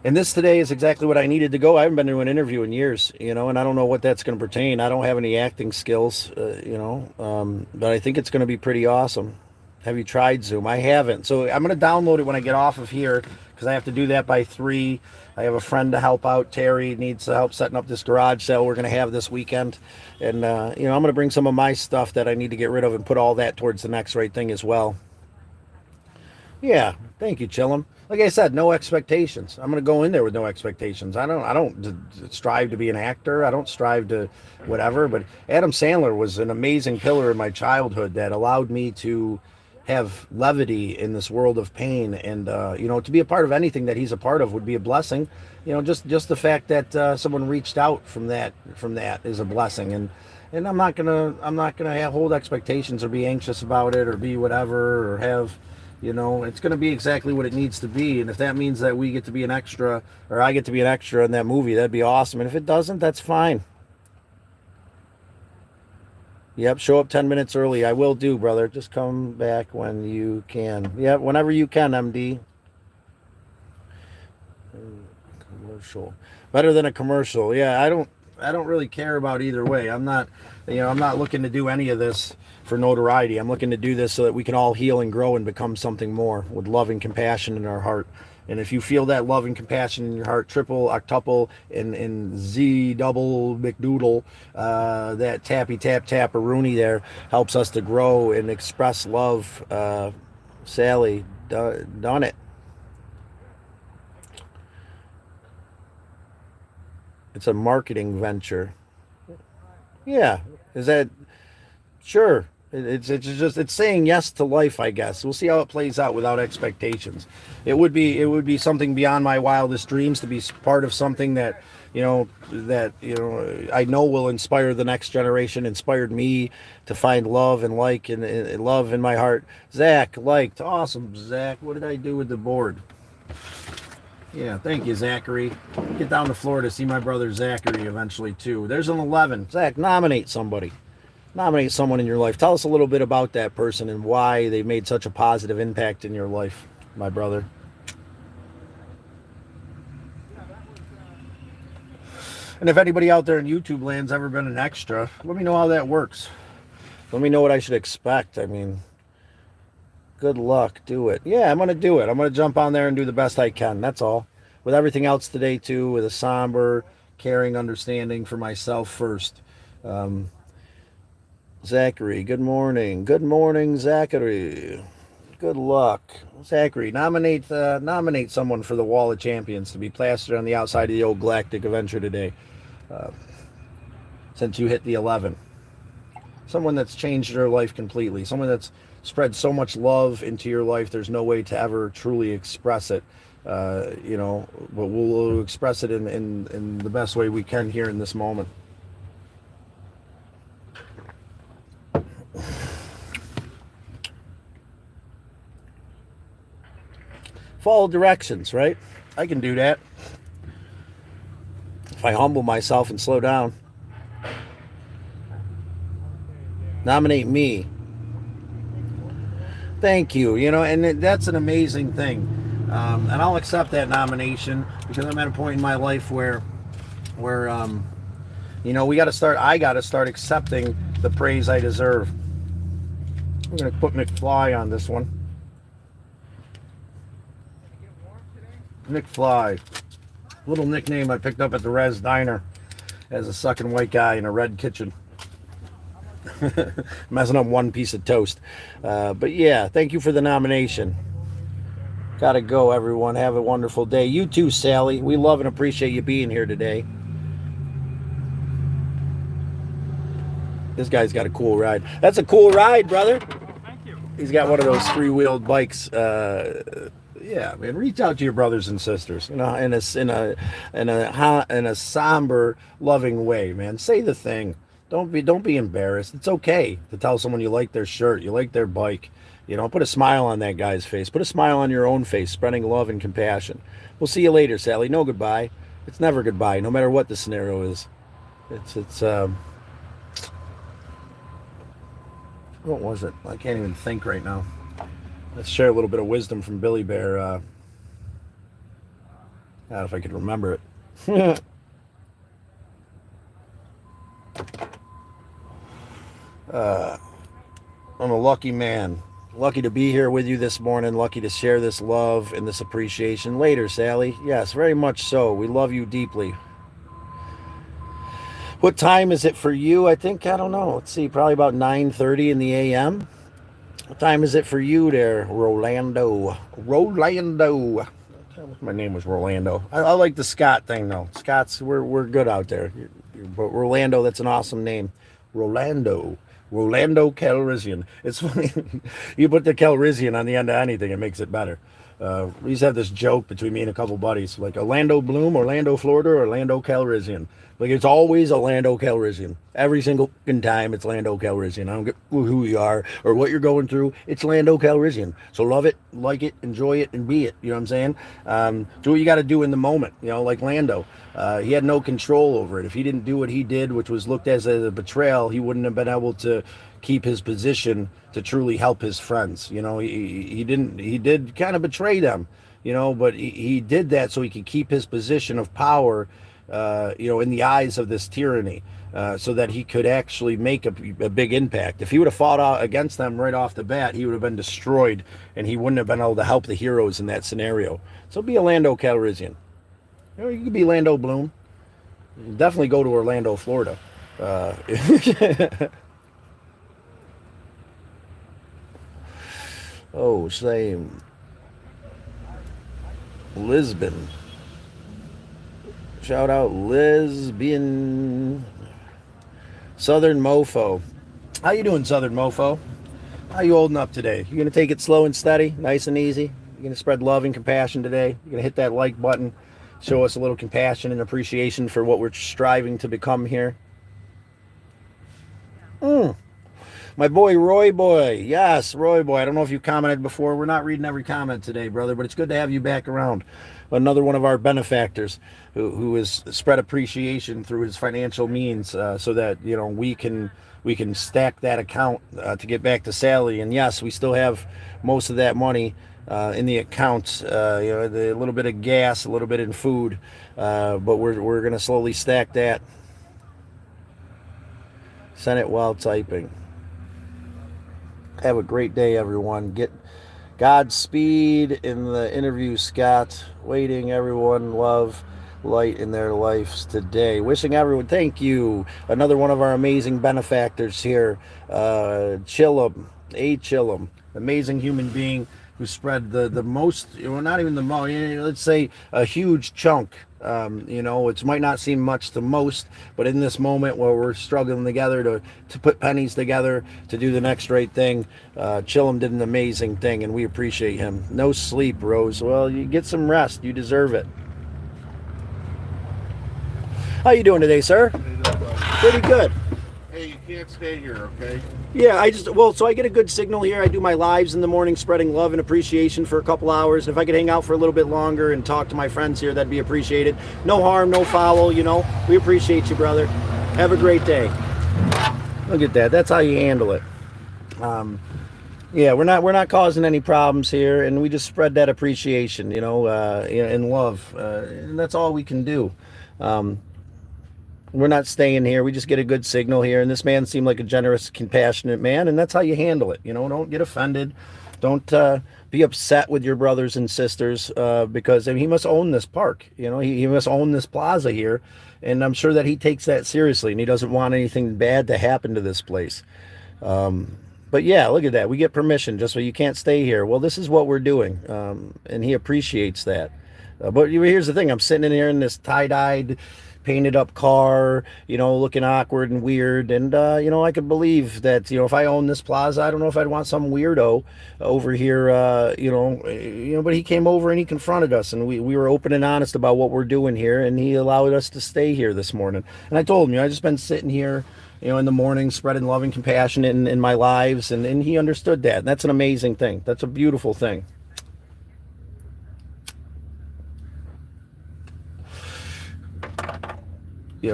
and this today is exactly what I needed to go. I haven't been to an interview in years, and I don't know what that's going to pertain. I don't have any acting skills, but I think it's going to be pretty awesome. Have you tried Zoom? I haven't. So I'm going to download it when I get off of here, because I have to do that by 3. I have a friend to help out. Terry needs help setting up this garage sale we're going to have this weekend. And, I'm going to bring some of my stuff that I need to get rid of and put all that towards the next right thing as well. Yeah, thank you, Chillum. Like I said, no expectations. I'm going to go in there with no expectations. I don't strive to be an actor. I don't strive to whatever. But Adam Sandler was an amazing pillar in my childhood that allowed me to have levity in this world of pain, and to be a part of anything that he's a part of would be a blessing. Just the fact that someone reached out from that is a blessing, and I'm not gonna hold expectations or be anxious about it or be whatever or have, it's gonna be exactly what it needs to be. And if that means that we get to be an extra, or I get to be an extra in that movie, that'd be awesome. And if it doesn't, that's fine. Yep, show up 10 minutes early. I will do, brother. Just come back when you can. Yep, whenever you can, MD. Commercial. Better than a commercial. Yeah, I don't really care about either way. I'm not looking to do any of this for notoriety. I'm looking to do this so that we can all heal and grow and become something more with love and compassion in our heart. And if you feel that love and compassion in your heart, triple, octuple, and Z double McDoodle, that tappy tap tap Rooney there helps us to grow and express love. Sally, done it. It's a marketing venture. Yeah, is that sure? It's saying yes to life, I guess. We'll see how it plays out without expectations. It would be something beyond my wildest dreams to be part of something that I know will inspire the next generation. Inspired me to find love and love in my heart. Zach liked, awesome. Zach, what did I do with the board? Yeah, thank you, Zachary. Get down to Florida, see my brother Zachary eventually, too. There's an 11. Zach, nominate somebody. Nominate someone in your life. Tell us a little bit about that person and why they made such a positive impact in your life, my brother. And if anybody out there in YouTube land's ever been an extra, let me know how that works. Let me know what I should expect. I mean, good luck. Do it. Yeah, I'm going to do it. I'm going to jump on there and do the best I can. That's all. With everything else today, too, with a somber, caring understanding for myself first. Zachary, good morning. Good morning, Zachary. Good luck. Zachary, nominate someone for the Wall of Champions to be plastered on the outside of the old Galactic Avenger today. Since you hit the 11. Someone that's changed their life completely. Someone that's spread so much love into your life, there's no way to ever truly express it. But we'll express it in the best way we can here in this moment. Follow directions, right? I can do that. If I humble myself and slow down. Nominate me. Thank you. And that's an amazing thing. And I'll accept that nomination because I'm at a point in my life where I got to start accepting the praise I deserve. I'm going to put McFly on this one. McFly. Little nickname I picked up at the Res Diner as a sucking white guy in a red kitchen. Messing up one piece of toast. But yeah, thank you for the nomination. Gotta go, everyone. Have a wonderful day. You too, Sally. We love and appreciate you being here today. This guy's got a cool ride. That's a cool ride, brother. Oh, thank you. He's got one of those three-wheeled bikes. Yeah, man, reach out to your brothers and sisters, in a somber, loving way, man. Say the thing. Don't be embarrassed. It's okay to tell someone you like their shirt, you like their bike. Put a smile on that guy's face. Put a smile on your own face, spreading love and compassion. We'll see you later, Sally. No goodbye. It's never goodbye, no matter what the scenario is. What was it? I can't even think right now. Let's share a little bit of wisdom from Billy Bear. I don't know if I could remember it. I'm a lucky man. Lucky to be here with you this morning. Lucky to share this love and this appreciation. Later, Sally. Yes, very much so. We love you deeply. What time is it for you? I don't know. Let's see, probably about 9:30 in the a.m. What time is it for you there, Rolando? Rolando. My name was Rolando. I like the Scott thing, though. Scott's, we're good out there. But Rolando, that's an awesome name. Rolando Calrissian. It's funny. You put the Calrissian on the end of anything, it makes it better. We used to have this joke between me and a couple buddies, like Orlando Bloom, Orlando, Florida, or Orlando Calrissian. Like, it's always Orlando Calrissian. Every single time it's Lando Calrissian. I don't get who you are or what you're going through. It's Lando Calrissian. So love it, like it, enjoy it, and be it. You know what I'm saying? Do what you got to do in the moment. Like Lando. He had no control over it. If he didn't do what he did, which was looked as a betrayal, he wouldn't have been able to keep his position to truly help his friends. He did kind of betray them, but he did that so he could keep his position of power, in the eyes of this tyranny, so that he could actually make a big impact. If he would have fought out against them right off the bat, he would have been destroyed, and he wouldn't have been able to help the heroes in that scenario. So be a Lando Calrissian. You could be Lando Bloom. Definitely go to Orlando, Florida. Oh, same. Lisbon. Shout out Lesbian. Southern Mofo. How you doing, Southern Mofo? How you holding up today? You gonna take it slow and steady, nice and easy? You gonna spread love and compassion today? You gonna hit that like button, show us a little compassion and appreciation for what we're striving to become here? My boy, Roy Boy. Yes, Roy Boy. I don't know if you commented before. We're not reading every comment today, brother, but it's good to have you back around. another one of our benefactors who has spread appreciation through his financial means, so that we can stack that account to get back to Sally. And yes, we still have most of that money in the accounts, a little bit of gas, a little bit in food, but we're going to slowly stack that. Send it while typing. Have a great day, everyone. Get Godspeed in the interview, Scott. Waiting, everyone. Love, light in their lives today. Wishing everyone, thank you. Another one of our amazing benefactors here. Chillum, Chillum. Amazing human being who spread the most, not even the most, let's say a huge chunk. It might not seem much to most, but in this moment where we're struggling together to put pennies together to do the next right thing, Chillum did an amazing thing, and we appreciate him. No sleep, Rose. Well, you get some rest. You deserve it. How you doing today, sir? Pretty good. Hey, you can't stay here, okay? Yeah, so I get a good signal here. I do my lives in the morning, spreading love and appreciation for a couple hours. If I could hang out for a little bit longer and talk to my friends here, that'd be appreciated. No harm, no foul, We appreciate you, brother. Have a great day. Look at that. That's how you handle it. We're not causing any problems here, and we just spread that appreciation, and love. And that's all we can do. We're not staying here. We just get a good signal here. And this man seemed like a generous, compassionate man. And that's how you handle it. Don't get offended. Don't be upset with your brothers and sisters because he must own this park. He must own this plaza here. And I'm sure that he takes that seriously. And he doesn't want anything bad to happen to this place. But yeah, look at that. We get permission just so you can't stay here. Well, this is what we're doing. And he appreciates that. But here's the thing. I'm sitting in here in this tie-dyed, painted up car, looking awkward and weird. And, I could believe that, if I owned this plaza, I don't know if I'd want some weirdo over here, but he came over and he confronted us, and we were open and honest about what we're doing here. And he allowed us to stay here this morning. And I told him, I just been sitting here, in the morning, spreading love and compassion in my lives. And he understood that. And that's an amazing thing. That's a beautiful thing.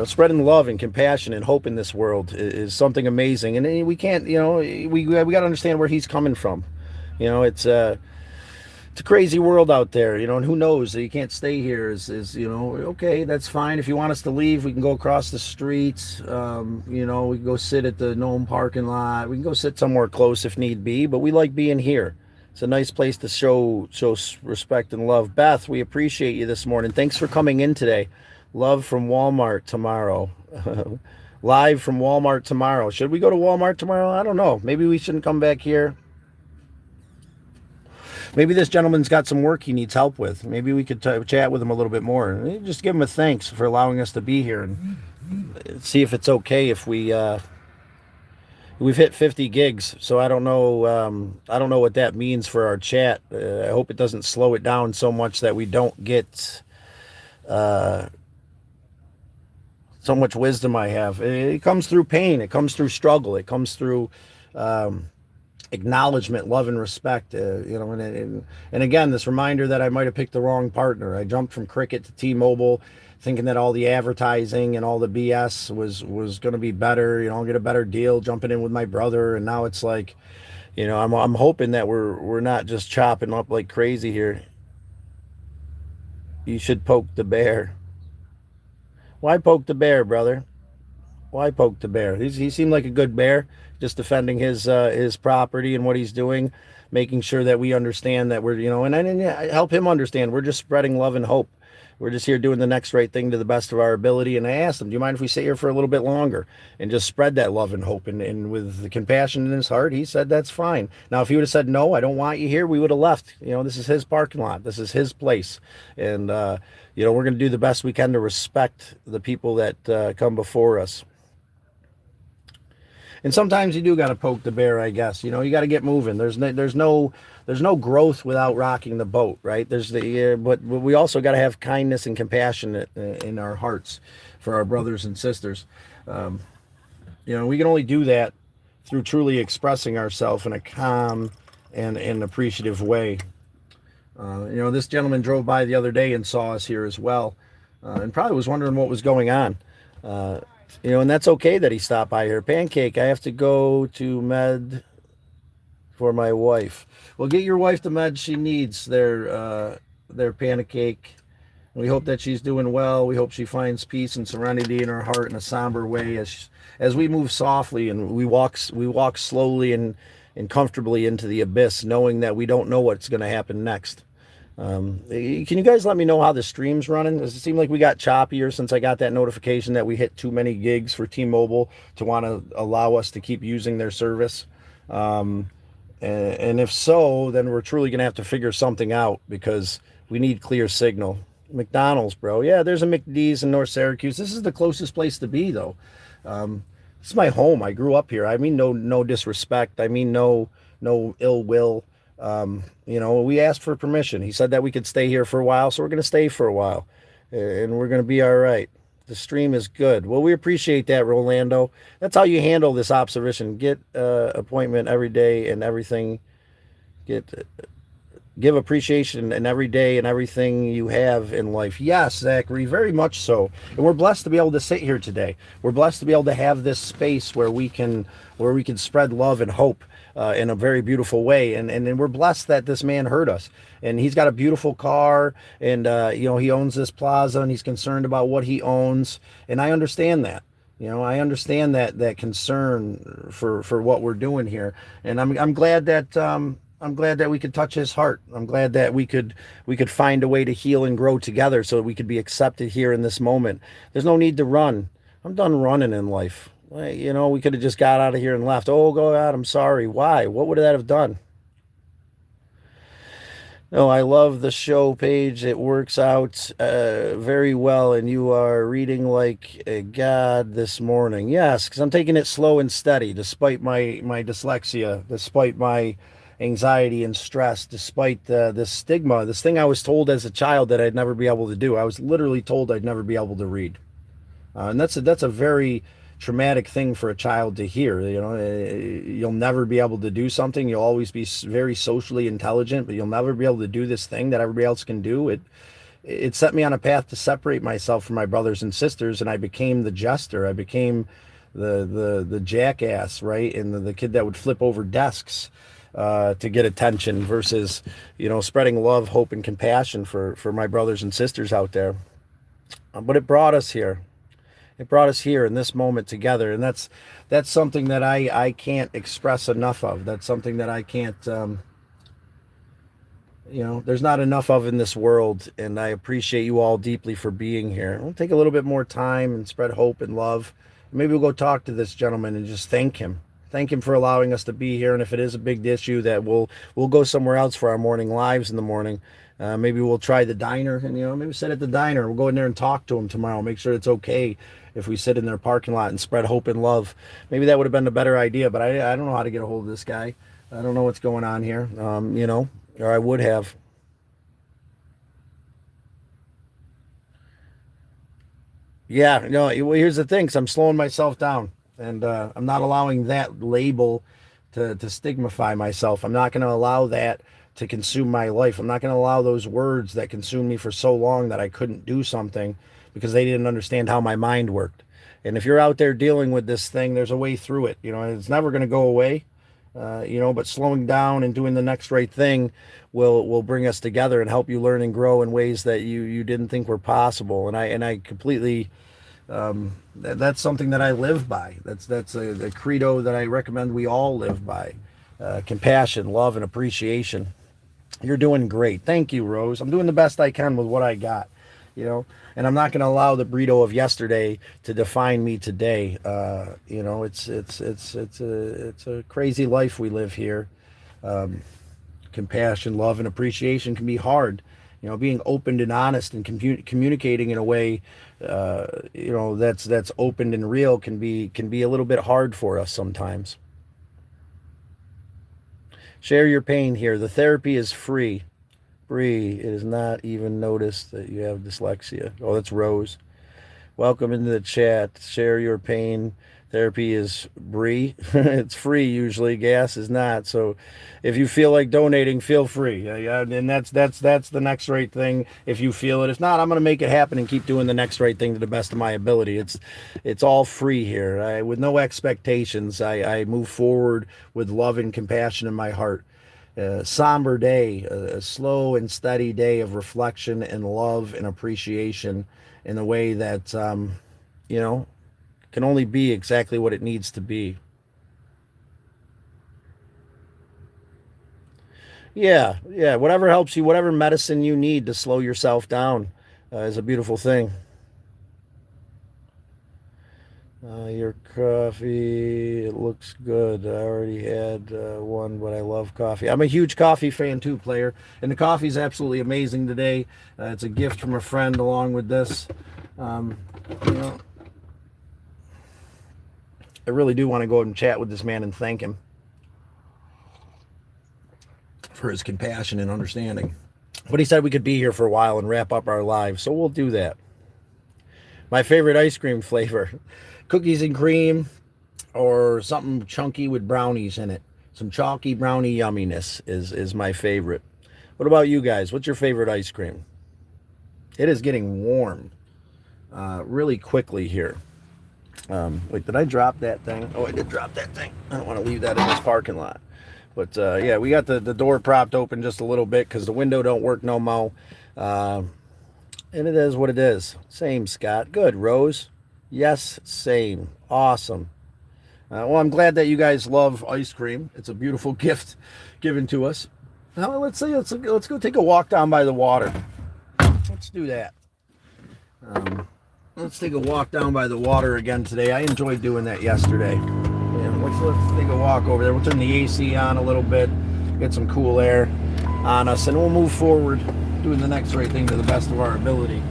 Spreading love and compassion and hope in this world is something amazing. And we can't, we got to understand where he's coming from. It's a crazy world out there, and who knows that you can't stay here is okay, that's fine. If you want us to leave, we can go across the streets. We can go sit at the Nome parking lot. We can go sit somewhere close if need be, but we like being here. It's a nice place to show respect and love. Beth, we appreciate you this morning. Thanks for coming in today. Love from Walmart tomorrow. Live from Walmart tomorrow. Should we go to Walmart tomorrow? I don't know. Maybe we shouldn't come back here. Maybe this gentleman's got some work he needs help with. Maybe we could chat with him a little bit more. Just give him a thanks for allowing us to be here and see if it's okay if we've hit 50 gigs. So I don't know what that means for our chat. I hope it doesn't slow it down so much that we don't get so much wisdom I have. It comes through pain. It comes through struggle. It comes through acknowledgement, love, and respect. And again, this reminder that I might have picked the wrong partner. I jumped from Cricket to T-Mobile, thinking that all the advertising and all the BS was going to be better. I'll get a better deal jumping in with my brother. And now it's like, I'm hoping that we're not just chopping up like crazy here. You should poke the bear. Why poke the bear, brother? Why poke the bear? He seemed like a good bear, just defending his property and what he's doing, making sure that we understand that we're, and I help him understand. We're just spreading love and hope. We're just here doing the next right thing to the best of our ability. And I asked him, do you mind if we sit here for a little bit longer and just spread that love and hope? And with the compassion in his heart, he said, that's fine. Now, if he would have said, no, I don't want you here, we would have left. This is his parking lot. This is his place. And, we're going to do the best we can to respect the people that come before us. And sometimes you do got to poke the bear, I guess. You got to get moving. There's no growth without rocking the boat, right? But we also got to have kindness and compassion in our hearts for our brothers and sisters. We can only do that through truly expressing ourselves in a calm and appreciative way. This gentleman drove by the other day and saw us here as well, and probably was wondering what was going on. Uh, and that's okay that he stopped by here. Pancake, I have to go to med for my wife. Well, get your wife the meds she needs. Their Pancake. We hope that she's doing well. We hope she finds peace and serenity in her heart in a somber way as we move softly and we walk slowly and comfortably into the abyss, knowing that we don't know what's going to happen next. Can you guys let me know how the stream's running? Does it seem like we got choppier since I got that notification that we hit too many gigs for T-Mobile to want to allow us to keep using their service? And if so, then we're truly going to have to figure something out because we need clear signal. McDonald's, bro. Yeah, there's a McD's in North Syracuse. This is the closest place to be, though. This is my home. I grew up here. I mean, no disrespect. I mean, no ill will. We asked for permission. He said that we could stay here for a while, so we're going to stay for a while, and we're going to be all right. The stream is good. Well, we appreciate that, Rolando. That's how you handle this observation. Get appointment every day and everything. Give appreciation in every day and everything you have in life. Yes, Zachary, very much so. And we're blessed to be able to sit here today. We're blessed to be able to have this space where we can spread love and hope in a very beautiful way. And we're blessed that this man heard us. And he's got a beautiful car, and he owns this plaza, and he's concerned about what he owns. And I understand that. I understand that concern for what we're doing here. And I'm glad that we could touch his heart. I'm glad that we could find a way to heal and grow together so that we could be accepted here in this moment. There's no need to run. I'm done running in life. We could have just got out of here and left. Oh, go out. I'm sorry. Why? What would that have done? No, I love the show page. It works out very well, and you are reading like a god this morning. Yes, because I'm taking it slow and steady, despite my dyslexia, despite my anxiety and stress, despite the stigma, this thing I was told as a child that I'd never be able to do. I was literally told I'd never be able to read, and that's a very traumatic thing for a child to hear. You'll never be able to do something. You'll always be very socially intelligent, but you'll never be able to do this thing that everybody else can do. It set me on a path to separate myself from my brothers and sisters, and I became the jester. I became the jackass, right? And the kid that would flip over desks to get attention versus, spreading love, hope, and compassion for my brothers and sisters out there. But it brought us here. It brought us here in this moment together. And that's something that I can't express enough of. That's something that I can't, there's not enough of in this world. And I appreciate you all deeply for being here. We'll take a little bit more time and spread hope and love. Maybe we'll go talk to this gentleman and just thank him. Thank him for allowing us to be here. And if it is a big issue, that we'll go somewhere else for our morning lives in the morning. Maybe we'll try the diner and, maybe sit at the diner. We'll go in there and talk to him tomorrow. Make sure it's okay if we sit in their parking lot and spread hope and love. Maybe that would have been a better idea, but I don't know how to get a hold of this guy. I don't know what's going on here, or I would have. Yeah, here's the thing. 'Cause I'm slowing myself down, and I'm not allowing that label to stigmify myself. I'm not going to allow that to consume my life. I'm not going to allow those words that consumed me for so long that I couldn't do something because they didn't understand how my mind worked. And if you're out there dealing with this thing, there's a way through it. It's never going to go away. But slowing down and doing the next right thing will bring us together and help you learn and grow in ways that you didn't think were possible. And I completely, that's something that I live by. That's a credo that I recommend we all live by. Compassion, love, and appreciation. You're doing great. Thank you, Rose. I'm doing the best I can with what I got, and I'm not going to allow the burrito of yesterday to define me today. It's a crazy life we live here. Compassion, love, and appreciation can be hard. Being open and honest and communicating in a way, that's open and real can be a little bit hard for us sometimes. Share your pain here. The therapy is free. Free. It is not even noticed that you have dyslexia. Oh, that's Rose. Welcome into the chat. Share your pain. Therapy is free. It's free usually. Gas is not. So if you feel like donating, feel free. Yeah, and that's the next right thing. If you feel it, if not, I'm gonna make it happen and keep doing the next right thing to the best of my ability. It's all free here. With no expectations. I move forward with love and compassion in my heart. A somber day, a slow and steady day of reflection and love and appreciation in a way that you know can only be exactly what it needs to be. Yeah, whatever helps you, whatever medicine you need to slow yourself down is a beautiful thing. Your coffee, it looks good. I already had one, but I love coffee. I'm a huge coffee fan too, player. And the coffee is absolutely amazing today. It's a gift from a friend along with this. Um, you know, I really do want to go and chat with this man and thank him for his compassion and understanding. But he said we could be here for a while and wrap up our lives, so we'll do that. My favorite ice cream flavor, cookies and cream or something chunky with brownies in it. Some chalky brownie yumminess is my favorite. What about you guys? What's your favorite ice cream? It is getting warm really quickly here. Wait, did I drop that thing? Oh, I did drop that thing. I don't want to leave that in this parking lot. But yeah, we got the door propped open just a little bit because the window don't work no more. And it is what it is. Same, Scott. Good, Rose. Yes, same. Awesome. Well, I'm glad that you guys love ice cream. It's a beautiful gift given to us. Now, let's go take a walk down by the water. Let's do that. Let's take a walk down by the water again today. I enjoyed doing that yesterday. Yeah, let's take a walk over there. We'll turn the AC on a little bit, get some cool air on us, and we'll move forward doing the next right thing to the best of our ability.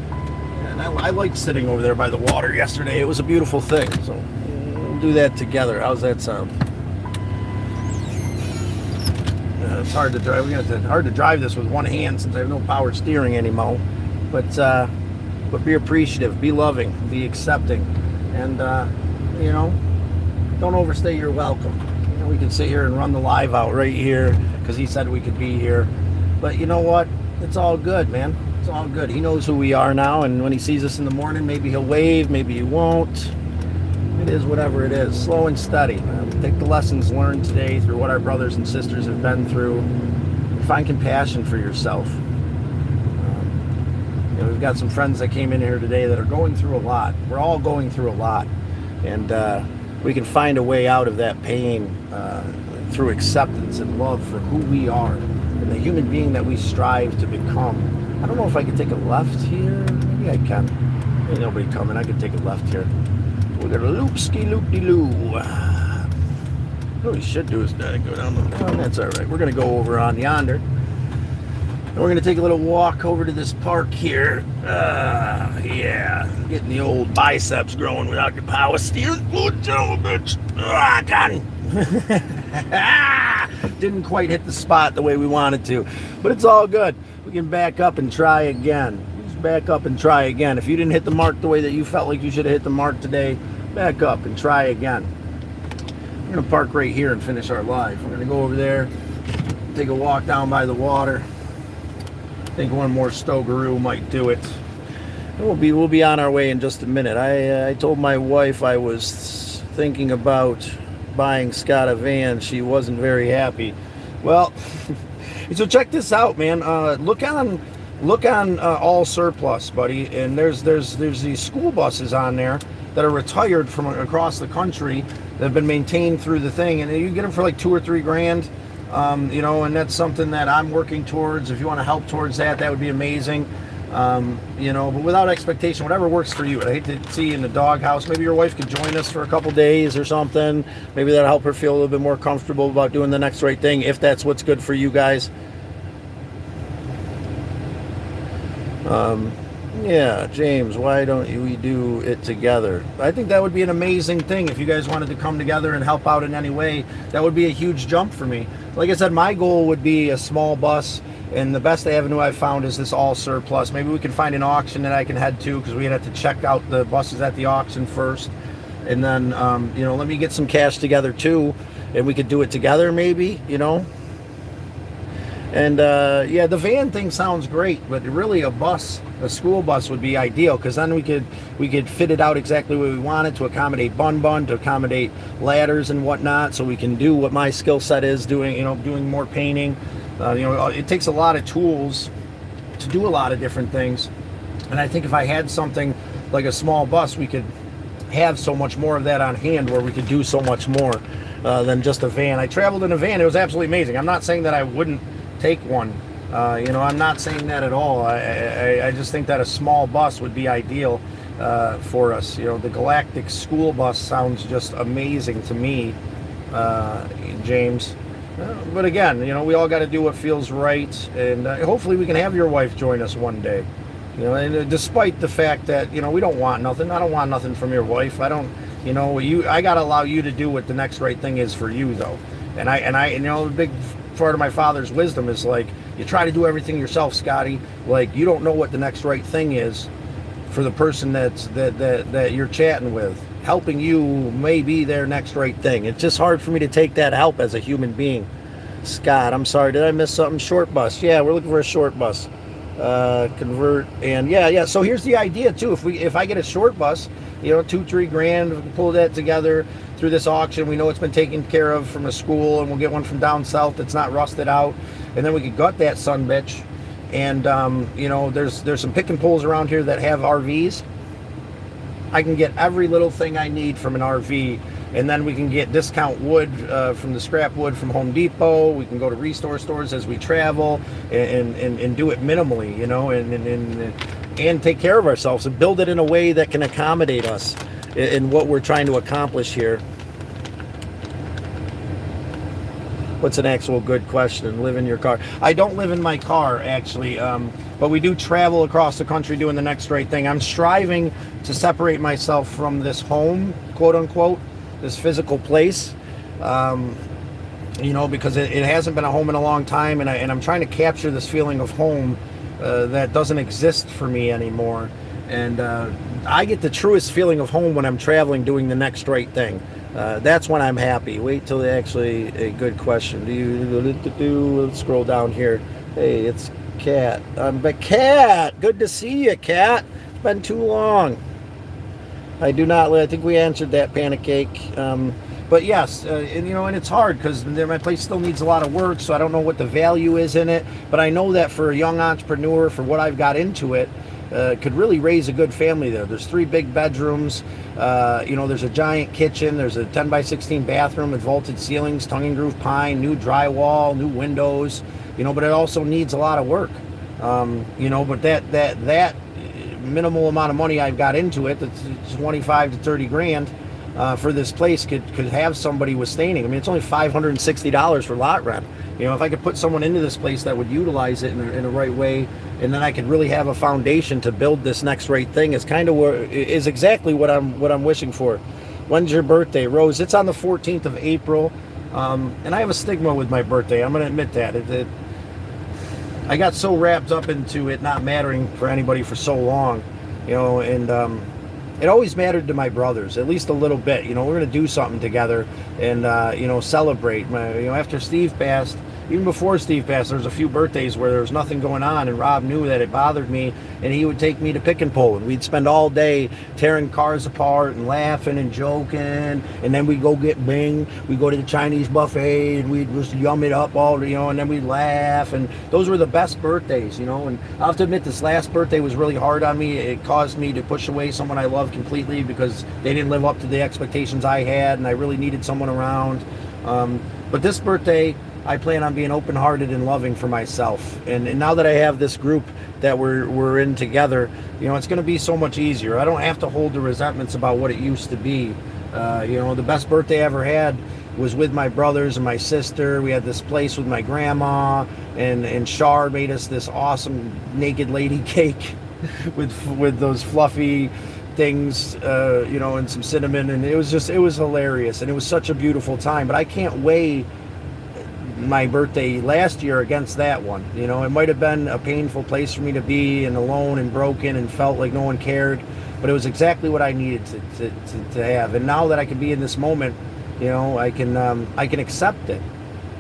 And I liked sitting over there by the water yesterday. It was a beautiful thing. So we'll do that together. How's that sound? It's hard to drive. Hard to drive this with one hand since I have no power steering anymore. But be appreciative, be loving, be accepting, and don't overstay your welcome. We can sit here and run the live out right here because he said we could be here. But you know what? It's all good, man. It's all good. He knows who we are now, and when he sees us in the morning, maybe he'll wave, maybe he won't. It is whatever it is. Slow and steady. Take the lessons learned today through what our brothers and sisters have been through. Find compassion for yourself. We've got some friends that came in here today that are going through a lot. We're all going through a lot. And we can find a way out of that pain through acceptance and love for who we are and the human being that we strive to become. I don't know if I can take a left here. Maybe I can. Ain't nobody coming. I can take a left here. We're going to loop-ski-loop-de-loo. What we should do is go down the... Oh, that's all right. We're going to go over on yonder. And we're going to take a little walk over to this park here. Yeah. Getting the old biceps growing without the power steering. Good job, bitch. Done. Didn't quite hit the spot the way we wanted to. But it's all good. We can back up and try again. Just back up and try again. If you didn't hit the mark the way that you felt like you should have hit the mark today, back up and try again. We're going to park right here and finish our live. We're going to go over there, take a walk down by the water. I think one more Stogaroo might do it. And we'll be on our way in just a minute. I told my wife I was thinking about buying Scott a van. She wasn't very happy. Well, so check this out, man. Look on All Surplus, buddy. And there's these school buses on there that are retired from across the country that have been maintained through the thing, and you can get them for like $2 or $3 grand. And that's something that I'm working towards. If you want to help towards that, that would be amazing. But without expectation, whatever works for you. I hate to see you in the doghouse. Maybe your wife could join us for a couple days or something. Maybe that'll help her feel a little bit more comfortable about doing the next right thing, if that's what's good for you guys. Yeah, James, why don't we do it together? I think that would be an amazing thing. If you guys wanted to come together and help out in any way, that would be a huge jump for me. Like I said, my goal would be a small bus, and the best avenue I've found is this All Surplus. Maybe we can find an auction that I can head to, because we'd have to check out the buses at the auction first. And then, let me get some cash together too, and we could do it together maybe, And yeah, the van thing sounds great, but really a school bus would be ideal, because then we could fit it out exactly what we want it to accommodate Bun, to accommodate ladders and whatnot, so we can do what my skill set is doing more painting. It takes a lot of tools to do a lot of different things, and I think if I had something like a small bus, we could have so much more of that on hand, where we could do so much more than just a van. I traveled in a van; it was absolutely amazing. I'm not saying that I wouldn't take one. I'm not saying that at all. I just think that a small bus would be ideal for us. The Galactic school bus sounds just amazing to me, James. But again, we all got to do what feels right, and hopefully we can have your wife join us one day. And despite the fact that we don't want nothing. I don't want nothing from your wife. I don't. I got to allow you to do what the next right thing is for you, though. And the big part of my father's wisdom is, like, you try to do everything yourself, Scotty. Like, you don't know what the next right thing is for the person that you're chatting with. Helping you may be their next right thing. It's just hard for me to take that help as a human being. Scott, I'm sorry, did I miss something? Short bus. Yeah, we're looking for a short bus. Convert, and yeah. So here's the idea too. If I get a short bus, $2-3 we can pull that together through this auction. We know it's been taken care of from a school, and we'll get one from down south that's not rusted out, and then we could gut that son bitch. And there's some pick and pulls around here that have RVs. I can get every little thing I need from an RV, and then we can get discount wood from the scrap wood from Home Depot. We can go to restore stores as we travel and do it minimally, and take care of ourselves and build it in a way that can accommodate us in what we're trying to accomplish here. What's an actual good question? Live in your car. I don't live in my car, actually, but we do travel across the country doing the next right thing. I'm striving to separate myself from this home, quote unquote, this physical place, because it hasn't been a home in a long time, and I'm trying to capture this feeling of home that doesn't exist for me anymore. And I get the truest feeling of home when I'm traveling doing the next right thing. That's when I'm happy. Wait till actually a good question. Let's scroll down here. Hey, it's Cat. But Cat, good to see you, Cat. It's been too long. I think we answered that, Panic Cake. But yes, and it's hard because my place still needs a lot of work, so I don't know what the value is in it. But I know that for a young entrepreneur, for what I've got into it, could really raise a good family there. There's 3 big bedrooms. There's a giant kitchen. There's a 10 by 16 bathroom with vaulted ceilings, tongue and groove pine, new drywall, new windows. But it also needs a lot of work. But that minimal amount of money I've got into it, that's 25 to 30 grand for this place, could have somebody sustaining. I mean, it's only $560 for lot rent. If I could put someone into this place that would utilize it in a right way, and then I could really have a foundation to build this next right thing, is exactly what I'm wishing for. When's your birthday, Rose? It's on the 14th of April, and I have a stigma with my birthday. I'm going to admit that. I got so wrapped up into it not mattering for anybody for so long, and it always mattered to my brothers, at least a little bit. We're going to do something together and, celebrate. After Steve passed, even before Steve passed, there was a few birthdays where there was nothing going on, and Rob knew that it bothered me, and he would take me to Pick and Pull, and we'd spend all day tearing cars apart and laughing and joking, and then we'd go get Bing. We'd go to the Chinese buffet, and we'd just yum it up all, and then we'd laugh, and those were the best birthdays, and I'll have to admit, this last birthday was really hard on me. It caused me to push away someone I loved completely because they didn't live up to the expectations I had, and I really needed someone around. But this birthday, I plan on being open-hearted and loving for myself. And now that I have this group that we're in together, it's going to be so much easier. I don't have to hold the resentments about what it used to be. The best birthday I ever had was with my brothers and my sister. We had this place with my grandma, and Shar made us this awesome naked lady cake with those fluffy things, and some cinnamon, and it was hilarious, and it was such a beautiful time. But I can't weigh my birthday last year against that one. It might have been a painful place for me to be, and alone and broken and felt like no one cared, but it was exactly what I needed to have. And now that I can be in this moment, I can accept it.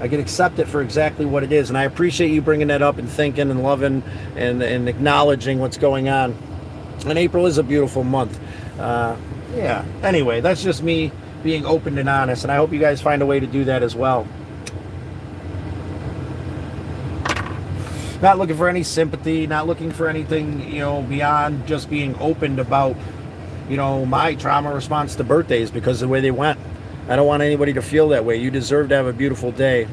I can accept it for exactly what it is. And I appreciate you bringing that up and thinking and loving and acknowledging what's going on. And April is a beautiful month. Yeah. Anyway, that's just me being open and honest. And I hope you guys find a way to do that as well. Not looking for any sympathy, not looking for anything, beyond just being open about, my trauma response to birthdays because of the way they went. I don't want anybody to feel that way. You deserve to have a beautiful day.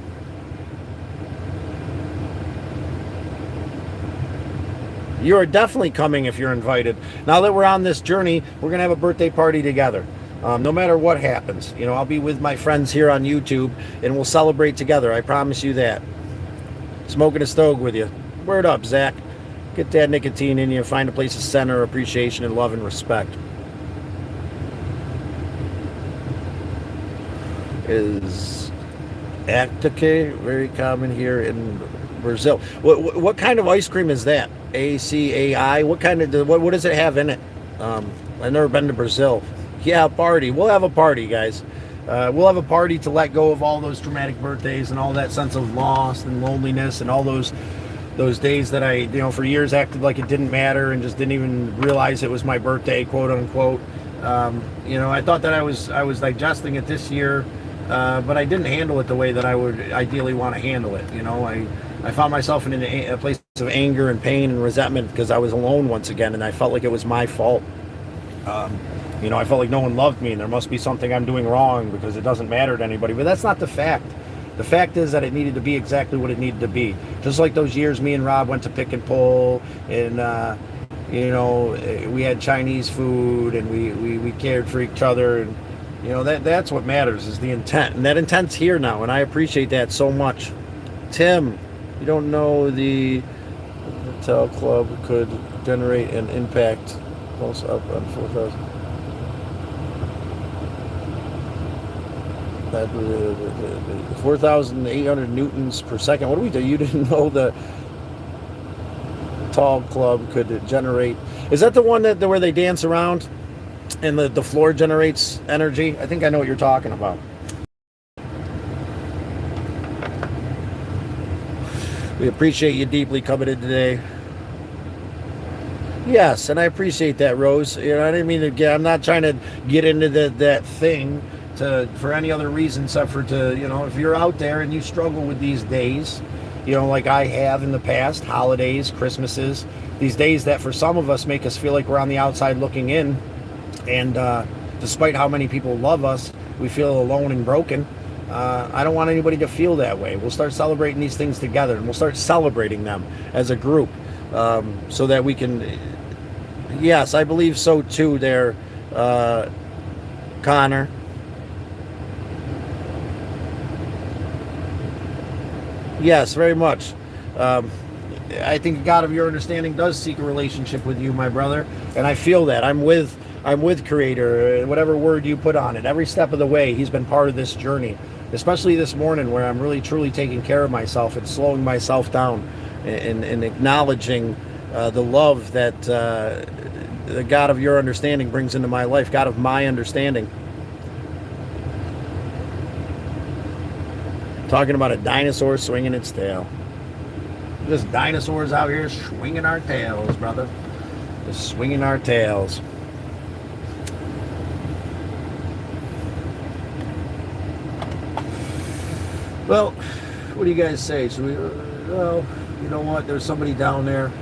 You are definitely coming if you're invited. Now that we're on this journey, we're going to have a birthday party together. No matter what happens, I'll be with my friends here on YouTube and we'll celebrate together. I promise you that. Smoking a stogie with you. Word up, Zach. Get that nicotine in you. Find a place to center appreciation and love and respect. Is Actique very common here in Brazil? What kind of ice cream is that? ACAI? What does it have in it? I've never been to Brazil. Yeah, a party. We'll have a party, guys. We'll have a party to let go of all those traumatic birthdays and all that sense of loss and loneliness and all those days that I, for years acted like it didn't matter and just didn't even realize it was my birthday, quote unquote. I thought that I was digesting it this year, but I didn't handle it the way that I would ideally want to handle it. I found myself in a place of anger and pain and resentment because I was alone once again, and I felt like it was my fault. I felt like no one loved me and there must be something I'm doing wrong because it doesn't matter to anybody. But that's not the fact. The fact is that it needed to be exactly what it needed to be. Just like those years me and Rob went to Pick and Pull and, we had Chinese food and we cared for each other. And, that's what matters is the intent. And that intent's here now. And I appreciate that so much. Tim, you don't know the hotel club could generate an impact pulse up on 4,000. That 4,800 newtons per second. What do we do? You didn't know the tall club could generate. Is that the one where they dance around and the floor generates energy? I think I know what you're talking about. We appreciate you deeply coming in today. Yes, and I appreciate that, Rose. I didn't mean to get. I'm not trying to get into that thing for any other reason except for if you're out there and you struggle with these days, like I have in the past, holidays, Christmases, these days that for some of us make us feel like we're on the outside looking in, and despite how many people love us, we feel alone and broken. I don't want anybody to feel that way. We'll start celebrating these things together, and we'll start celebrating them as a group, so that we can. Yes, I believe so too. There, Connor. Yes, very much. I think God of your understanding does seek a relationship with you, my brother, and I feel that. I'm with Creator, whatever word you put on it. Every step of the way, He's been part of this journey, especially this morning where I'm really, truly taking care of myself and slowing myself down and acknowledging the love that the God of your understanding brings into my life, God of my understanding. Talking about a dinosaur swinging its tail. Just dinosaurs out here swinging our tails, brother. Just swinging our tails. Well, what do you guys say? Should we? Well, you know what? There's somebody down there.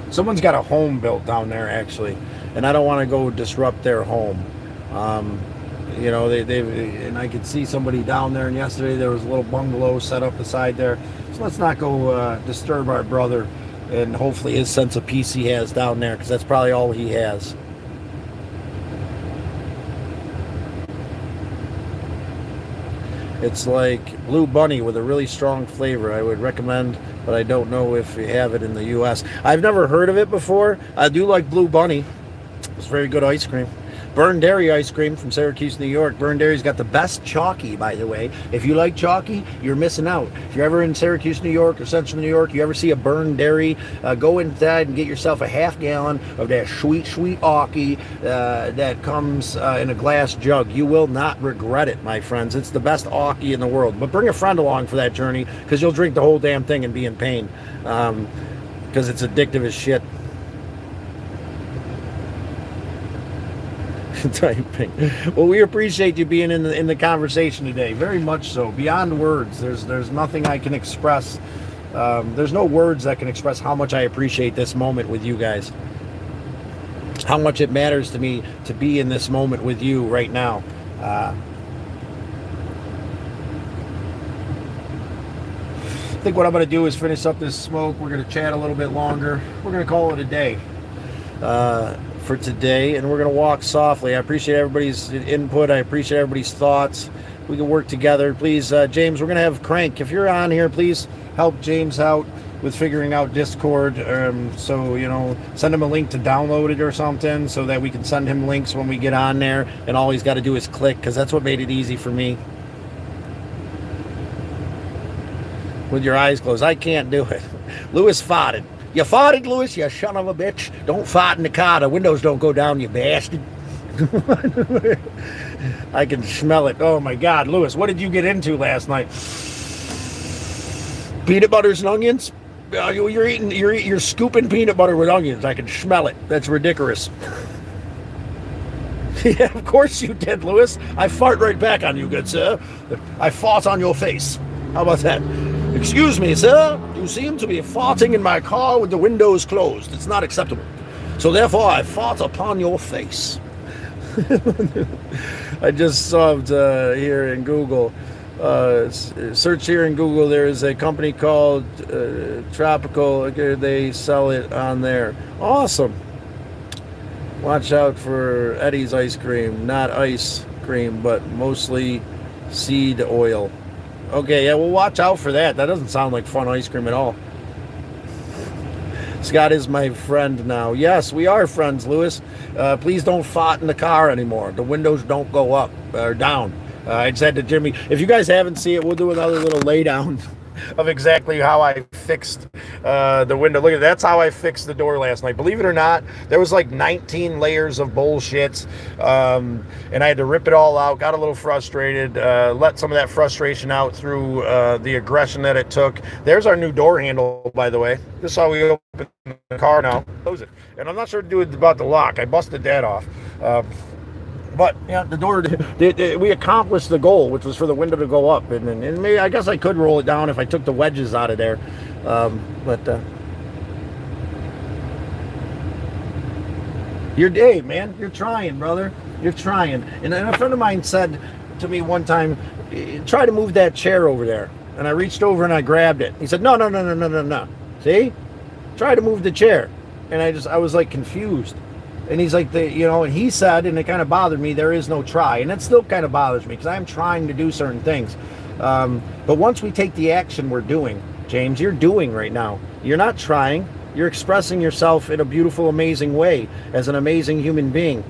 Someone's got a home built down there, actually, and I don't want to go disrupt their home. They and I could see somebody down there, and yesterday there was a little bungalow set up beside there. So let's not go disturb our brother and hopefully his sense of peace he has down there, because that's probably all he has. It's like Blue Bunny with a really strong flavor. I would recommend, but I don't know if you have it in the U.S. I've never heard of it before. I do like Blue Bunny. It's very good ice cream. Burn Dairy ice cream from Syracuse, New York. Burn Dairy's got the best chalky, by the way. If you like chalky, you're missing out. If you're ever in Syracuse, New York, or Central New York, you ever see a Burn Dairy, go inside and get yourself a half gallon of that sweet, sweet chalky that comes in a glass jug. You will not regret it, my friends. It's the best chalky in the world. But bring a friend along for that journey, because you'll drink the whole damn thing and be in pain, because it's addictive as shit. Typing. Well, we appreciate you being in the conversation today, very much so. Beyond words, there's nothing I can express. There's no words that can express how much I appreciate this moment with you guys. How much it matters to me to be in this moment with you right now. I think what I'm going to do is finish up this smoke. We're going to chat a little bit longer. We're going to call it a day. For today, and we're going to walk softly. I appreciate everybody's input. I appreciate everybody's thoughts. We can work together. Please, James, we're going to have Crank. If you're on here, please help James out with figuring out Discord. So, you know, send him a link to download it or something so that we can send him links when we get on there, and all he's got to do is click, because that's what made it easy for me. With your eyes closed. I can't do it. Lewis farted. You farted, Lewis, you son of a bitch. Don't fart in the car. The windows don't go down, you bastard. I can smell it. Oh, my God. Lewis, what did you get into last night? Peanut butters and onions? You're scooping peanut butter with onions. I can smell it. That's ridiculous. Yeah, of course you did, Lewis. I fart right back on you, good sir. I fart on your face. How about that? Excuse me, sir. You seem to be farting in my car with the windows closed. It's not acceptable. So therefore, I fart upon your face. I just solved here in Google. Search here in Google. There is a company called Tropical. They sell it on there. Awesome. Watch out for Eddie's ice cream. Not ice cream, but mostly seed oil. Okay, yeah, well, watch out for that. That doesn't sound like fun ice cream at all. Scott is my friend now. Yes, we are friends, Lewis. Please don't fart in the car anymore. The windows don't go up or down. I said to Jimmy, if you guys haven't seen it, we'll do another little lay down of exactly how I fixed the window. Look at that. That's how I fixed the door last night. Believe it or not, there was like 19 layers of bullshit, and I had to rip it all out. Got a little frustrated, let some of that frustration out through the aggression that it took. There's our new door handle, by the way. This is how we open the car now. Close it. And I'm not sure to do it about the lock. I busted that off. But yeah, the door, we accomplished the goal, which was for the window to go up. And maybe, I guess I could roll it down if I took the wedges out of there. You're Dave, man. You're trying, brother. You're trying. And a friend of mine said to me one time, try to move that chair over there. And I reached over and I grabbed it. He said, no. See? Try to move the chair. And I was like confused. And he's like, and he said, and it kind of bothered me, there is no try. And it still kind of bothers me because I'm trying to do certain things. But once we take the action we're doing, James, you're doing right now. You're not trying. You're expressing yourself in a beautiful, amazing way as an amazing human being.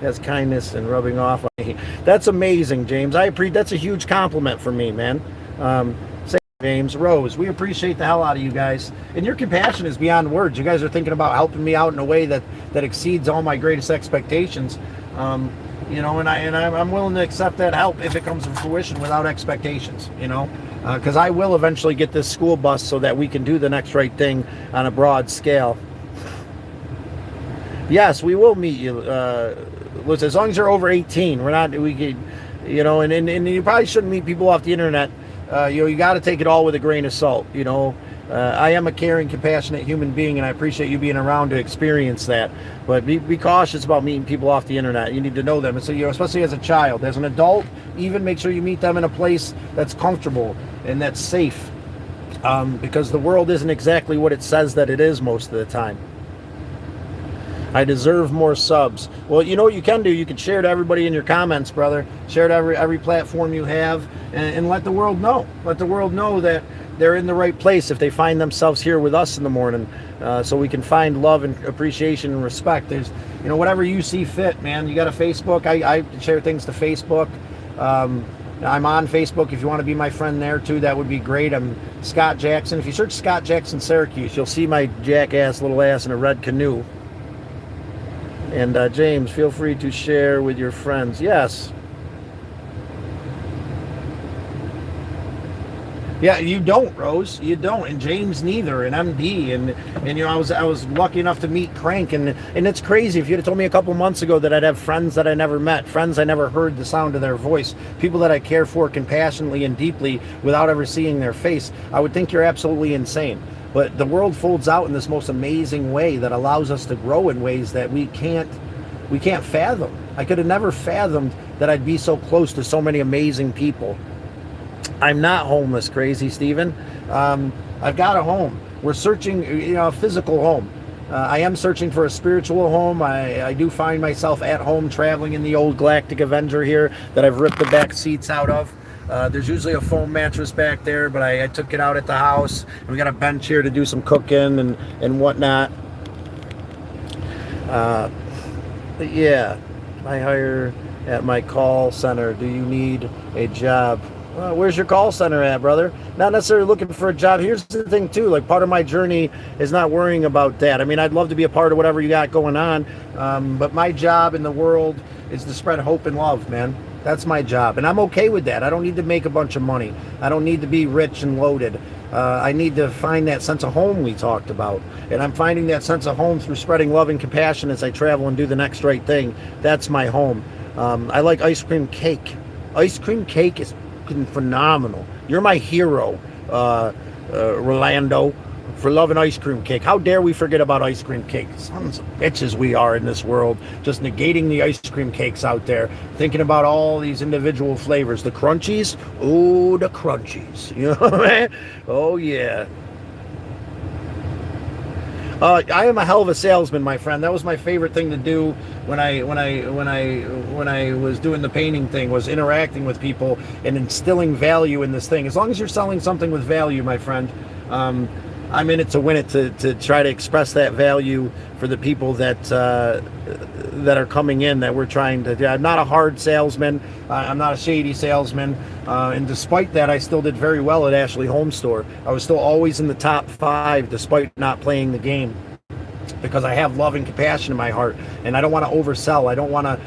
That's kindness and rubbing off on me. That's amazing, James. That's a huge compliment for me, man. James, Rose, we appreciate the hell out of you guys. And your compassion is beyond words. You guys are thinking about helping me out in a way that exceeds all my greatest expectations. And I'm willing to accept that help if it comes to fruition without expectations, because I will eventually get this school bus so that we can do the next right thing on a broad scale. Yes, we will meet you. Listen, as long as you're over 18, and you probably shouldn't meet people off the internet. You got to take it all with a grain of salt. I am a caring, compassionate human being, and I appreciate you being around to experience that. But be cautious about meeting people off the internet. You need to know them, and so especially as a child, as an adult, even make sure you meet them in a place that's comfortable and that's safe, because the world isn't exactly what it says that it is most of the time. I deserve more subs. Well, you know what you can do? You can share to everybody in your comments, brother. Share to every platform you have, and let the world know. Let the world know that they're in the right place if they find themselves here with us in the morning. so we can find love and appreciation and respect. There's, whatever you see fit, man. You got a Facebook. I share things to Facebook. I'm on Facebook. If you want to be my friend there too, that would be great. I'm Scott Jackson. If you search Scott Jackson Syracuse, you'll see my jackass little ass in a red canoe. And James, feel free to share with your friends. Yes. Yeah, you don't, Rose. You don't, and James neither, and MD, and I was lucky enough to meet Crank, and it's crazy. If you'd have told me a couple months ago that I'd have friends that I never met, friends I never heard the sound of their voice, people that I care for compassionately and deeply without ever seeing their face, I would think you're absolutely insane. But the world folds out in this most amazing way that allows us to grow in ways that we can't fathom. I could have never fathomed that I'd be so close to so many amazing people. I'm not homeless, Crazy Steven. I've got a home. We're searching, a physical home. I am searching for a spiritual home. I do find myself at home traveling in the old Galactic Avenger here that I've ripped the back seats out of. There's usually a foam mattress back there, but I took it out at the house. We got a bench here to do some cooking and whatnot. Yeah, I hire at my call center. Do you need a job? Where's your call center at, brother? Not necessarily looking for a job. Here's the thing, too. Like, part of my journey is not worrying about that. I mean, I'd love to be a part of whatever you got going on. But my job in the world is to spread hope and love, man. That's my job. And I'm okay with that. I don't need to make a bunch of money. I don't need to be rich and loaded. I need to find that sense of home we talked about. And I'm finding that sense of home through spreading love and compassion as I travel and do the next right thing. That's my home. I like ice cream cake. Ice cream cake is phenomenal. You're my hero, Rolando, for loving ice cream cake. How dare we forget about ice cream cake? Sons of bitches we are in this world, just negating the ice cream cakes out there, thinking about all these individual flavors. The crunchies, oh, the crunchies. You know what I mean? Oh yeah. I am a hell of a salesman, my friend. That was my favorite thing to do when I was doing the painting thing, was interacting with people and instilling value in this thing. As long as you're selling something with value, my friend, I'm in it to win it, to try to express that value for the people that are coming in, that we're trying to do. I'm not a hard salesman. I'm not a shady salesman. And despite that, I still did very well at Ashley Home Store. I was still always in the top 5 despite not playing the game, because I have love and compassion in my heart, and I don't want to oversell. I don't want to,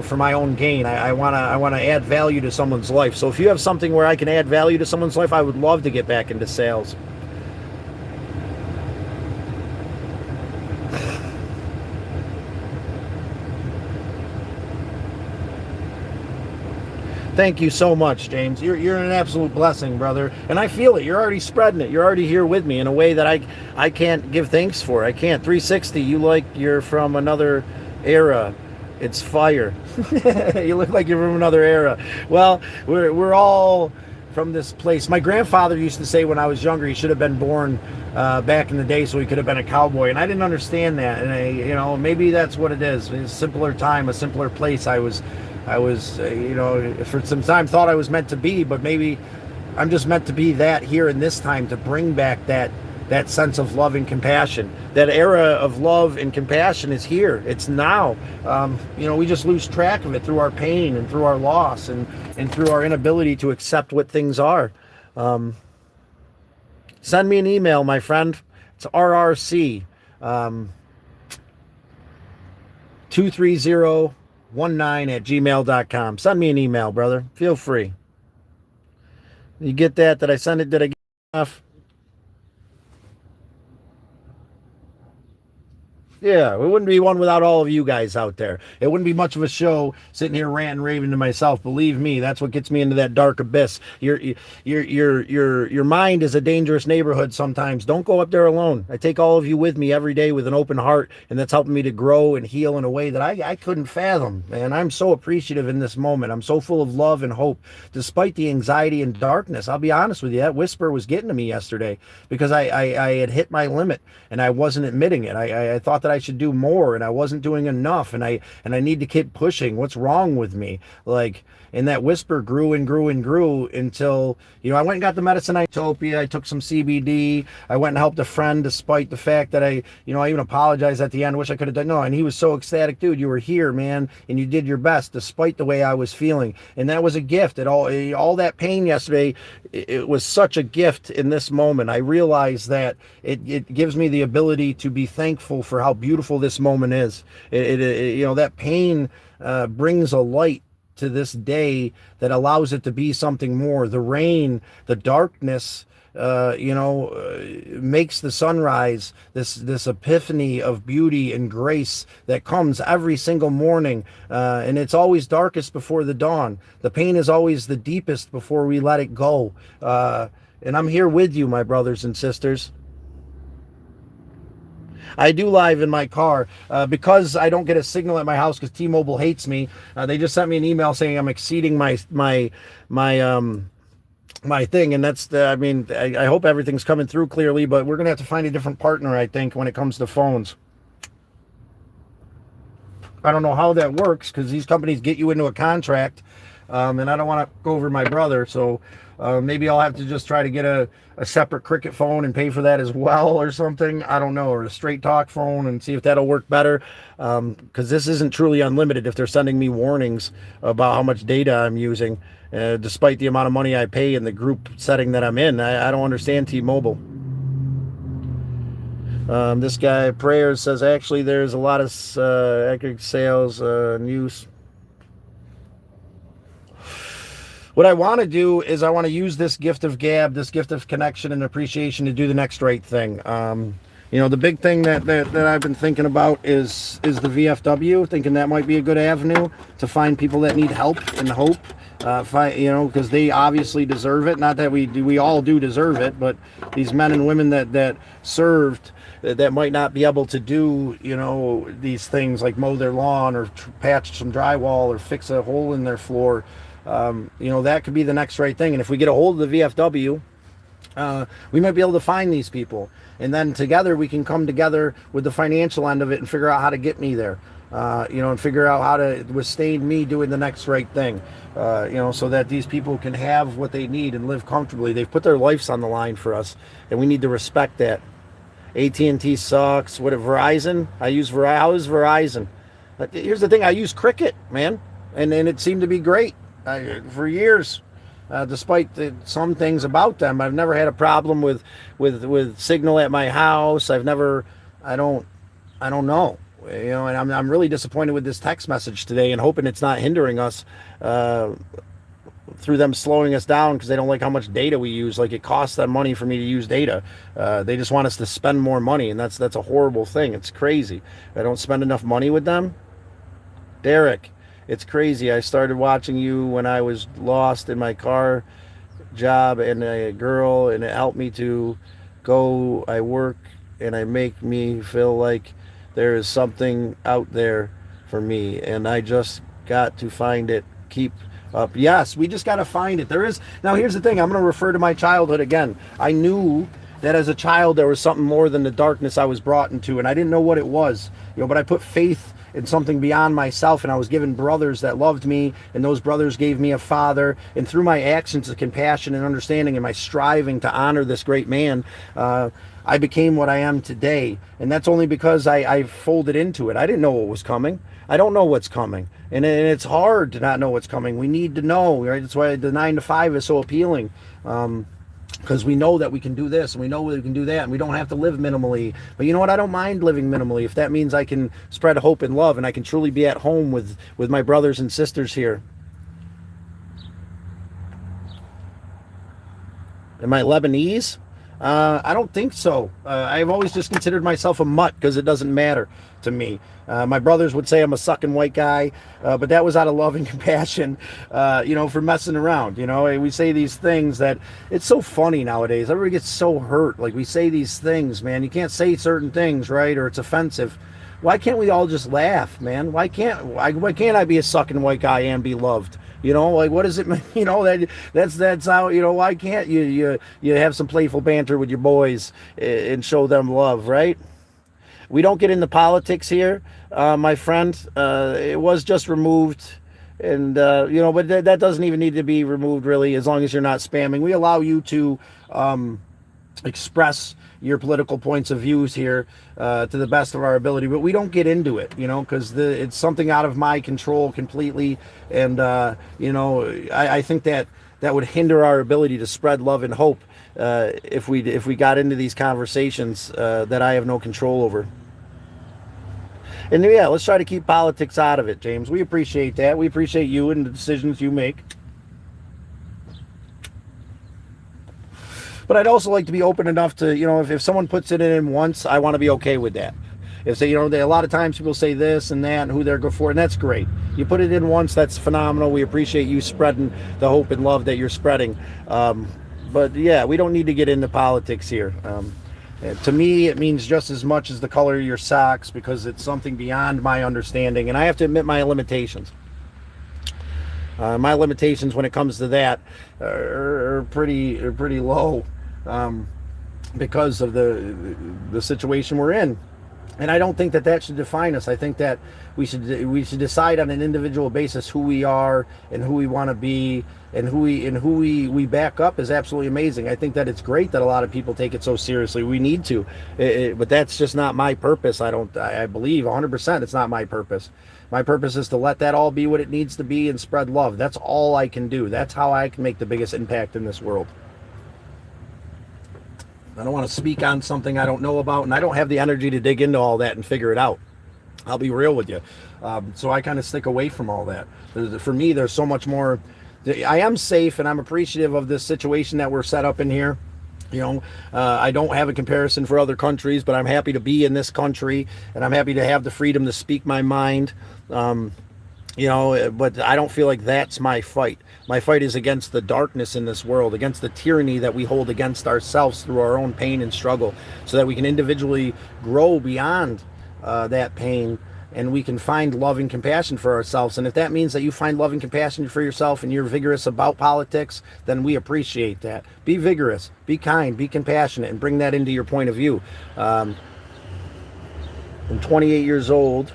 for my own gain. I want to add value to someone's life. So if you have something where I can add value to someone's life, I would love to get back into sales. Thank you so much, James. You're an absolute blessing, brother. And I feel it. You're already spreading it. You're already here with me in a way that I can't give thanks for. I can't. 360, you're from another era. It's fire. You look like you're from another era. Well, we're all from this place. My grandfather used to say when I was younger, he should have been born back in the day so he could have been a cowboy. And I didn't understand that. And maybe that's what it is. A simpler time, a simpler place. I was, for some time thought I was meant to be, but maybe I'm just meant to be that here in this time, to bring back that sense of love and compassion. That era of love and compassion is here. It's now. We just lose track of it through our pain and through our loss and through our inability to accept what things are. Send me an email, my friend. It's RRC 23019@gmail.com. Send me an email, brother. Feel free. You get that? Did I send it? Did I get enough? Yeah, it wouldn't be one without all of you guys out there. It wouldn't be much of a show sitting here ranting, raving to myself. Believe me, that's what gets me into that dark abyss. Your mind is a dangerous neighborhood sometimes. Don't go up there alone. I take all of you with me every day with an open heart, and that's helping me to grow and heal in a way that I couldn't fathom. Man, I'm so appreciative in this moment. I'm so full of love and hope, despite the anxiety and darkness. I'll be honest with you, that whisper was getting to me yesterday because I had hit my limit, and I wasn't admitting it. I thought that that I should do more, and I wasn't doing enough, and I need to keep pushing. What's wrong with me? Like, and that whisper grew and grew and grew until, I went and got the medicine Itopia. I took some CBD. I went and helped a friend, despite the fact that I even apologized at the end. Wish I could have done. No, and he was so ecstatic. Dude, you were here, man, and you did your best despite the way I was feeling. And that was a gift. All that pain yesterday, it was such a gift in this moment. I realized that it gives me the ability to be thankful for how beautiful this moment is. That pain brings a light to this day that allows it to be something more. The rain, the darkness, makes the sunrise, this epiphany of beauty and grace that comes every single morning. And it's always darkest before the dawn. The pain is always the deepest before we let it go. And I'm here with you, my brothers and sisters. I do live in my car because I don't get a signal at my house because T-Mobile hates me. They just sent me an email saying I'm exceeding my thing, and that's I hope everything's coming through clearly, but we're gonna have to find a different partner, I think, when it comes to phones. I don't know how that works because these companies get you into a contract, and I don't want to go over my brother, so maybe I'll have to just try to get a separate Cricket phone and pay for that as well or something. I don't know, or a Straight Talk phone and see if that'll work better, because this isn't truly unlimited if they're sending me warnings about how much data I'm using, despite the amount of money I pay in the group setting that I'm in. I don't understand T-Mobile. This guy, Prayers, says, actually, there's a lot of sales and use. What I want to do is I want to use this gift of gab, this gift of connection and appreciation to do the next right thing. The big thing that I've been thinking about is the VFW, thinking that might be a good avenue to find people that need help and hope. Because they obviously deserve it. Not that we all do deserve it, but these men and women that served that might not be able to do, these things like mow their lawn or patch some drywall or fix a hole in their floor. That could be the next right thing. And if we get a hold of the VFW, we might be able to find these people. And then together we can come together with the financial end of it and figure out how to get me there. And figure out how to withstand me doing the next right thing. So that these people can have what they need and live comfortably. They've put their lives on the line for us, and we need to respect that. AT&T sucks. What, Verizon? I use Verizon. But here's the thing, I use Cricket, man, and it seemed to be great for years. Despite some things about them, I've never had a problem with signal at my house. I don't know. And I'm really disappointed with this text message today and hoping it's not hindering us through them slowing us down because they don't like how much data we use. Like, it costs them money for me to use data. They just want us to spend more money, and that's a horrible thing. It's crazy. I don't spend enough money with them. Derek, it's crazy. I started watching you when I was lost in my car job and a girl, and it helped me to go. I work, and I make me feel like there is something out there for me, and I just got to find it. Keep up. Yes, we just got to find it. There is. Now, here's the thing. I'm going to refer to my childhood again. I knew that as a child there was something more than the darkness I was brought into, and I didn't know what it was. But I put faith in something beyond myself, and I was given brothers that loved me, and those brothers gave me a father. And through my actions of compassion and understanding and my striving to honor this great man, I became what I am today. And that's only because I folded into it. I didn't know what was coming. I don't know what's coming. And it's hard to not know what's coming. We need to know, right? That's why the 9 to 5 is so appealing. Because we know that we can do this and we know we can do that, and we don't have to live minimally. But you know what? I don't mind living minimally if that means I can spread hope and love and I can truly be at home with my brothers and sisters here. Am I Lebanese? I don't think so. I've always just considered myself a mutt because it doesn't matter to me. My brothers would say I'm a sucking white guy, but that was out of love and compassion, for messing around. We say these things that it's so funny nowadays. Everybody gets so hurt. Like, we say these things, man. You can't say certain things, right? Or it's offensive. Why can't we all just laugh, man? Why can't I be a sucking white guy and be loved? What does it mean? That's how, why can't you have some playful banter with your boys and show them love, right? We don't get into politics here, my friend. It was just removed. And, but that doesn't even need to be removed, really, as long as you're not spamming. We allow you to express your political points of views here to the best of our ability, but we don't get into it, because it's something out of my control completely. And, I think that would hinder our ability to spread love and hope if we got into these conversations that I have no control over. And yeah, let's try to keep politics out of it, James. We appreciate that. We appreciate you and the decisions you make. But I'd also like to be open enough to, if someone puts it in once, I want to be okay with that. If they, a lot of times people say this and that and who they're good for, and that's great. You put it in once, that's phenomenal. We appreciate you spreading the hope and love that you're spreading. But yeah, we don't need to get into politics here. To me, it means just as much as the color of your socks, because it's something beyond my understanding, and I have to admit my limitations. My limitations when it comes to that are pretty low because of the situation we're in. And I don't think that should define us. I think that we should decide on an individual basis who we are and who we want to be, and who we back up is absolutely amazing. I think that it's great that a lot of people take it so seriously. We need to, but that's just not my purpose. I believe 100% it's not my purpose. My purpose is to let that all be what it needs to be and spread love. That's all I can do. That's how I can make the biggest impact in this world. I don't want to speak on something I don't know about, and I don't have the energy to dig into all that and figure it out. I'll be real with you. So I kind of stick away from all that. For me, there's so much more. I am safe, and I'm appreciative of this situation that we're set up in here. I don't have a comparison for other countries, but I'm happy to be in this country, and I'm happy to have the freedom to speak my mind. But I don't feel like that's my fight. My fight is against the darkness in this world, against the tyranny that we hold against ourselves through our own pain and struggle, so that we can individually grow beyond that pain, and we can find love and compassion for ourselves. And if that means that you find love and compassion for yourself and you're vigorous about politics, then we appreciate that. Be vigorous, be kind, be compassionate, and bring that into your point of view. I'm 28 years old,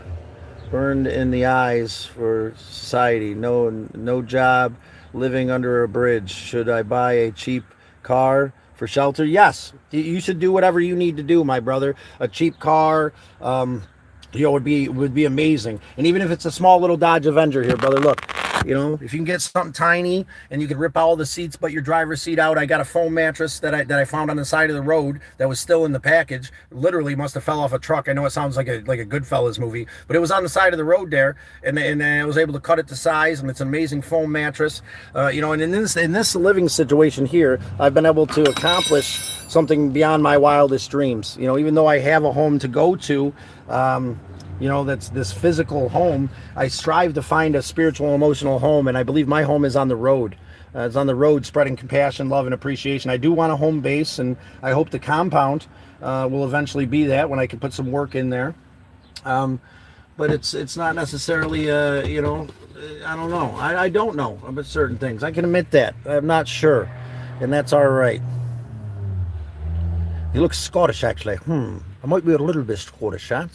burned in the eyes for society, no job, living under a bridge. Should I buy a cheap car for shelter? Yes, you should do whatever you need to do, my brother. A cheap car would be amazing. And even if it's a small little Dodge Avenger here, brother, look, if you can get something tiny and you can rip all the seats but your driver's seat out. I got a foam mattress that I found on the side of the road that was still in the package. Literally must have fell off a truck. I know it sounds like a Goodfellas movie, but it was on the side of the road there, and I was able to cut it to size, and it's an amazing foam mattress. And in this living situation here, I've been able to accomplish something beyond my wildest dreams. Even though I have a home to go to, that's this physical home, I strive to find a spiritual, emotional home, and I believe my home is on the road. It's on the road, spreading compassion, love, and appreciation. I do want a home base, and I hope the compound will eventually be that when I can put some work in there. But it's not necessarily, I don't know. I don't know about certain things. I can admit that. I'm not sure, and that's all right. He looks Scottish, actually. I might be a little bit Scottish, huh?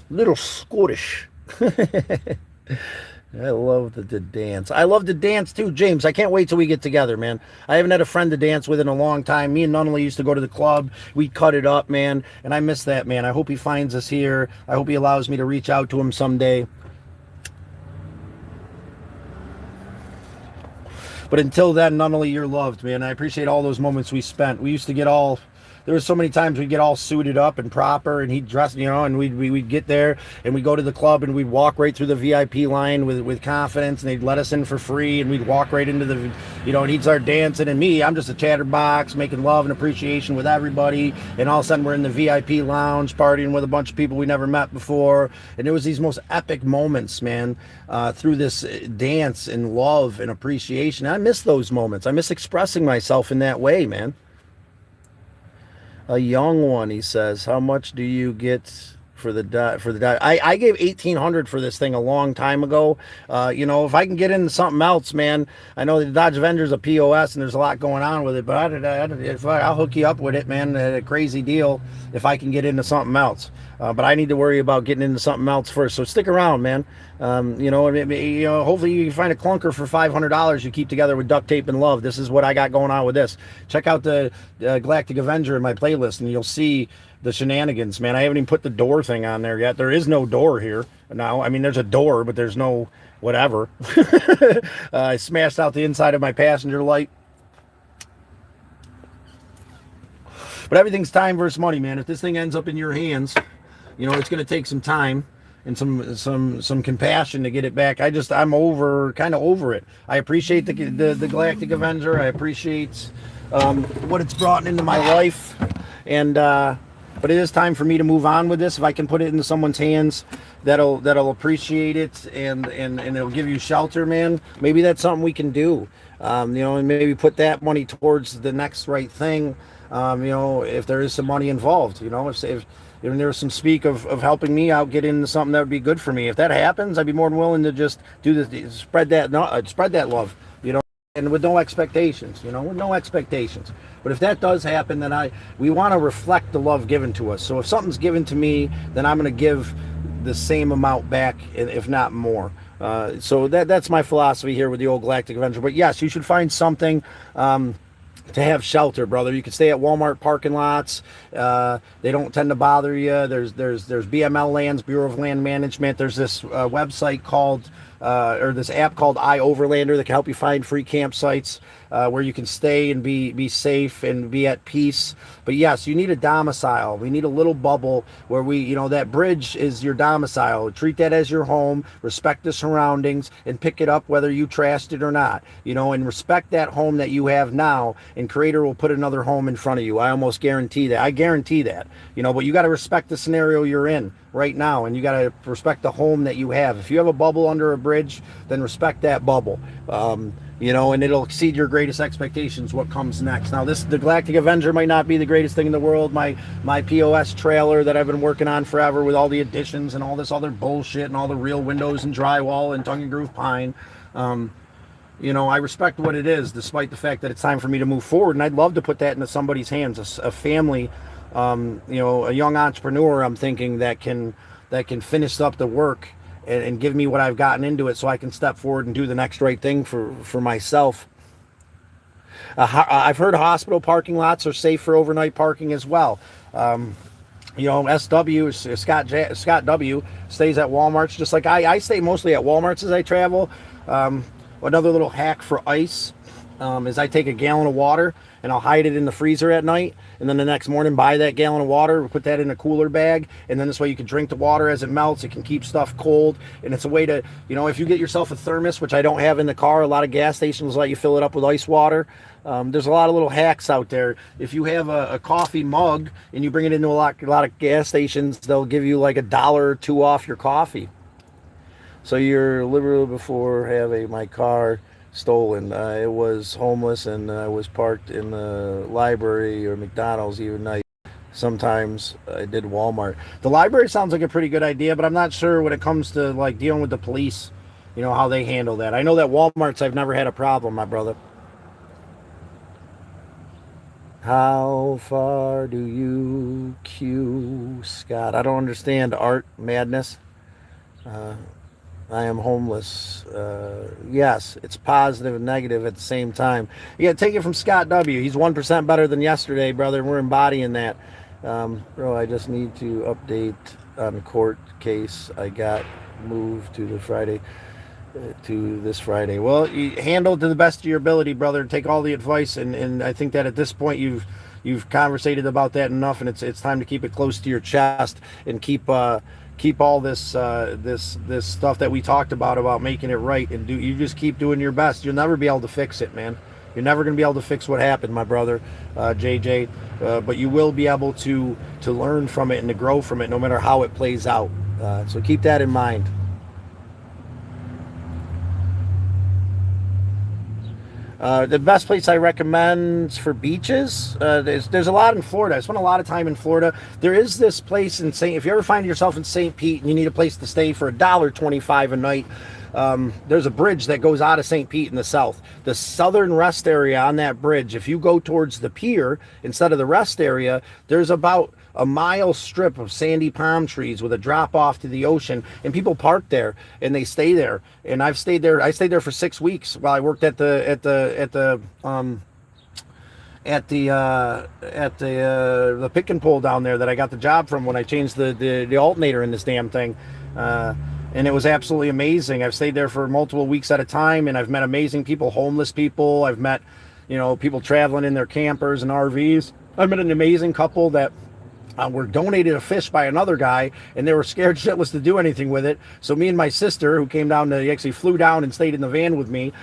Little Scottish. I love the dance. I love to dance too, James. I can't wait till we get together, man. I haven't had a friend to dance with in a long time. Me and Nunnally used to go to the club. We'd cut it up, man. And I miss that, man. I hope he finds us here. I hope he allows me to reach out to him someday. But until then, Nunnally, you're loved, man. I appreciate all those moments we spent. We used to get all... There were so many times we'd get all suited up and proper, and he'd dress, and we'd get there, and we'd go to the club, and we'd walk right through the VIP line with confidence, and they'd let us in for free, and we'd walk right into the, and he'd start dancing, and me, I'm just a chatterbox, making love and appreciation with everybody, and all of a sudden we're in the VIP lounge, partying with a bunch of people we never met before, and there was these most epic moments, man, through this dance and love and appreciation. I miss those moments. I miss expressing myself in that way, man. A young one, he says. How much do you get for the I gave 1,800 for this thing a long time ago. You know, if I can get into something else, man. I know the Dodge Avenger's a POS and there's a lot going on with it, but I'll hook you up with it, man. A crazy deal if I can get into something else. But I need to worry about getting into something else first. So stick around, man. You know, hopefully you can find a clunker for $500 you keep together with duct tape and love. This is what I got going on with this. Check out the Galactic Avenger in my playlist, and you'll see the shenanigans, man. I haven't even put the door thing on there yet. There is no door here now. I mean, there's a door, but there's no whatever. I smashed out the inside of my passenger light. But everything's time versus money, man. If this thing ends up in your hands, you know, it's going to take some time and some compassion to get it back. I'm kind of over it. I appreciate the Galactic Avenger. I appreciate what it's brought into my life, and but it is time for me to move on with this. If I can put it into someone's hands that'll appreciate it and it'll give you shelter, man, maybe that's something we can do. You know, and maybe put that money towards the next right thing. You know, if there is some money involved, you know, if there was some speak of helping me out, get into something that would be good for me. If that happens, I'd be more than willing to just do this, spread that love, you know, and with no expectations, you know, with no expectations. But if that does happen, then we want to reflect the love given to us. So if something's given to me, then I'm going to give the same amount back, if not more. So that's my philosophy here with the old Galactic Avenger. But yes, you should find something to have shelter, brother. You can stay at Walmart parking lots. They don't tend to bother you. There's BML Lands, Bureau of Land Management. There's this website called or this app called iOverlander that can help you find free campsites where you can stay and be safe and be at peace. But yes, you need a domicile. We need a little bubble where you know, that bridge is your domicile. Treat that as your home, respect the surroundings, and pick it up whether you trashed it or not. You know, and respect that home that you have now, and Creator will put another home in front of you. I almost guarantee that. I guarantee that. You know, but you got to respect the scenario you're in right now, and you got to respect the home that you have. If you have a bubble under a bridge, then respect that bubble. You know, and it'll exceed your greatest expectations what comes next. Now, the Galactic Avenger might not be the greatest thing in the world. My POS trailer that I've been working on forever with all the additions and all this other bullshit and all the real windows and drywall and tongue and groove pine. You know, I respect what it is, despite the fact that it's time for me to move forward. And I'd love to put that into somebody's hands, a family, you know, a young entrepreneur, I'm thinking, that can finish up the work and give me what I've gotten into it, so I can step forward and do the next right thing for myself. I've heard hospital parking lots are safe for overnight parking as well. You know, Scott W stays at Walmart's, just like I stay mostly at Walmart's as I travel. Another little hack for ice is I take a gallon of water and I'll hide it in the freezer at night, and then the next morning buy that gallon of water, put that in a cooler bag, and then this way you can drink the water as it melts. It can keep stuff cold, and it's a way to, you know, if you get yourself a thermos, which I don't have in the car, a lot of gas stations let you fill it up with ice water. There's a lot of little hacks out there. If you have a coffee mug and you bring it into a lot of gas stations, they'll give you like $1 or $2 off your coffee. So you're liberal before having my car stolen. It was homeless, and I was parked in the library or McDonald's even night. Sometimes I did Walmart. The library sounds like a pretty good idea, but I'm not sure when it comes to like dealing with the police, you know, how they handle that. I know that Walmart's, I've never had a problem, my brother. How far do you queue, Scott? I don't understand art madness. I am homeless. Yes, it's positive and negative at the same time. You got to take it from Scott W. He's 1% better than yesterday, brother. We're embodying that. Bro, I just need to update on the court case. I got moved to this Friday. Well, you handle it to the best of your ability, brother. Take all the advice, and I think that at this point you've conversated about that enough, and it's time to keep it close to your chest and keep all this stuff that we talked about making it right, and you just keep doing your best. You'll never be able to fix it, man. You're never going to be able to fix what happened, my brother, JJ, but you will be able to learn from it and to grow from it, no matter how it plays out. So keep that in mind. The best place I recommend for beaches, there's a lot in Florida. I spent a lot of time in Florida. There is this place in if you ever find yourself in St. Pete and you need a place to stay for $1.25 a night, there's a bridge that goes out of St. Pete in the south. The southern rest area on that bridge, if you go towards the pier instead of the rest area, there's about a mile strip of sandy palm trees with a drop off to the ocean, and people park there and they stay there. And I've stayed there. I stayed there for 6 weeks while I worked at the pick and pull down there that I got the job from when I changed the alternator in this damn thing. And it was absolutely amazing. I've stayed there for multiple weeks at a time, and I've met amazing people, homeless people. I've met, people traveling in their campers and RVs. I've met an amazing couple that were donated a fish by another guy, and they were scared shitless to do anything with it. So me and my sister, who came down he actually flew down and stayed in the van with me.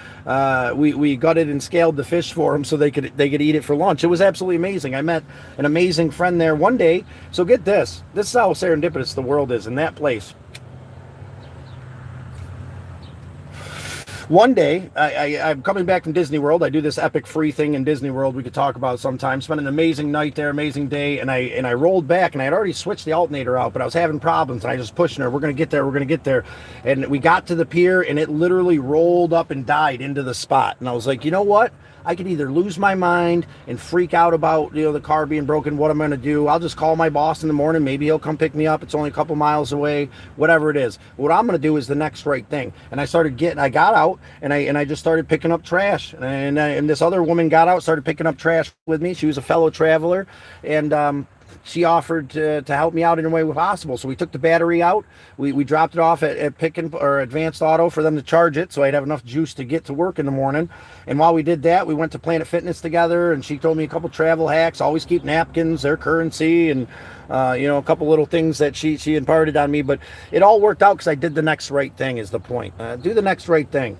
We gutted and scaled the fish for them so they could eat it for lunch. It was absolutely amazing. I met an amazing friend there one day. So get this. This is how serendipitous the world is in that place. One day, I'm coming back from Disney World. I do this epic free thing in Disney World we could talk about sometime. Spent an amazing night there, amazing day, and I rolled back, and I had already switched the alternator out, but I was having problems, and I was pushing her. We're going to get there. And we got to the pier, and it literally rolled up and died into the spot. And I was like, you know what? I could either lose my mind and freak out about the car being broken. What I'm going to do? I'll just call my boss in the morning. Maybe he'll come pick me up. It's only a couple miles away. Whatever it is. What I'm going to do is the next right thing. And I got out and I just started picking up trash. And this other woman got out, started picking up trash with me. She was a fellow traveler, and she offered to help me out in any way possible. So we took the battery out. We dropped it off at Advanced Auto for them to charge it, so I'd have enough juice to get to work in the morning. And while we did that, we went to Planet Fitness together, and she told me a couple travel hacks. Always keep napkins, their currency, and a couple little things that she imparted on me. But it all worked out because I did the next right thing is the point. Do the next right thing.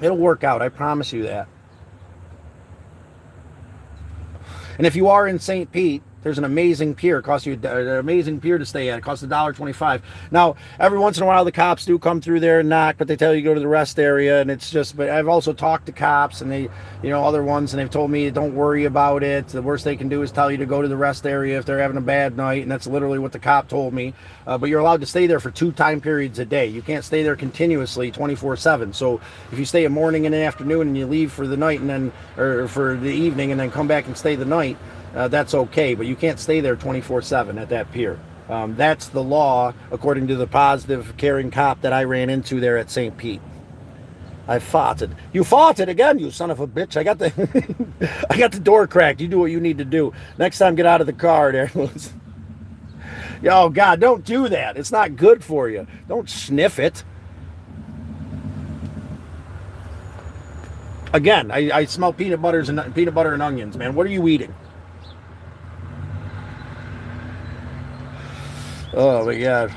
It'll work out. I promise you that. And if you are in St. Pete, there's an amazing pier. It costs you an amazing pier to stay at. It costs $1.25. Now, every once in a while, the cops do come through there and knock, but they tell you to go to the rest area, and it's just. But I've also talked to cops and they, other ones, and they've told me don't worry about it. The worst they can do is tell you to go to the rest area if they're having a bad night, and that's literally what the cop told me. But you're allowed to stay there for 2 time periods a day. You can't stay there continuously 24/7. So if you stay a morning and an afternoon and you leave for the night or for the evening and then come back and stay the night. That's okay, but you can't stay there 24/7 at that pier. That's the law, according to the positive, caring cop that I ran into there at St. Pete. I farted. You farted again, you son of a bitch. I got the door cracked. You do what you need to do. Next time, get out of the car there. Oh, God, don't do that. It's not good for you. Don't sniff it. Again, I smell peanut butter and onions, man. What are you eating? Oh my God.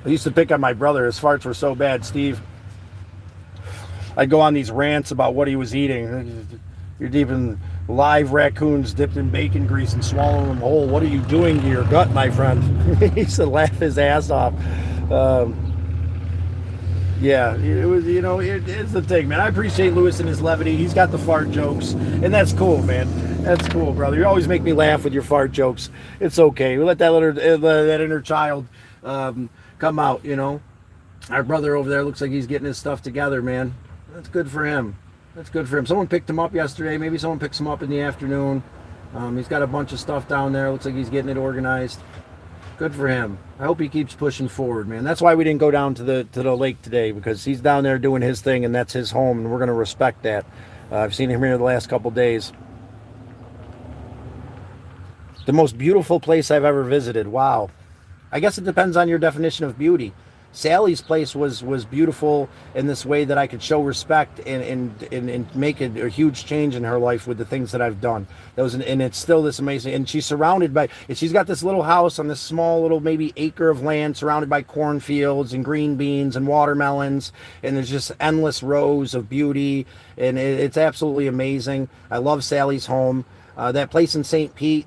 I used to pick on my brother. His farts were so bad, Steve. I'd go on these rants about what he was eating. You're even live raccoons dipped in bacon grease and swallowing them whole. What are you doing to your gut, my friend? He used to laugh his ass off. Yeah, it was, it's the thing, man. I appreciate Lewis and his levity. He's got the fart jokes, and that's cool, man. That's cool, brother. You always make me laugh with your fart jokes. It's okay. We let that inner child come out, Our brother over there looks like he's getting his stuff together, man. That's good for him. Someone picked him up yesterday. Maybe someone picks him up in the afternoon. He's got a bunch of stuff down there. Looks like he's getting it organized. Good for him. I hope he keeps pushing forward, man. That's why we didn't go down to the lake today, because he's down there doing his thing, and that's his home, and we're going to respect that. I've seen him here the last couple days. The most beautiful place I've ever visited. Wow. I guess it depends on your definition of beauty. Sally's place was beautiful in this way that I could show respect and make a huge change in her life with the things that I've done. And it's still this amazing. And she's she's got this little house on this small little maybe acre of land surrounded by cornfields and green beans and watermelons. And there's just endless rows of beauty. And it's absolutely amazing. I love Sally's home. That place in St. Pete.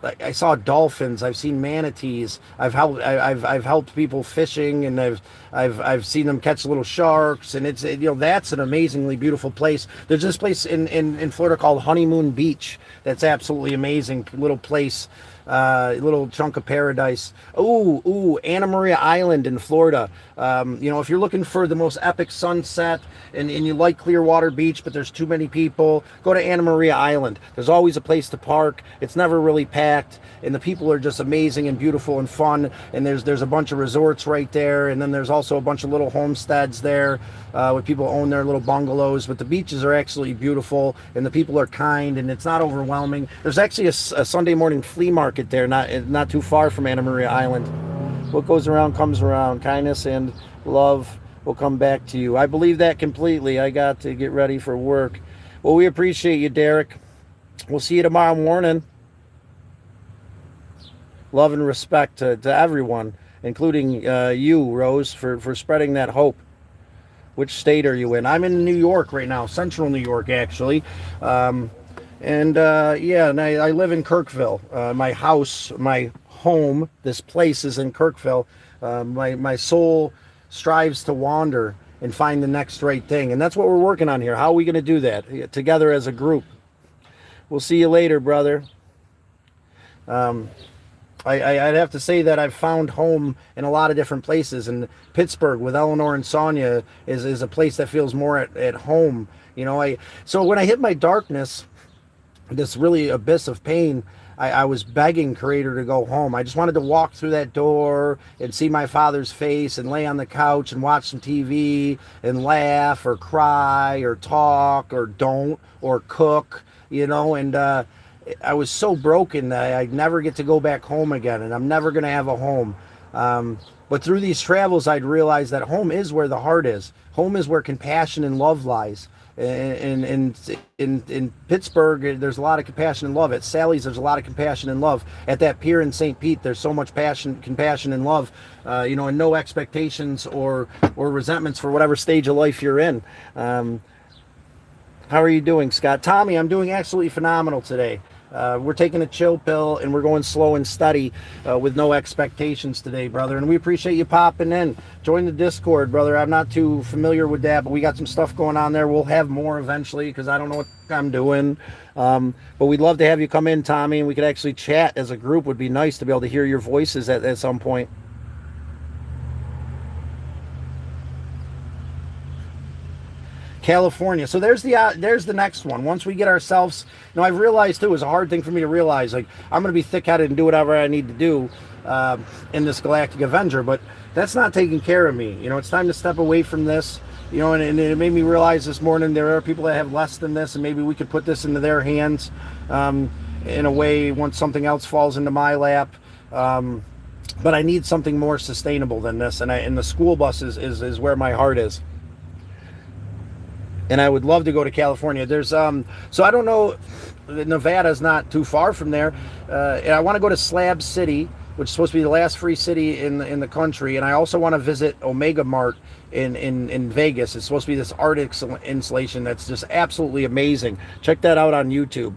Like, I saw dolphins. I've seen manatees. I've helped people fishing, and I've seen them catch little sharks, and that's an amazingly beautiful place. There's this place in Florida called Honeymoon Beach. That's absolutely amazing little place. Little chunk of paradise. Anna Maria Island in Florida. If you're looking for the most epic sunset and you like Clearwater Beach, but there's too many people, go to Anna Maria Island. There's always a place to park. It's never really packed, and the people are just amazing and beautiful and fun. And there's a bunch of resorts right there, and then there's also a bunch of little homesteads there where people own their little bungalows. But the beaches are actually beautiful, and the people are kind, and it's not overwhelming. There's actually a Sunday morning flea market there, not too far from Anna Maria Island. What goes around comes around. Kindness and love will come back to you. I believe that completely. I got to get ready for work. Well, we appreciate you, Derek. We'll see you tomorrow morning. Love and respect to everyone, including you, Rose, for spreading that hope. Which state are you in? I'm in New York right now, central New York, actually. And I live in Kirkville. My house, my home, this place is in Kirkville. My soul strives to wander and find the next right thing. And that's what we're working on here. How are we going to do that? Together as a group. We'll see you later, brother. I'd have to say that I've found home in a lot of different places. And Pittsburgh with Eleanor and Sonia is a place that feels more at home. So when I hit my darkness, this really abyss of pain, I was begging Creator to go home. I just wanted to walk through that door and see my father's face and lay on the couch and watch some TV and laugh or cry or talk or don't or cook, and I was so broken that I'd never get to go back home again, and I'm never going to have a home. But through these travels, I'd realized that home is where the heart is. Home is where compassion and love lies. In Pittsburgh, there's a lot of compassion and love. At Sally's, there's a lot of compassion and love. At that pier in St. Pete, there's so much compassion and love, and no expectations or resentments for whatever stage of life you're in. How are you doing, Scott? Tommy, I'm doing absolutely phenomenal today. We're taking a chill pill, and we're going slow and steady with no expectations today, brother. And we appreciate you popping in. Join the Discord, brother. I'm not too familiar with that, but we got some stuff going on there. We'll have more eventually because I don't know what I'm doing. But we'd love to have you come in, Tommy, and we could actually chat as a group. Would be nice to be able to hear your voices at some point. California. So there's the next one. Once we get ourselves, I've realized too, it's a hard thing for me to realize, like, I'm going to be thick-headed and do whatever I need to do in this Galactic Avenger, but that's not taking care of me. It's time to step away from this, and it made me realize this morning there are people that have less than this, and maybe we could put this into their hands in a way once something else falls into my lap. But I need something more sustainable than this, and the school bus is where my heart is. And I would love to go to California. There's so I don't know, Nevada's not too far from there. And I want to go to Slab City, which is supposed to be the last free city in the country. And I also want to visit Omega Mart in Vegas. It's supposed to be this art installation that's just absolutely amazing. Check that out on YouTube.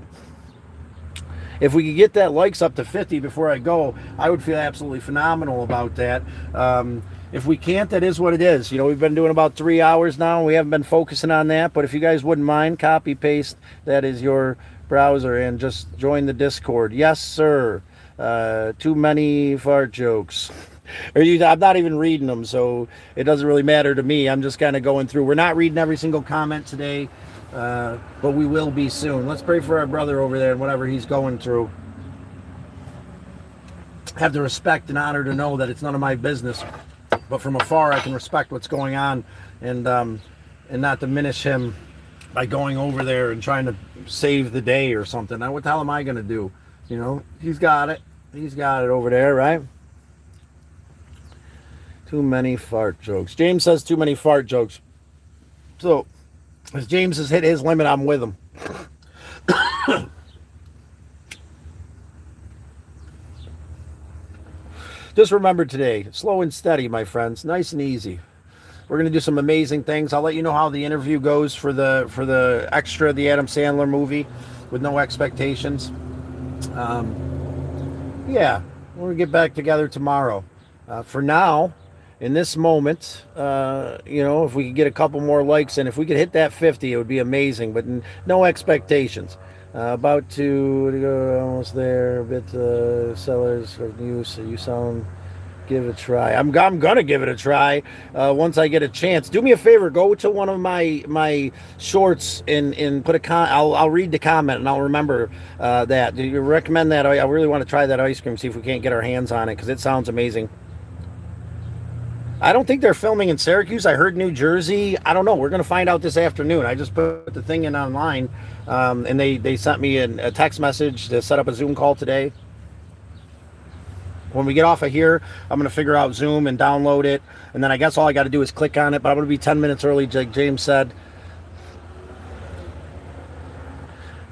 If we could get that likes up to 50 before I go, I would feel absolutely phenomenal about that. If we can't, that is what it is. We've been doing about 3 hours now, and we haven't been focusing on that. But if you guys wouldn't mind, copy, paste, that is your browser, and just join the Discord. Yes, sir. Too many fart jokes. I'm not even reading them, so it doesn't really matter to me. I'm just kind of going through. We're not reading every single comment today, but we will be soon. Let's pray for our brother over there and whatever he's going through. Have the respect and honor to know that it's none of my business. But from afar, I can respect what's going on and not diminish him by going over there and trying to save the day or something. Now, what the hell am I going to do? He's got it. He's got it over there, right? Too many fart jokes. James says too many fart jokes. So, as James has hit his limit, I'm with him. Just remember today, slow and steady, my friends, nice and easy. We're going to do some amazing things. I'll let you know how the interview goes for the extra, the Adam Sandler movie, with no expectations. We're going to get back together tomorrow. For now, in this moment, if we could get a couple more likes, and if we could hit that 50, it would be amazing, but no expectations. About to go almost there. A bit sellers of use. You sound. Give it a try. I'm gonna give it a try once I get a chance. Do me a favor. Go to one of my shorts and put a I'll read the comment and I'll remember that. Do you recommend that? I really want to try that ice cream. See if we can't get our hands on it because it sounds amazing. I don't think they're filming in Syracuse. I heard New Jersey. I don't know. We're going to find out this afternoon. I just put the thing in online, and they sent me a text message to set up a Zoom call today. When we get off of here, I'm going to figure out Zoom and download it, and then I guess all I got to do is click on it, but I'm going to be 10 minutes early, like James said.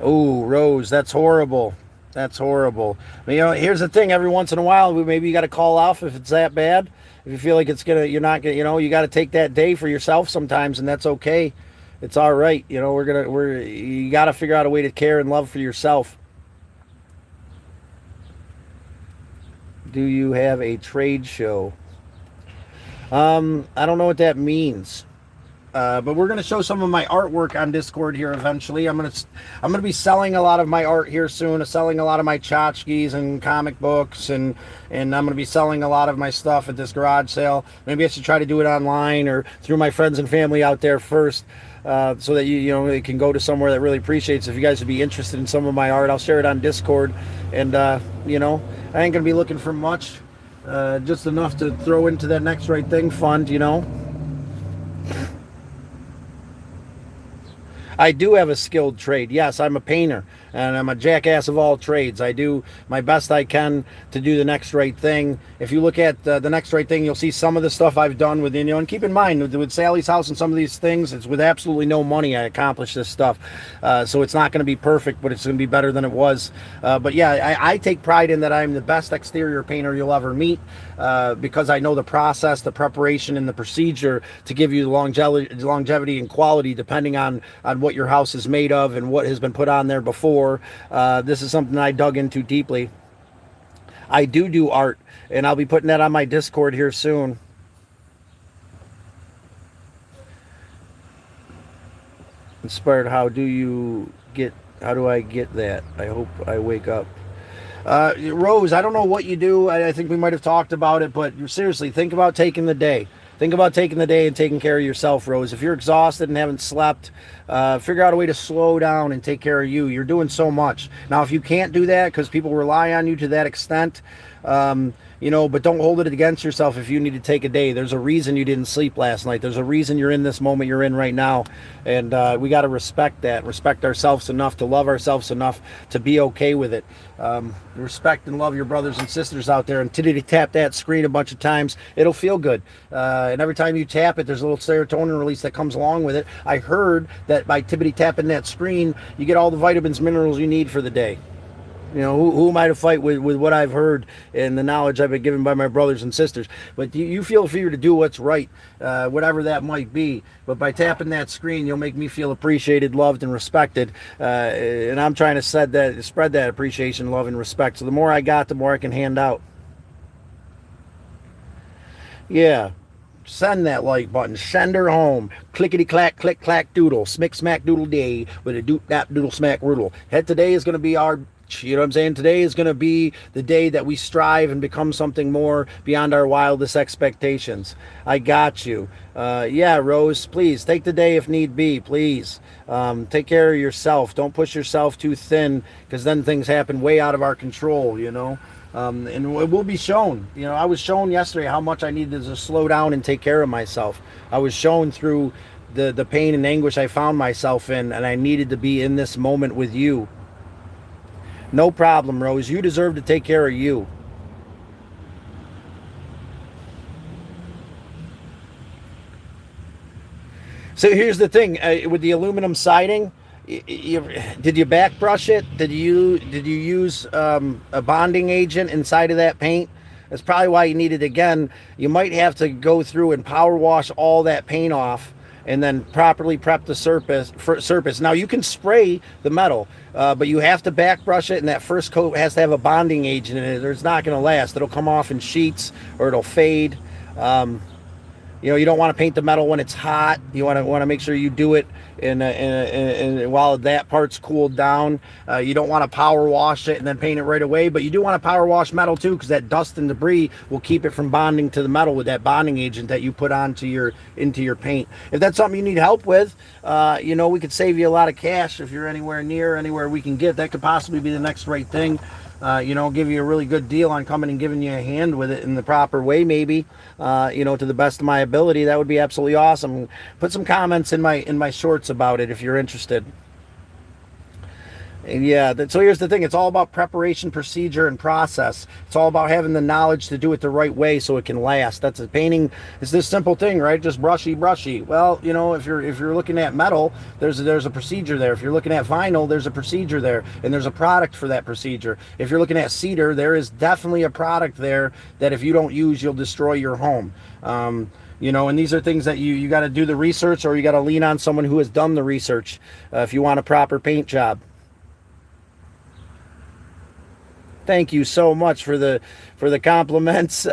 Oh, Rose, that's horrible. That's horrible. Here's the thing. Every once in a while, maybe you got to call off if it's that bad. If you feel like you're not gonna, you got to take that day for yourself sometimes, and that's okay. It's all right. You got to figure out a way to care and love for yourself. Do you have a trade show? I don't know what that means. But we're going to show some of my artwork on Discord here eventually. I'm going to be selling a lot of my art here soon, selling a lot of my tchotchkes and comic books, and I'm going to be selling a lot of my stuff at this garage sale. Maybe I should try to do it online or through my friends and family out there first, so that it can go to somewhere that really appreciates. If you guys would be interested in some of my art, I'll share it on Discord, and I ain't going to be looking for much, just enough to throw into that Next Right Thing fund, I do have a skilled trade. Yes, I'm a painter, and I'm a jackass of all trades. I do my best I can to do the next right thing. If you look at the next right thing, you'll see some of the stuff I've done with, and keep in mind, with Sally's house and some of these things, it's with absolutely no money I accomplished this stuff. So it's not going to be perfect, but it's going to be better than it was. But yeah, I take pride in that I'm the best exterior painter you'll ever meet, because I know the process, the preparation, and the procedure to give you the longevity and quality depending on what your house is made of and what has been put on there before. This is something I dug into deeply. I do art, and I'll be putting that on my Discord here soon. Inspired, how do I get that? I hope I wake up. Rose, I don't know what you do. I think we might have talked about it, but seriously, think about taking the day. Think about taking the day and taking care of yourself, Rose. If you're exhausted and haven't slept, figure out a way to slow down and take care of you. You're doing so much. Now, if you can't do that because people rely on you to that extent, but don't hold it against yourself if you need to take a day. There's a reason you didn't sleep last night. There's a reason you're in this moment you're in right now. And we got to respect that. Respect ourselves enough to love ourselves enough to be okay with it. Respect and love your brothers and sisters out there. And tippity tap that screen a bunch of times. It'll feel good. And every time you tap it, there's a little serotonin release that comes along with it. I heard that by tippity tapping that screen, you get all the vitamins, minerals you need for the day. Who am I to fight with what I've heard and the knowledge I've been given by my brothers and sisters? But you feel free to do what's right, whatever that might be. But by tapping that screen, you'll make me feel appreciated, loved, and respected. And I'm trying to spread that appreciation, love, and respect. So the more I got, the more I can hand out. Yeah. Send that like button. Send her home. Clickety clack, click clack doodle. Smick smack doodle day with a doot dap doodle smack roodle. Today is going to be our, you know what I'm saying? Today is going to be the day that we strive and become something more beyond our wildest expectations. I got you. Yeah, Rose, please take the day if need be. Please take care of yourself. Don't push yourself too thin, because then things happen way out of our control, and it will be shown. I was shown yesterday how much I needed to slow down and take care of myself. I was shown through the pain and anguish I found myself in, and I needed to be in this moment with you. No problem, Rose. You deserve to take care of you. So here's the thing, with the aluminum siding, did you back brush it? Did you use a bonding agent inside of that paint? That's probably why you need it again. You might have to go through and power wash all that paint off and then properly prep the surface. Now you can spray the metal, but you have to back brush it, and that first coat has to have a bonding agent in it, or it's not going to last. It'll come off in sheets or it'll fade. You don't want to paint the metal when it's hot. You want to make sure you do it and while that part's cooled down. You don't want to power wash it and then paint it right away, but you do want to power wash metal too, because that dust and debris will keep it from bonding to the metal with that bonding agent that you put into your paint. If that's something you need help with, we could save you a lot of cash if you're anywhere we can get. That could possibly be the next right thing. Give you a really good deal on coming and giving you a hand with it in the proper way, maybe, to the best of my ability. That would be absolutely awesome. Put some comments in my shorts about it if you're interested. And yeah, so here's the thing. It's all about preparation, procedure, and process. It's all about having the knowledge to do it the right way so it can last. That's a painting. It's this simple thing, right? Just brushy. Well, if you're looking at metal, there's a procedure there. If you're looking at vinyl, there's a procedure there, and there's a product for that procedure. If you're looking at cedar, there is definitely a product there that if you don't use, you'll destroy your home. And these are things that you got to do the research, or you got to lean on someone who has done the research if you want a proper paint job. Thank you so much for the compliments.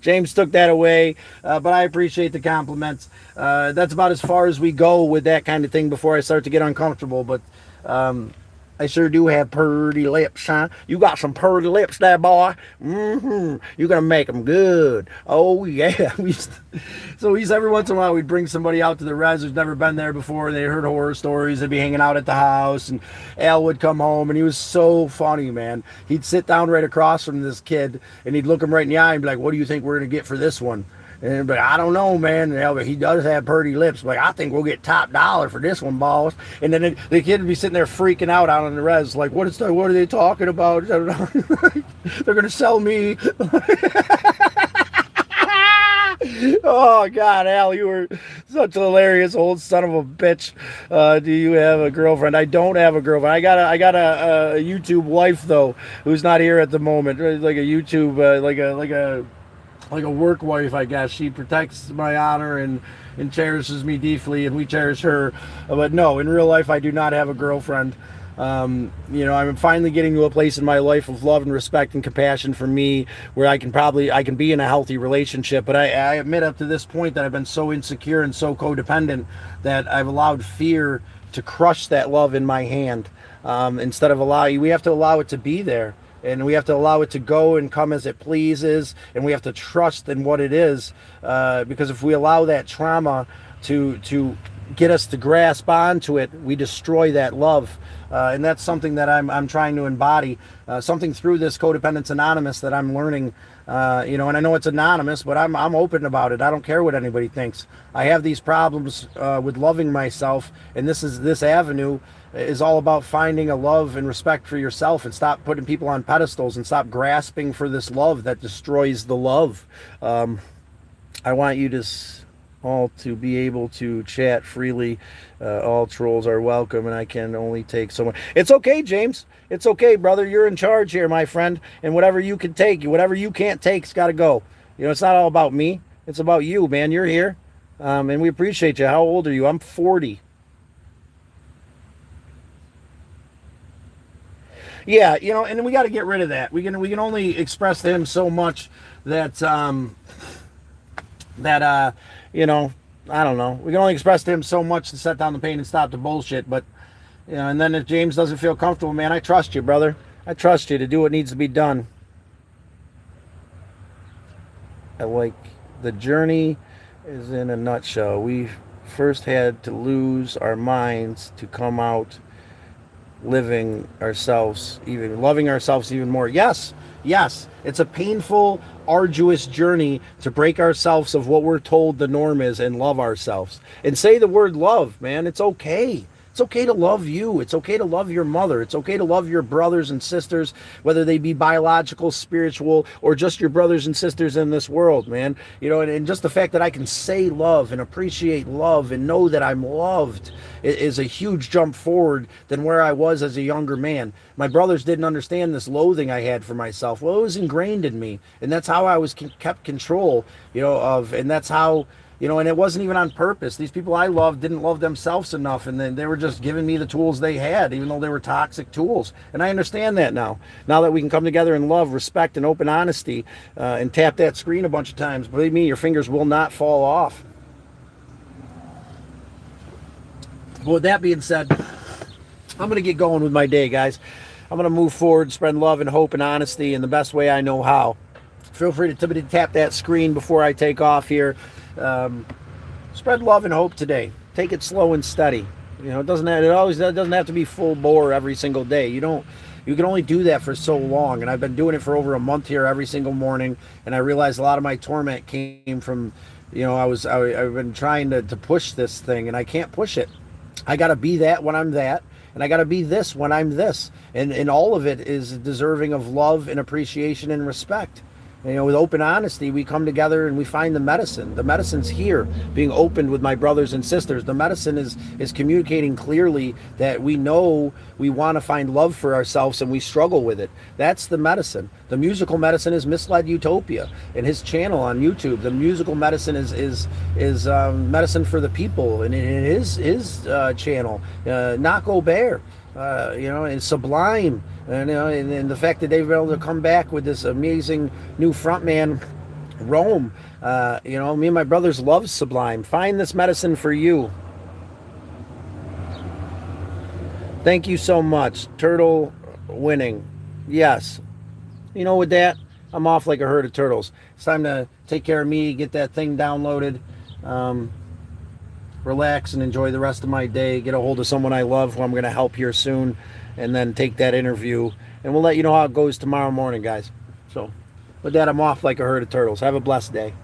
James took that away, but I appreciate the compliments. That's about as far as we go with that kind of thing before I start to get uncomfortable. But I sure do have pretty lips, huh? You got some pretty lips there, boy. You're gonna make them good. Oh yeah. So every once in a while we'd bring somebody out to the res who's never been there before. They heard horror stories. They'd be hanging out at the house, and Al would come home, and he was so funny, man. He'd sit down right across from this kid, and he'd look him right in the eye and be like, "What do you think we're gonna get for this one?" And but I don't know, man. And he does have pretty lips. Like, I think we'll get top dollar for this one, boss. And then the kid would be sitting there freaking out on the res, like, what are they talking about? They're gonna sell me. Oh God, Al, you were such a hilarious old son of a bitch. Do you have a girlfriend? I don't have a girlfriend. I got a YouTube wife though, who's not here at the moment. Like a YouTube, like a work wife, I guess. She protects my honor and cherishes me deeply, and we cherish her. But no, in real life, I do not have a girlfriend. I'm finally getting to a place in my life of love and respect and compassion for me where I can be in a healthy relationship. But I admit up to this point that I've been so insecure and so codependent that I've allowed fear to crush that love in my hand. Instead of we have to allow it to be there. And we have to allow it to go and come as it pleases, and we have to trust in what it is, because if we allow that trauma to get us to grasp onto it, we destroy that love, and that's something that I'm trying to embody, something through this Codependence Anonymous that I'm learning, and I know it's anonymous, but I'm open about it. I don't care what anybody thinks. I have these problems with loving myself, and this avenue is all about finding a love and respect for yourself, and stop putting people on pedestals, and stop grasping for this love that destroys the love. I want you all to be able to chat freely. All trolls are welcome, and I can only take so much. It's okay, James. It's okay, brother. You're in charge here, my friend. And whatever you can take, whatever you can't take's got to go. It's not all about me. It's about you, man. You're here, and we appreciate you. How old are you? I'm 40. Yeah, and we got to get rid of that. We can only express to him so much that I don't know. We can only express to him so much to set down the pain and stop the bullshit. But and then if James doesn't feel comfortable, man, I trust you, brother. I trust you to do what needs to be done. The journey is in a nutshell. We first had to lose our minds to come out loving ourselves even more. Yes, it's a painful, arduous journey to break ourselves of what we're told the norm is and love ourselves and say the word love, man. It's okay. It's okay to love you. It's okay to love your mother. It's okay to love your brothers and sisters, whether they be biological, spiritual, or just your brothers and sisters in this world, man. And just the fact that I can say love and appreciate love and know that I'm loved is a huge jump forward than where I was as a younger man. My brothers didn't understand this loathing I had for myself. Well, it was ingrained in me, and that's how I was kept control, and that's how You know, and it wasn't even on purpose. These people I loved didn't love themselves enough, and then they were just giving me the tools they had, even though they were toxic tools. And I understand that now. Now that we can come together in love, respect, and open honesty, and tap that screen a bunch of times, believe me, your fingers will not fall off. But with that being said, I'm going to get going with my day, guys. I'm going to move forward, spread love and hope and honesty in the best way I know how. Feel free to tap that screen before I take off here. Spread love and hope today. Take it slow and steady. You know, it doesn't have to be full bore every single day. You can only do that for so long. And I've been doing it for over a month here every single morning. And I realized a lot of my torment came from, you know, I've been trying to push this thing, and I can't push it. I got to be that when I'm that, and I got to be this when I'm this. And all of it is deserving of love and appreciation and respect. You know, with open honesty, we come together and we find the medicine. The medicine's here, being opened with my brothers and sisters. The medicine is communicating clearly that we know we want to find love for ourselves and we struggle with it. That's the medicine. The musical medicine is Misled Utopia and his channel on YouTube. The musical medicine is medicine for the people, and in his channel, Naco Bear. You know, and Sublime, and, you know, and the fact that they've been able to come back with this amazing new frontman, Rome. You know, me and my brothers love Sublime. Find this medicine for you. Thank you so much. Turtle winning. Yes. You know, with that, I'm off like a herd of turtles. It's time to take care of me, get that thing downloaded. Relax and enjoy the rest of my day. Get a hold of someone I love who I'm going to help here soon, and then take that interview. And we'll let you know how it goes tomorrow morning, guys. So with that, I'm off like a herd of turtles. Have a blessed day.